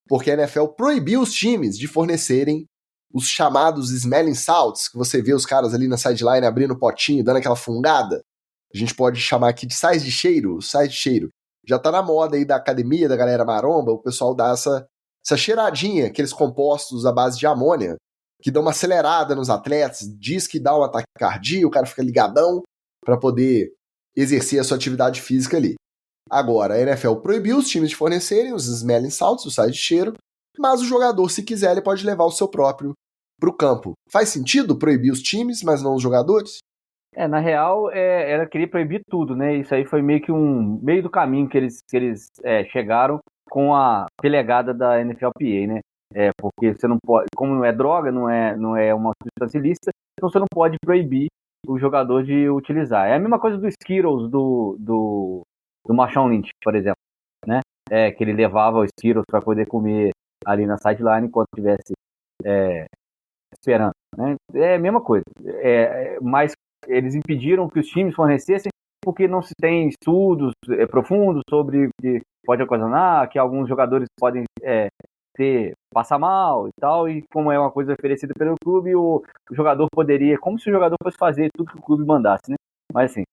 porque a NFL proibiu os times de fornecerem os chamados smelling salts, que você vê os caras ali na sideline abrindo o potinho, dando aquela fungada. A gente pode chamar aqui de sais de cheiro, Já tá na moda aí da academia, da galera maromba, o pessoal dá essa cheiradinha, aqueles compostos à base de amônia, que dão uma acelerada nos atletas, diz que dá um ataque cardíaco, o cara fica ligadão para poder exercer a sua atividade física ali. Agora, a NFL proibiu os times de fornecerem os smelling salts, os sais de cheiro, mas o jogador, se quiser, ele pode levar o seu próprio para o campo. Faz sentido proibir os times, mas não os jogadores? Na real, ela queria proibir tudo, né? Isso aí foi meio que meio do caminho que eles chegaram com a pelegada da NFLPA, né? Porque você não pode, como não é droga, não é uma substância ilícita, então você não pode proibir o jogador de utilizar. É a mesma coisa dos Skittles do Marshawn Lynch, por exemplo, né? Que ele levava os Skittles para poder comer ali na sideline enquanto estivesse esperando, né? É a mesma coisa. Mas eles impediram que os times fornecessem porque não se tem estudos profundos sobre o que pode ocasionar, que alguns jogadores podem passar mal e tal, e como é uma coisa oferecida pelo clube, o jogador poderia, como se o jogador fosse fazer tudo que o clube mandasse, né? Mas assim,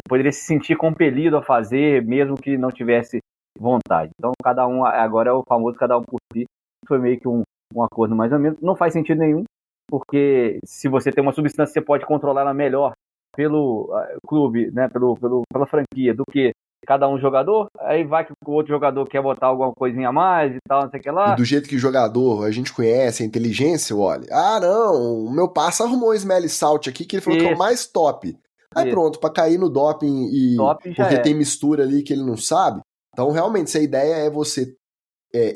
poderia se sentir compelido a fazer, mesmo que não tivesse vontade. Então, cada um, agora é o famoso cada um por si, foi meio que um acordo mais ou menos, não faz sentido nenhum, porque se você tem uma substância, você pode controlá-la melhor pelo clube, né, pela franquia, do que cada um jogador, aí vai que o outro jogador quer botar alguma coisinha a mais e tal, não sei o que lá. E do jeito que o jogador, a gente conhece, a inteligência, olha, não, o meu parça arrumou o Smelly Salt aqui, que ele falou que é o mais top. Aí pronto, pra cair no doping porque tem mistura ali que ele não sabe. Então, realmente, se a ideia é você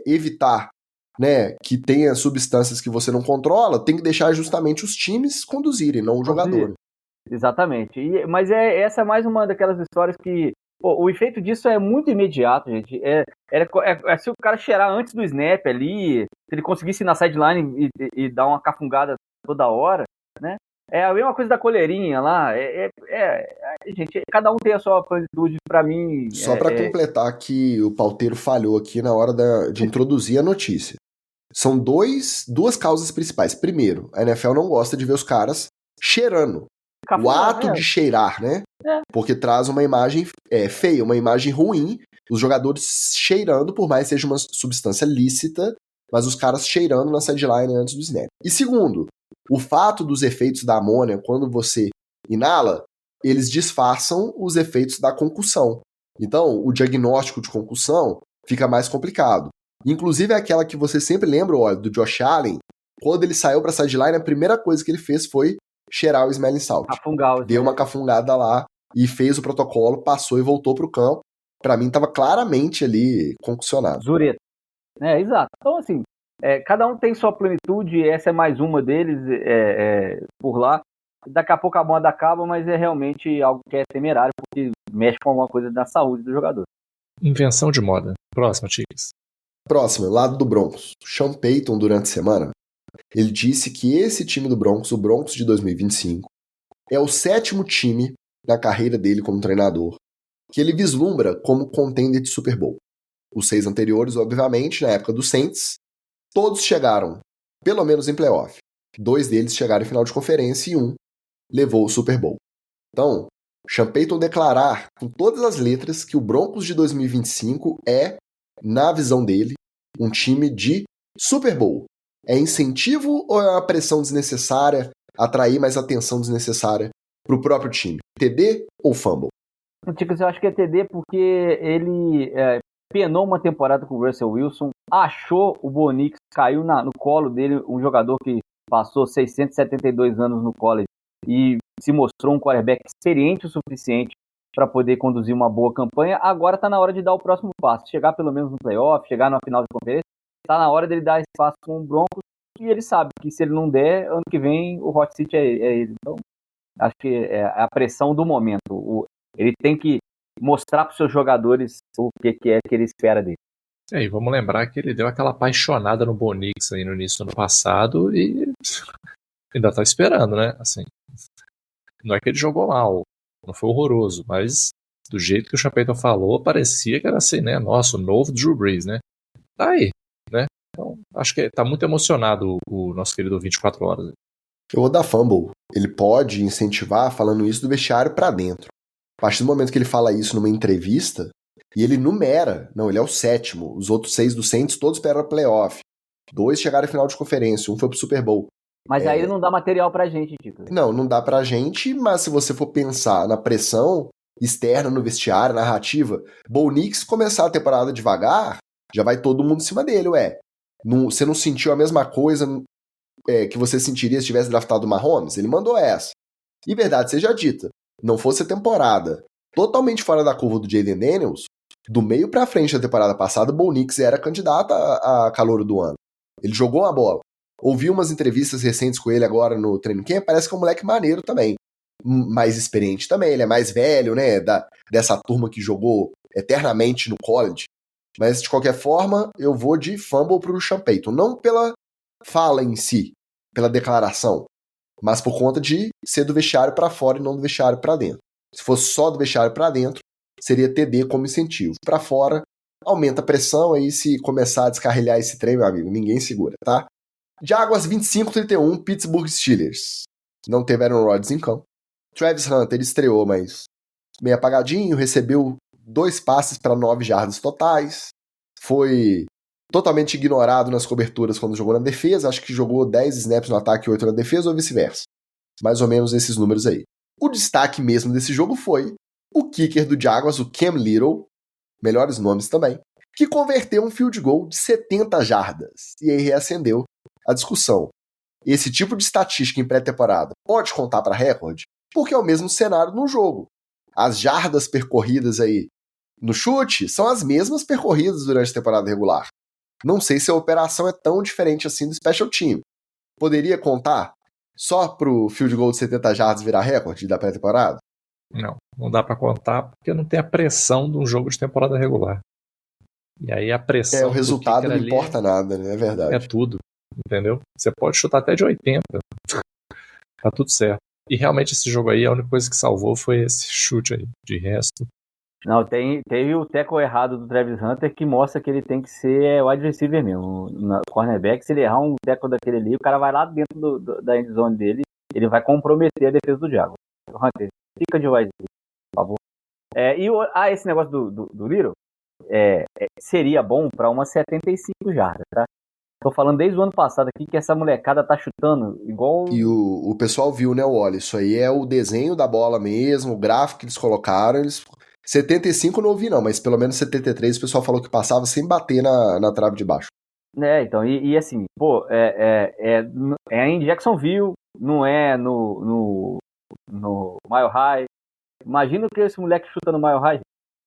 evitar, né, que tenha substâncias que você não controla, tem que deixar justamente os times conduzirem, não o jogador. Exatamente. Mas essa é mais uma daquelas histórias que o efeito disso é muito imediato, gente. Se o cara cheirar antes do snap ali, se ele conseguisse ir na sideline e dar uma cafungada toda hora, né? É a mesma coisa da coleirinha lá. Gente, cada um tem a sua plenitude, pra mim. Só pra completar que o pauteiro falhou aqui na hora de introduzir a notícia. São duas causas principais. Primeiro, a NFL não gosta de ver os caras cheirando. O ato de cheirar, né? Porque traz uma imagem feia, uma imagem ruim. Os jogadores cheirando, por mais que seja uma substância lícita, mas os caras cheirando na sideline antes do snap. E segundo, o fato dos efeitos da amônia, quando você inala, eles disfarçam os efeitos da concussão. Então, o diagnóstico de concussão fica mais complicado. Inclusive, aquela que você sempre lembra, olha, do Josh Allen, quando ele saiu pra sideline, a primeira coisa que ele fez foi cheirar o smelling salt. Deu uma cafungada lá e fez o protocolo, passou e voltou pro campo. Pra mim, tava claramente ali concussionado. Zureta. Exato. Então, assim, Cada um tem sua plenitude, essa é mais uma deles por lá. Daqui a pouco a moda acaba, mas é realmente algo que é temerário, porque mexe com alguma coisa da saúde do jogador. Invenção de moda. Próxima, Tigres. Próximo, lado do Broncos. Sean Payton, durante a semana, ele disse que esse time do Broncos, o Broncos de 2025, é o 7º time na carreira dele como treinador, que ele vislumbra como contender de Super Bowl. Os 6 anteriores, obviamente, na época dos Saints, todos chegaram, pelo menos em playoff. 2 deles chegaram em final de conferência e 1 levou o Super Bowl. Então, Sean Payton declarar com todas as letras que o Broncos de 2025 é, na visão dele, um time de Super Bowl. É incentivo ou é uma pressão desnecessária, atrair mais atenção desnecessária para o próprio time? TD ou fumble? Ticas, eu acho que é TD porque ele penou uma temporada com o Russell Wilson, achou o Bo Nix, caiu no colo dele, um jogador que passou 672 anos no college e se mostrou um quarterback experiente o suficiente para poder conduzir uma boa campanha. Agora está na hora de dar o próximo passo, chegar pelo menos no playoff, chegar na final de conferência. Está na hora dele dar esse passo com o Broncos e ele sabe que se ele não der, ano que vem o hot seat é ele. Então, acho que é a pressão do momento. Ele tem que mostrar para os seus jogadores o que é que ele espera dele. E vamos lembrar que ele deu aquela apaixonada no Bo Nix aí no início do ano passado e ainda tá esperando, né? Assim, não é que ele jogou mal, não foi horroroso, mas do jeito que o Sean Payton falou, parecia que era assim, né? Nossa, o novo Drew Brees, né? Tá aí, né? Então, acho que tá muito emocionado o nosso querido 24 horas. Eu vou dar fumble. Ele pode incentivar falando isso do vestiário para dentro. A partir do momento que ele fala isso numa entrevista, e ele numera, não, ele é o 7º, os outros 6 do Saints todos pegaram playoff, 2 chegaram em final de conferência, 1 foi pro Super Bowl. Mas aí ele não dá material pra gente, Tico. Não dá pra gente, mas se você for pensar na pressão externa no vestiário, narrativa, Bo Nix começar a temporada devagar, já vai todo mundo em cima dele, você não sentiu a mesma coisa que você sentiria se tivesse draftado o Mahomes? Ele mandou essa. E verdade seja dita, não fosse a temporada totalmente fora da curva do Jayden Daniels, do meio pra frente da temporada passada, o Bo Nix era candidato a calouro do ano. Ele jogou a bola. Ouvi umas entrevistas recentes com ele agora no training camp, parece que é um moleque maneiro também. Mais experiente também, ele é mais velho, né, dessa turma que jogou eternamente no college. Mas, de qualquer forma, eu vou de fumble pro Sean Payton. Não pela fala em si, pela declaração, mas por conta de ser do vestiário para fora e não do vestiário para dentro. Se fosse só do vestiário para dentro, seria TD como incentivo. Para fora, aumenta a pressão, aí se começar a descarrilhar esse trem, meu amigo, ninguém segura, tá? Jaguars 25-31, Pittsburgh Steelers. Não teve Aaron Rodgers em campo. Travis Hunter estreou, mas meio apagadinho, recebeu 2 passes para 9 jardas totais. Foi totalmente ignorado nas coberturas quando jogou na defesa. Acho que jogou 10 snaps no ataque e 8 na defesa ou vice-versa. Mais ou menos esses números aí. O destaque mesmo desse jogo foi o kicker do Jaguars, o Cam Little, melhores nomes também, que converteu um field goal de 70 jardas. E aí reacendeu a discussão. Esse tipo de estatística em pré-temporada pode contar para recorde? Porque é o mesmo cenário no jogo. As jardas percorridas aí no chute são as mesmas percorridas durante a temporada regular. Não sei se a operação é tão diferente assim do special team. Poderia contar só pro field goal de 70 jardas virar recorde da pré-temporada? Não dá para contar porque não tem a pressão de um jogo de temporada regular. E aí a pressão o resultado não ali importa nada, né? É verdade. É tudo, entendeu? Você pode chutar até de 80. Tá tudo certo. E realmente esse jogo aí, a única coisa que salvou foi esse chute aí. De resto... Não, teve o tackle errado do Travis Hunter que mostra que ele tem que ser wide receiver mesmo. No cornerback, se ele errar um tackle daquele ali, o cara vai lá dentro da endzone dele, ele vai comprometer a defesa do Jaguars. Hunter, fica de wide receiver, por favor. Esse negócio do Little seria bom para umas 75 jardas, tá? Tô falando desde o ano passado aqui que essa molecada tá chutando igual... E o pessoal viu, né, Wally? Isso aí é o desenho da bola mesmo, o gráfico que eles colocaram. 75 eu não ouvi não, mas pelo menos 73 o pessoal falou que passava sem bater na trave de baixo. Então, e assim, pô, é em Jacksonville, não é no Mile High. Imagina o que esse moleque chuta no Mile High.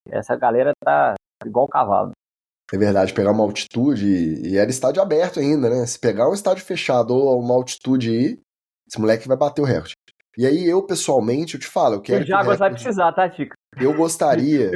Essa galera tá igual cavalo. É verdade, pegar uma altitude, e era estádio aberto ainda, né? Se pegar um estádio fechado ou uma altitude aí, esse moleque vai bater o recorde. E aí eu, pessoalmente, eu te falo, eu quero O que o Jaguars vai recorde... precisar, tá, Chico? Eu gostaria...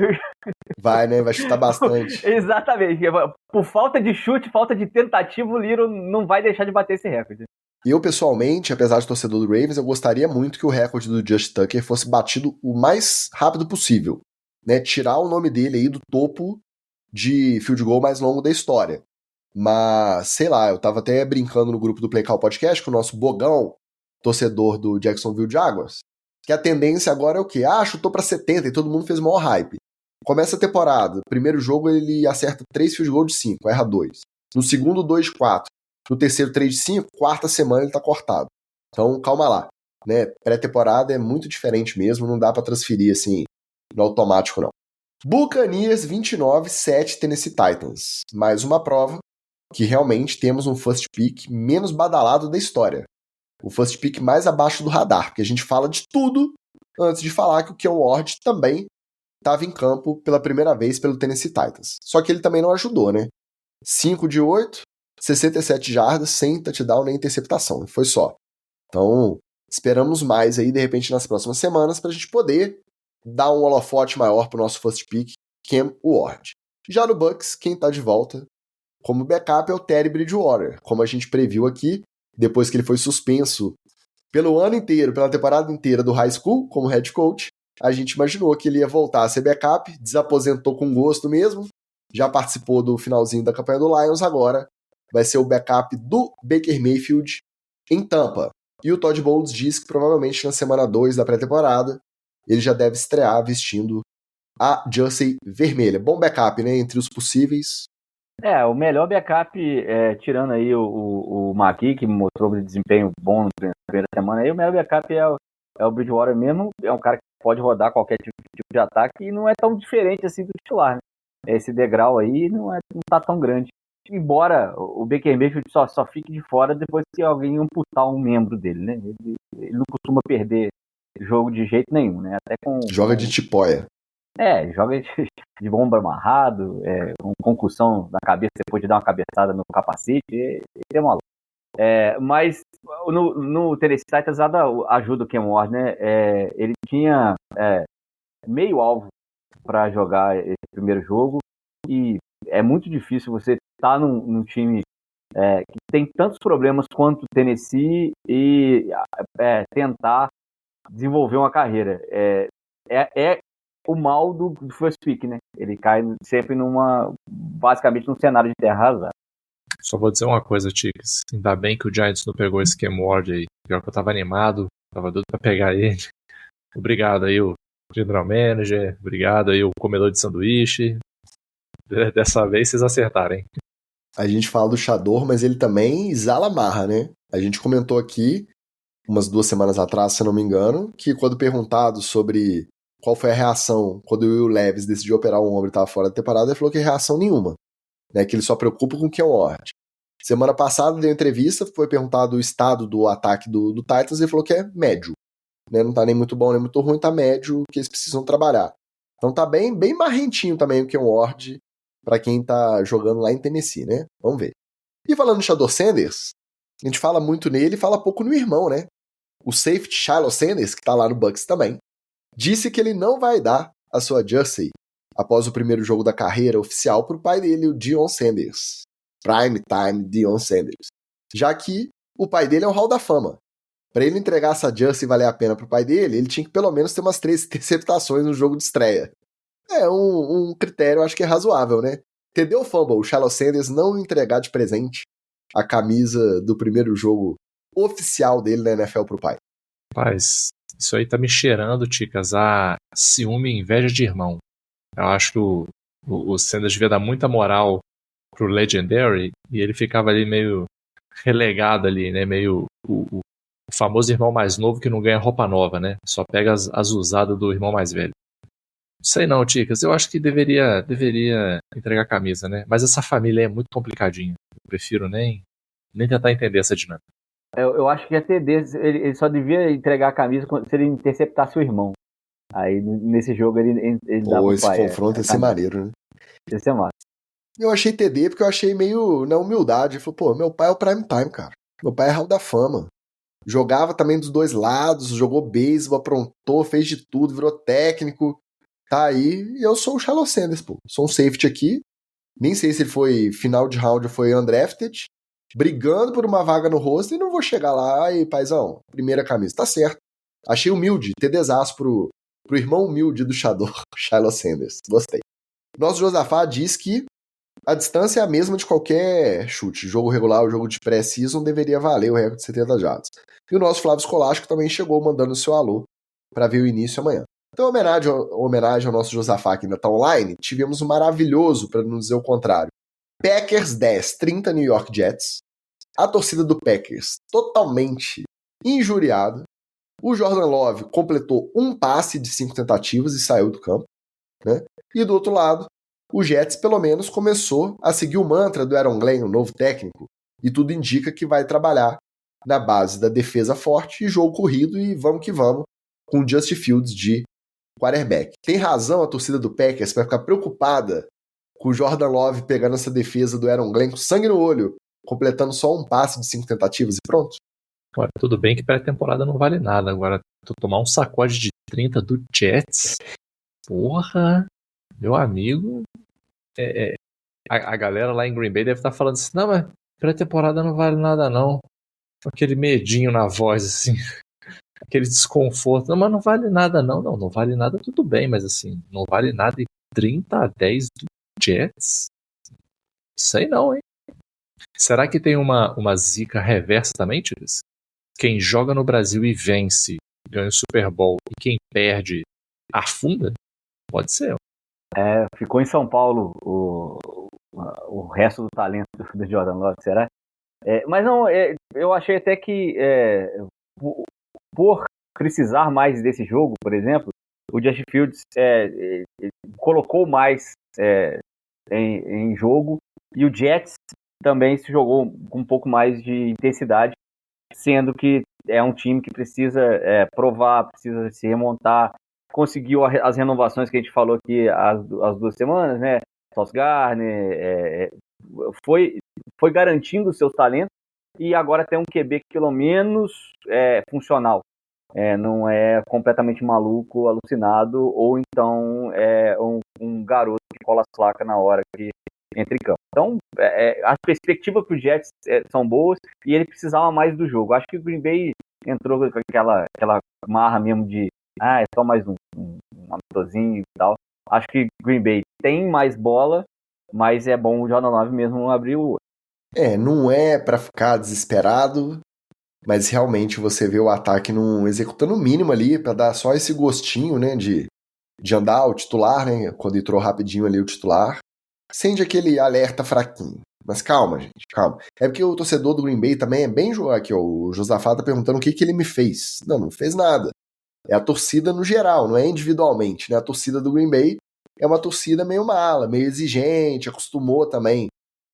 Vai, né? Vai chutar bastante. Exatamente. Por falta de chute, falta de tentativa, o Little não vai deixar de bater esse recorde. E eu, pessoalmente, apesar de torcedor do Ravens, eu gostaria muito que o recorde do Justin Tucker fosse batido o mais rápido possível. Né? Tirar o nome dele aí do topo de field goal mais longo da história. Mas, sei lá, eu tava até brincando no grupo do Play Call Podcast com o nosso Bogão, torcedor do Jacksonville Jaguars, que a tendência agora é o quê? Ah, chutou pra 70 e todo mundo fez o maior hype. Começa a temporada, primeiro jogo ele acerta 3 field goal de 5, erra 2. No segundo, 2 de 4. No terceiro, 3 de 5, quarta semana ele tá cortado. Então, calma lá. Né? Pré-temporada é muito diferente mesmo, não dá pra transferir assim no automático, não. Buccaneers 29-7 Tennessee Titans. Mais uma prova que realmente temos um first pick menos badalado da história. O first pick mais abaixo do radar, porque a gente fala de tudo antes de falar que o Keon Ward também estava em campo pela primeira vez pelo Tennessee Titans. Só que ele também não ajudou, né? 5 de 8, 67 jardas, sem touchdown nem interceptação. Foi só. Então, esperamos mais aí, de repente, nas próximas semanas, para a gente poder dar um holofote maior para o nosso first pick, Cam Ward. Já no Bucks, quem está de volta como backup é o Teddy Bridgewater. Como a gente previu aqui, depois que ele foi suspenso pelo ano inteiro, pela temporada inteira do high school, como head coach, a gente imaginou que ele ia voltar a ser backup, desaposentou com gosto mesmo, já participou do finalzinho da campanha do Lions, agora vai ser o backup do Baker Mayfield em Tampa. E o Todd Bowles diz que provavelmente na semana 2 da pré-temporada ele já deve estrear vestindo a jersey vermelha. Bom backup, né? Entre os possíveis. O melhor backup, tirando aí o Maqui, que mostrou um desempenho bom na primeira semana, aí o melhor backup é o Bridgewater mesmo, é um cara que pode rodar qualquer tipo de ataque e não é tão diferente assim do titular, né? Esse degrau aí não tá tão grande. Embora o Baker Mayfield só fique de fora depois que alguém amputar um membro dele, né? Ele não costuma perder jogo de jeito nenhum, né? Até Joga de tipóia. Joga de ombro amarrado, com concussão na cabeça depois de dar uma cabeçada no capacete, ele é maluco. Mas no Tennessee Titans ajuda o Cam Ward, né? Ele tinha meio alvo para jogar esse primeiro jogo e é muito difícil você estar num time que tem tantos problemas quanto o Tennessee e tentar desenvolver uma carreira. É o mal do first pick, né? Ele cai sempre basicamente num cenário de terra arrasada. Só vou dizer uma coisa, Ticks. Ainda bem que o Giants não pegou esse Cam Ward aí. Pior que eu tava animado, tava doido pra pegar ele. Obrigado aí, o General Manager. Obrigado aí, o comedor de sanduíche. Dessa vez vocês acertaram, hein? A gente fala do Shador, mas ele também exala marra, né? A gente comentou aqui, umas 2 semanas atrás, se eu não me engano, que quando perguntado sobre qual foi a reação quando o Will Levis decidiu operar um ombro e estava fora da temporada, ele falou que reação nenhuma. Né, que ele só preocupa com o Cam Ward. Semana passada deu entrevista, foi perguntado o estado do ataque do Titans e ele falou que é médio. Né, não tá nem muito bom nem muito ruim, tá médio, que eles precisam trabalhar. Então tá bem marrentinho também o Cam Ward pra quem tá jogando lá em Tennessee, né? Vamos ver. E falando de Shador Sanders, a gente fala muito nele e fala pouco no irmão, né? O safety Shiloh Sanders, que tá lá no Bucks também, disse que ele não vai dar a sua jersey após o primeiro jogo da carreira oficial para o pai dele, o Deion Sanders. Prime time Deion Sanders. Já que o pai dele é o Hall da Fama. Para ele entregar essa jersey e valer a pena para o pai dele, ele tinha que pelo menos ter umas 3 interceptações no jogo de estreia. É um critério, acho que é razoável, né? Entendeu o fumble, o Shiloh Sanders não entregar de presente a camisa do primeiro jogo oficial dele na NFL pro pai. Rapaz, isso aí tá me cheirando, Ticas, a ciúme e inveja de irmão. Eu acho que o Sanders devia dar muita moral pro Legendary e ele ficava ali meio relegado ali, né? Meio o famoso irmão mais novo que não ganha roupa nova, né? Só pega as usadas do irmão mais velho. Não sei não, Ticas. Eu acho que deveria entregar a camisa, né? Mas essa família é muito complicadinha. Eu prefiro nem tentar entender essa dinâmica. Eu acho que ele só devia entregar a camisa se ele interceptasse o irmão. Aí nesse jogo ele dá pro esse pai. confronto ia ser maneiro, né? Ia ser massa. Eu achei TD porque eu achei meio na humildade. Ele falou, pô, meu pai é o prime time, cara. Meu pai é Hall da Fama. Jogava também dos dois lados, jogou beisebol, aprontou, fez de tudo, virou técnico. Tá aí, e eu sou o Shiloh Sanders, pô. Sou um safety aqui. Nem sei se ele foi final de round ou foi undrafted. Brigando por uma vaga no roster e não vou chegar lá e, paizão, primeira camisa. Tá certo. Achei humilde, ter desaço pro irmão humilde do Shador, Shiloh Sanders. Gostei. Nosso Josafá diz que a distância é a mesma de qualquer chute. Jogo regular ou jogo de pré-season deveria valer o recorde de 70 jardas. E o nosso Flávio Escolástico também chegou mandando o seu alô para ver o início amanhã. Então, homenagem ao nosso Josafá que ainda está online, tivemos um maravilhoso, para não dizer o contrário. Packers 10, 30 New York Jets. A torcida do Packers totalmente injuriada. O Jordan Love completou um passe de 5 tentativas e saiu do campo. Né? E do outro lado, o Jets pelo menos começou a seguir o mantra do Aaron Glenn, o novo técnico, e tudo indica que vai trabalhar na base da defesa forte e jogo corrido e vamos que vamos com o Justin Fields de quarterback. Tem razão a torcida do Packers para ficar preocupada com o Jordan Love pegando essa defesa do Aaron Glenn com sangue no olho, completando só um passe de 5 tentativas e pronto? Olha, tudo bem que pré-temporada não vale nada. Agora, tu tomar um sacode de 30 do Jets, porra, meu amigo, a galera lá em Green Bay deve estar falando assim, não, mas pré-temporada não vale nada não. Aquele medinho na voz, assim, aquele desconforto. Não, mas não vale nada não. Não vale nada, tudo bem, mas assim, não vale nada e 30-10 do Jets? Sei não, hein? Será que tem uma zica reversa também, Tiras? Quem joga no Brasil e vence, ganha o Super Bowl, e quem perde, afunda? Pode ser. Ficou em São Paulo o resto do talento do Jordan Love, será? Mas não, eu achei até que por precisar mais desse jogo, por exemplo, o Justin Fields colocou mais em jogo, e o Jets também se jogou com um pouco mais de intensidade, sendo que é um time que precisa provar, precisa se remontar, conseguiu as renovações que a gente falou aqui as 2 semanas, né? Sauce Gardner, foi garantindo os seus talentos, e agora tem um QB que pelo menos funcional. Não é completamente maluco, alucinado, ou então é um garoto que cola as placas na hora que entra em campo. Então, as perspectivas para o Jets são boas, e ele precisava mais do jogo. Acho que o Green Bay entrou com aquela marra mesmo de é só mais um amistosinho e tal. Acho que Green Bay tem mais bola, mas é bom o Jordan Love mesmo abrir o olho. Não é para ficar desesperado, mas realmente você vê o ataque não executando o mínimo ali, para dar só esse gostinho, né, de andar o titular, né, quando entrou rapidinho ali o titular. Acende aquele alerta fraquinho. Mas calma, gente, calma. É porque o torcedor do Green Bay também é bem... Aqui, ó, o Josafá tá perguntando o que ele me fez. Não fez nada. É a torcida no geral, não é individualmente, né? A torcida do Green Bay é uma torcida meio mala, meio exigente, acostumou também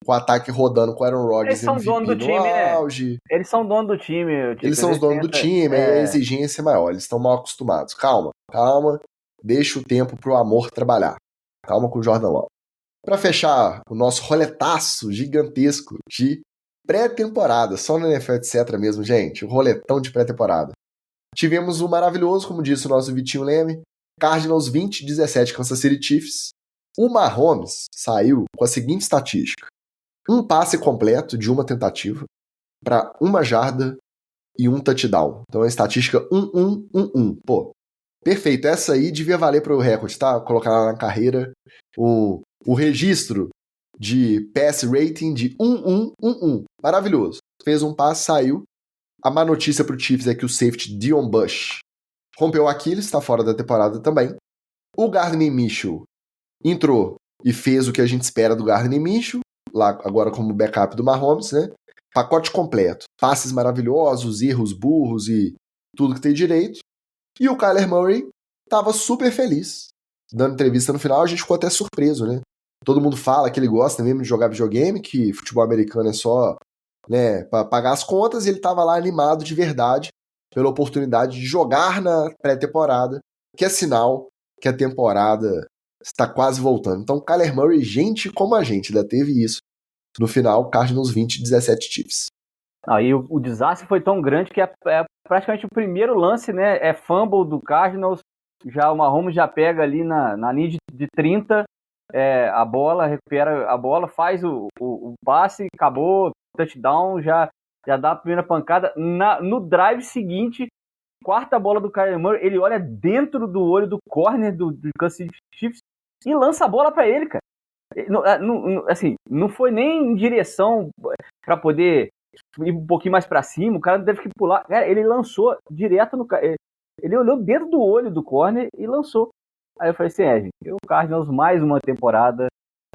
com o ataque rodando com o Aaron Rodgers MVP no auge. Eles são dono do time. Eles são os donos do time, aí a exigência é maior, eles estão mal acostumados. Calma, deixa o tempo pro amor trabalhar. Calma com o Jordan Love. Para fechar o nosso roletaço gigantesco de pré-temporada, só no NFL etc mesmo, gente, o roletão de pré-temporada. Tivemos o maravilhoso, como disse o nosso Vitinho Leme, Cardinals 20, 17 Kansas City Chiefs. O Mahomes saiu com a seguinte estatística: um passe completo de uma tentativa para 1 jarda e 1 touchdown. Então é a estatística 1-1-1-1. Pô, perfeito. Essa aí devia valer para o recorde, tá? Colocar lá na carreira o registro de pass rating de 1-1-1-1. Maravilhoso. Fez um passe, saiu. A má notícia para o Chiefs é que o safety Dion Bush rompeu o Aquiles, está fora da temporada também. O Gardner Minshew entrou e fez o que a gente espera do Gardner Minshew, lá agora como backup do Mahomes, né? Pacote completo. Passes maravilhosos, erros burros e tudo que tem direito. E o Kyler Murray estava super feliz. Dando entrevista no final, a gente ficou até surpreso, né? Todo mundo fala que ele gosta mesmo de jogar videogame, que futebol americano é só, né, para pagar as contas, e ele estava lá animado de verdade pela oportunidade de jogar na pré-temporada, que é sinal que a temporada está quase voltando. Então, Kyler Murray, gente como a gente, ainda teve isso. No final, Cardinals 20, 17 Chiefs. E o desastre foi tão grande que é praticamente o primeiro lance, né? É fumble do Cardinals. Já o Mahomes já pega ali na linha de 30 a bola, recupera a bola, faz o passe, acabou, touchdown, já dá a primeira pancada. No drive seguinte, quarta bola do Kyler Murray, ele olha dentro do olho do corner do Kansas City Chiefs e lança a bola pra ele, cara. Assim, não foi nem em direção pra poder ir um pouquinho mais pra cima, o cara não teve que pular. Cara, ele lançou direto no... Ele olhou dentro do olho do corner e lançou. Aí eu falei assim, gente, o Cardinals mais uma temporada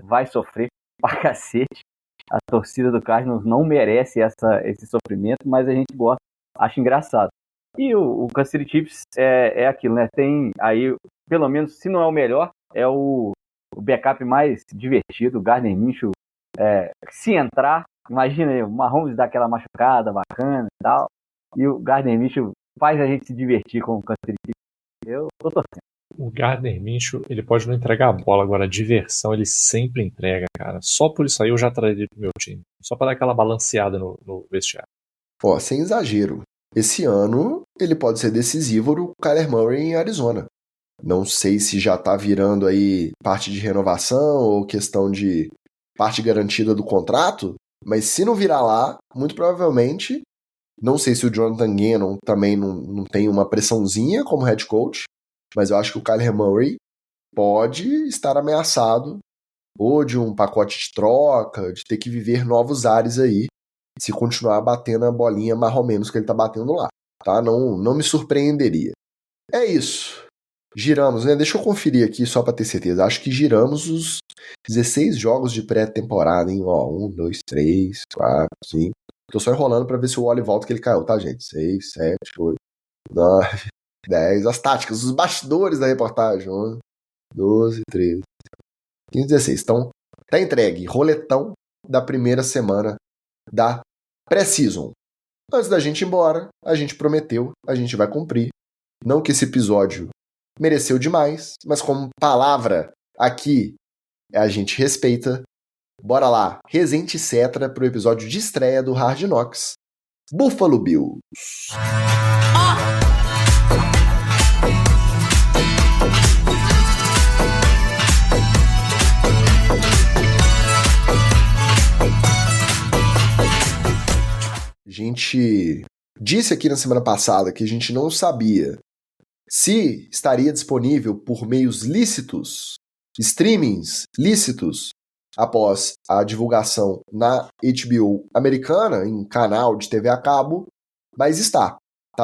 vai sofrer pra cacete. A torcida do Cardinals não merece esse sofrimento, mas a gente gosta, acha engraçado. E o Kansas City Chiefs é aquilo, né? Tem aí, pelo menos, se não é o melhor, é o backup mais divertido, o Gardner Minshew. Se entrar, imagina aí, o Mahomes dá aquela machucada bacana e tal, e o Gardner Minshew faz a gente se divertir com o Kansas City Chiefs. Eu tô torcendo. O Gardner Minshew, ele pode não entregar a bola, agora a diversão ele sempre entrega, cara. Só por isso aí eu já traria pro meu time. Só pra dar aquela balanceada no vestiário. Sem exagero. Esse ano, ele pode ser decisivo no Kyler Murray em Arizona. Não sei se já tá virando aí parte de renovação ou questão de parte garantida do contrato, mas se não virar lá, muito provavelmente, não sei se o Jonathan Gannon também não tem uma pressãozinha como head coach, mas eu acho que o Kyler Murray pode estar ameaçado ou de um pacote de troca, de ter que viver novos ares aí, se continuar batendo a bolinha mais ou menos que ele tá batendo lá, tá? Não me surpreenderia. É isso. Giramos, né? Deixa eu conferir aqui só pra ter certeza. Acho que giramos os 16 jogos de pré-temporada, hein? 1, 2, 3, 4, 5. Tô só enrolando pra ver se o Oli volta que ele caiu, tá, gente? 6, 7, 8, 9, 10. As táticas, os bastidores da reportagem. 11, 12, 13, 15, 16. Então, tá entregue. Roletão da primeira semana da pré-season. Antes da gente ir embora, a gente prometeu, a gente vai cumprir. Não que esse episódio mereceu demais, mas como palavra aqui a gente respeita. Bora lá, Resente Cetra pro episódio de estreia do Hard Knocks, Buffalo Bills. A gente disse aqui na semana passada que a gente não sabia se estaria disponível por meios lícitos, streamings lícitos, após a divulgação na HBO americana, em canal de TV a cabo, mas está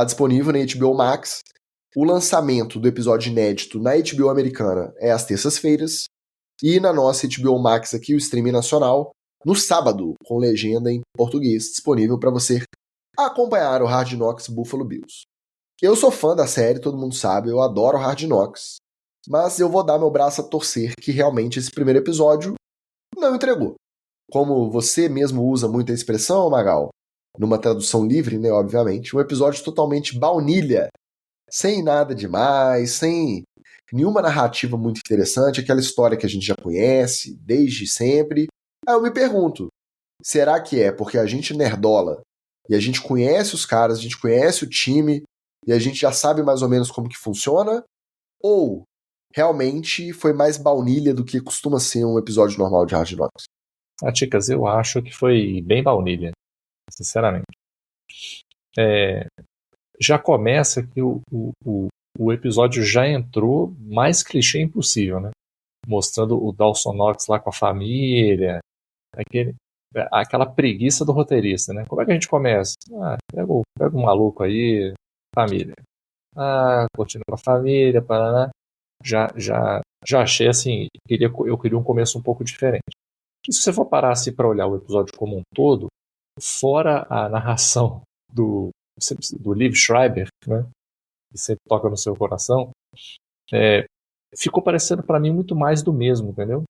disponível na HBO Max. O lançamento do episódio inédito na HBO americana é às terças-feiras, e na nossa HBO Max aqui, o streaming nacional, no sábado, com legenda em português, disponível para você acompanhar o Hard Knocks Buffalo Bills. Eu sou fã da série, todo mundo sabe, eu adoro Hard Knocks, mas eu vou dar meu braço a torcer que realmente esse primeiro episódio não entregou. Como você mesmo usa muito a expressão, Magal, numa tradução livre, né, obviamente, um episódio totalmente baunilha, sem nada demais, sem nenhuma narrativa muito interessante, aquela história que a gente já conhece desde sempre. Aí eu me pergunto, será que é porque a gente nerdola e a gente conhece os caras, a gente conhece o time e a gente já sabe mais ou menos como que funciona? Ou realmente foi mais baunilha do que costuma ser um episódio normal de Hard Knocks? Ticas, eu acho que foi bem baunilha, sinceramente. Já começa que o episódio já entrou mais clichê impossível, né? Mostrando o Dawson Knox lá com a família, aquela preguiça do roteirista, né? Como é que a gente começa? Pega um maluco aí, família. Continua com a família, paraná. Já achei assim, eu queria um começo um pouco diferente. E se você for parar assim para olhar o episódio como um todo, fora a narração do Liev Schreiber, né, que sempre toca no seu coração, ficou parecendo para mim muito mais do mesmo, entendeu?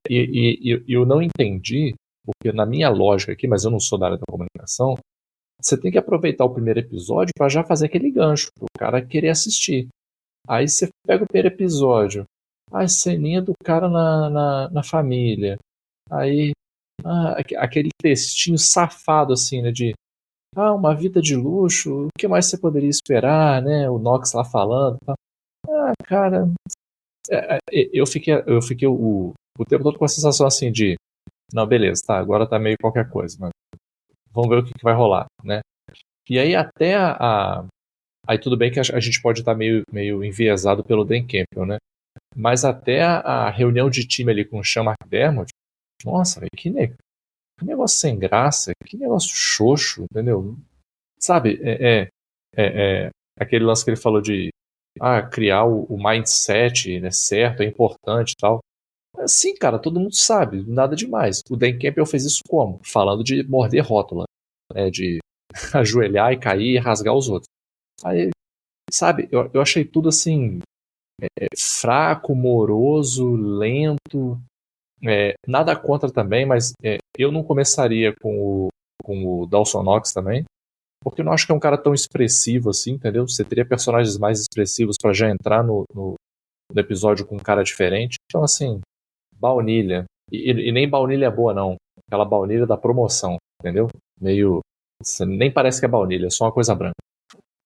E eu não entendi, porque na minha lógica aqui, mas eu não sou da área da comunicação, você tem que aproveitar o primeiro episódio para já fazer aquele gancho, para o cara querer assistir. Aí você pega o primeiro episódio, a ceninha do cara na família. Aí, aquele textinho safado, assim, né, de uma vida de luxo, o que mais você poderia esperar, né, o Knox lá falando, tá? Cara, eu fiquei o tempo todo com a sensação, assim, de não, beleza, tá, agora tá meio qualquer coisa, mas vamos ver o que vai rolar, né? E aí até aí tudo bem que a gente pode estar meio enviesado pelo Dan Campbell, né? Mas até a reunião de time ali com o Sean McDermott, nossa, véio, que negócio sem graça, que negócio xoxo, entendeu? Sabe, aquele lance que ele falou de criar o mindset, né, certo, é importante e tal. Sim, cara, todo mundo sabe, nada demais. O Dan Campbell fez isso como? Falando de morder rótula, né, de ajoelhar e cair e rasgar os outros. Aí, sabe, eu achei tudo assim, fraco, moroso, lento, nada contra também, mas eu não começaria com o Dawson Knox também, porque eu não acho que é um cara tão expressivo assim, entendeu? Você teria personagens mais expressivos para já entrar no episódio com um cara diferente. Então, assim, baunilha. E nem baunilha boa, não. Aquela baunilha da promoção, entendeu? Meio. Nem parece que é baunilha, é só uma coisa branca.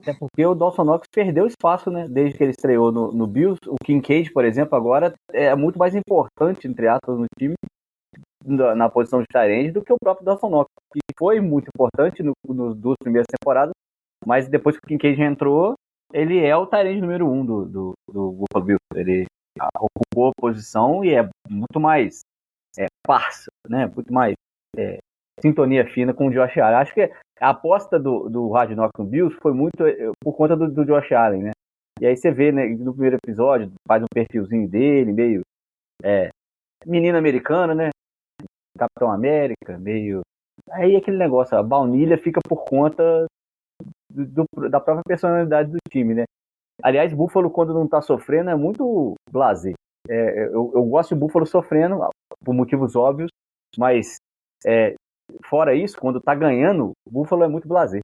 Até porque o Dawson Knox perdeu espaço, né? Desde que ele estreou no Bills. O Kincaid, por exemplo, agora é muito mais importante, entre aspas, no time, na posição de tight end, do que o próprio Dawson Knox, que foi muito importante nas duas primeiras temporadas, mas depois que o Kincaid entrou, ele é o tight end número 1 do Buffalo Bills. Ele ocupou a posição e é muito mais parça, né? Muito mais sintonia fina com o Josh Allen. Acho que a aposta do Hard Knock no Bills foi muito por conta do Josh Allen, né? E aí você vê, né, no primeiro episódio, faz um perfilzinho dele, meio menino americano, né? Capitão América, meio... Aí aquele negócio, a baunilha fica por conta da própria personalidade do time, né? Aliás, Buffalo, quando não tá sofrendo, é muito blasé. Eu gosto de Buffalo sofrendo, por motivos óbvios, mas fora isso, quando tá ganhando, Buffalo é muito blasé.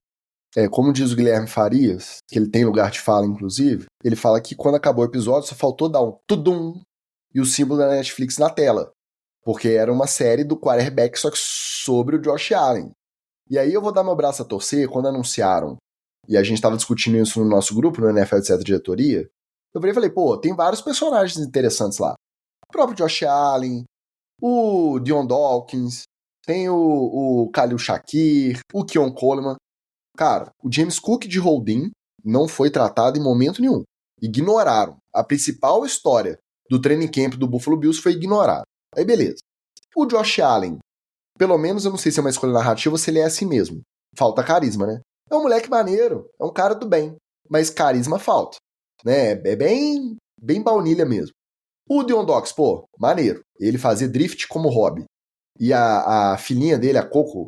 Como diz o Guilherme Farias, que ele tem lugar de fala, inclusive, ele fala que quando acabou o episódio, só faltou dar um tudum e o símbolo da Netflix na tela. Porque era uma série do quarterback, só que sobre o Josh Allen. E aí eu vou dar meu braço a torcer quando anunciaram, e a gente tava discutindo isso no nosso grupo, no NFL etc. Diretoria, eu virei e falei, pô, tem vários personagens interessantes lá. O próprio Josh Allen, o Dion Dawkins, tem o Khalil Shakir, o Keon Coleman. Cara, o James Cook de holding não foi tratado em momento nenhum. Ignoraram. A principal história do training camp do Buffalo Bills foi ignorada. Aí beleza. O Josh Allen, pelo menos eu não sei se é uma escolha narrativa ou se ele é assim mesmo. Falta carisma, né? É um moleque maneiro, é um cara do bem, mas carisma falta, né? É bem baunilha mesmo. O Dion Dawkins, pô, maneiro. Ele fazia drift como hobby. E a filhinha dele, a Coco,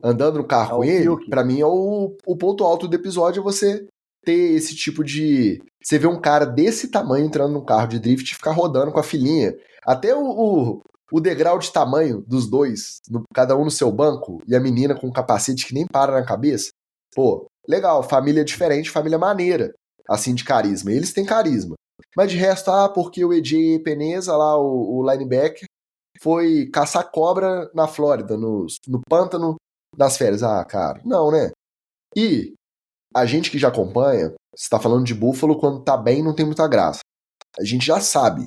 andando no carro com ele, Fiuk. Pra mim é o ponto alto do episódio, é você ter esse tipo de... Você vê um cara desse tamanho entrando num carro de drift e ficar rodando com a filhinha. Até o degrau de tamanho dos dois, cada um no seu banco, e a menina com um capacete que nem para na cabeça. Pô, legal, família diferente, família maneira, assim, de carisma. Eles têm carisma. Mas de resto, porque o EJ Peneza, lá, o linebacker, foi caçar cobra na Flórida, no pântano das férias. Cara, não, né? E a gente que já acompanha, você tá falando de Buffalo, quando tá bem não tem muita graça. A gente já sabe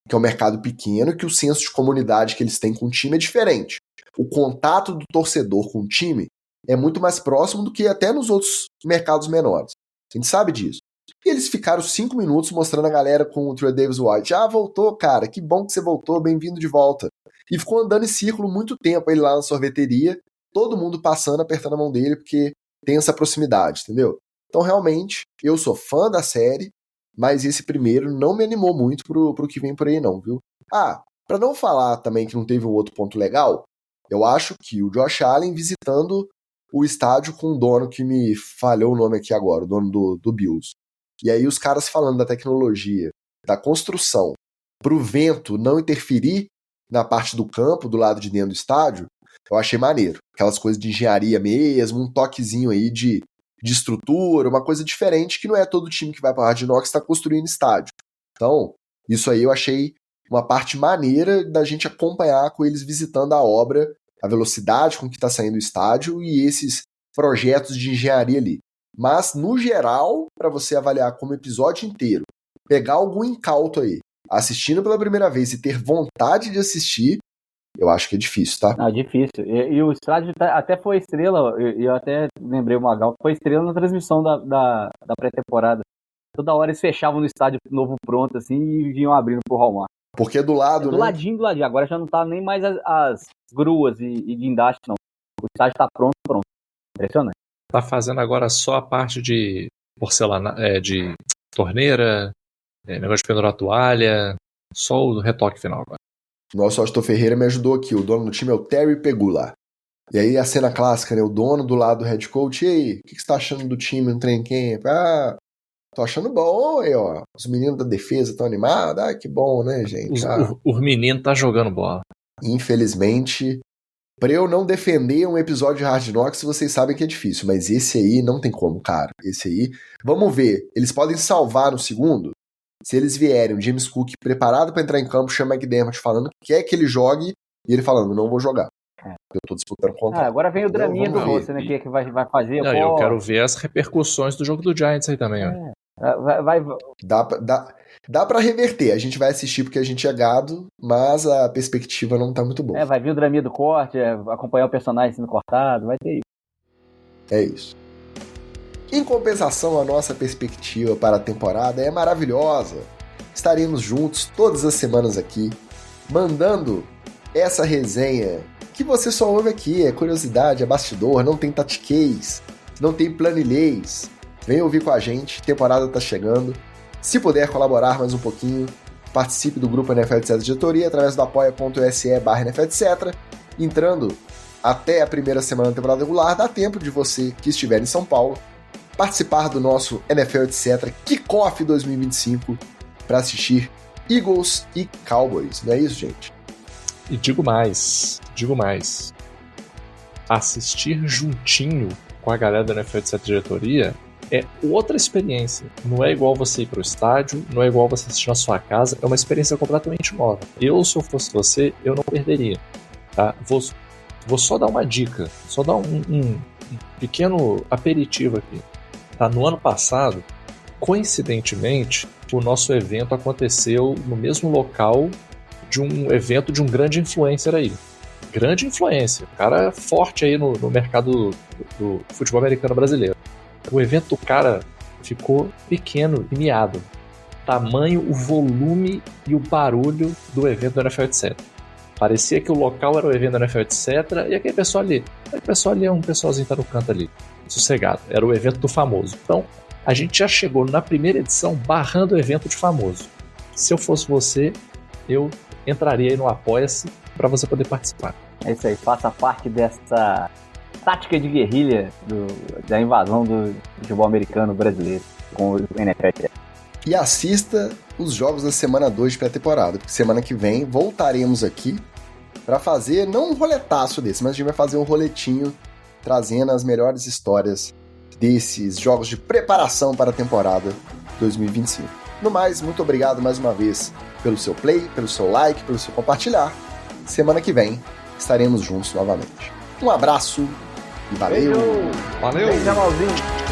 que é um mercado pequeno, que o senso de comunidade que eles têm com o time é diferente. O contato do torcedor com o time é muito mais próximo do que até nos outros mercados menores. A gente sabe disso. E eles ficaram 5 minutos mostrando a galera com o Trey Davis White. Voltou, cara, que bom que você voltou, bem-vindo de volta. E ficou andando em círculo muito tempo, ele lá na sorveteria, todo mundo passando, apertando a mão dele, porque tem essa proximidade, entendeu? Então, realmente, eu sou fã da série, mas esse primeiro não me animou muito pro que vem por aí não, viu? Pra não falar também que não teve um outro ponto legal, eu acho que o Josh Allen visitando o estádio com um dono que me falhou o nome aqui agora, o dono do Bills. E aí os caras falando da tecnologia, da construção, pro vento não interferir na parte do campo, do lado de dentro do estádio, eu achei maneiro. Aquelas coisas de engenharia mesmo, um toquezinho aí de estrutura, uma coisa diferente que não é todo time que vai para Hard Knocks está construindo estádio. Então, Isso aí eu achei uma parte maneira da gente acompanhar com eles visitando a obra, a velocidade com que está saindo o estádio e esses projetos de engenharia ali. Mas, no geral, para você avaliar como episódio inteiro, pegar algum incauto aí, assistindo pela primeira vez e ter vontade de assistir, eu acho que é difícil, tá? Não, difícil. E o estádio até foi estrela, eu até lembrei o Magal, foi estrela na transmissão da pré-temporada. Toda hora eles fechavam no estádio novo pronto, assim, e vinham abrindo pro Hallmark. Porque é do lado, do né? Do ladinho. Agora já não tá nem mais as gruas e guindastes, não. O estádio tá pronto. Impressionante. Tá fazendo agora só a parte de porcelana, de torneira, negócio de pendurar toalha, só o retoque final agora. Nosso Astor Ferreira me ajudou aqui. O dono do time é o Terry Pegula. E aí a cena clássica, né? O dono do lado do head coach. E aí, o que você tá achando do time no training camp? Ah, tô achando bom, aí, ó. Os meninos da defesa estão animados. Ah, que bom, né, gente? Os meninos tá jogando bola. Infelizmente, pra eu não defender um episódio de Hard Knocks, vocês sabem que é difícil. Mas esse aí não tem como, cara. Esse aí... Vamos ver. Eles podem salvar no segundo? Se eles vierem, o James Cook preparado pra entrar em campo, chama McDermott falando que quer que ele jogue, e ele falando, não vou jogar. Eu tô disputando contra. Agora vem o draminha do você, né? Que vai fazer. Não, eu quero ver as repercussões do jogo do Giants aí também, ó. Dá pra reverter. A gente vai assistir porque a gente é gado, mas a perspectiva não tá muito boa. Vai vir o draminha do corte, acompanhar o personagem sendo cortado, vai ter isso. É isso. Em compensação, a nossa perspectiva para a temporada é maravilhosa. Estaremos juntos todas as semanas aqui, mandando essa resenha que você só ouve aqui, é curiosidade, é bastidor, não tem tatiquês, não tem planilhês. Vem ouvir com a gente, temporada tá chegando. Se puder colaborar mais um pouquinho, participe do grupo NFL Etc. Diretoria através do apoia.se/NFL Etc. Entrando até a primeira semana da temporada regular, dá tempo de você que estiver em São Paulo participar do nosso NFL Etc. Kickoff 2025 para assistir Eagles e Cowboys. Não é isso, gente? E digo mais. Assistir juntinho com a galera do NFL Etc. Diretoria é outra experiência. Não é igual você ir pro estádio, não é igual você assistir na sua casa, é uma experiência completamente nova. Se eu fosse você, eu não perderia. Tá? Vou só dar uma dica, só dar um pequeno aperitivo aqui. Tá? No ano passado, coincidentemente, o nosso evento aconteceu no mesmo local de um evento de um grande influencer aí. Grande influência, cara forte aí no mercado do futebol americano brasileiro. O evento do cara ficou pequeno e miado. Tamanho, o volume e o barulho do evento do NFL Etc. Parecia que o local era o evento do NFL Etc. E aquele pessoal ali é um pessoalzinho que tá no canto ali, sossegado. Era o evento do famoso. Então, a gente já chegou na primeira edição barrando o evento de famoso. Se eu fosse você, eu entraria aí no Apoia-se para você poder participar. É isso aí, faça parte dessa tática de guerrilha da invasão do futebol americano brasileiro com o NFL. E assista os jogos da semana 2 de pré-temporada, porque semana que vem voltaremos aqui para fazer, não um roletaço desse, mas a gente vai fazer um roletinho trazendo as melhores histórias desses jogos de preparação para a temporada 2025. No mais, muito obrigado mais uma vez pelo seu play, pelo seu like, pelo seu compartilhar. Semana que vem estaremos juntos novamente. Um abraço e valeu! Valeu! Beijo, Jamalzinho!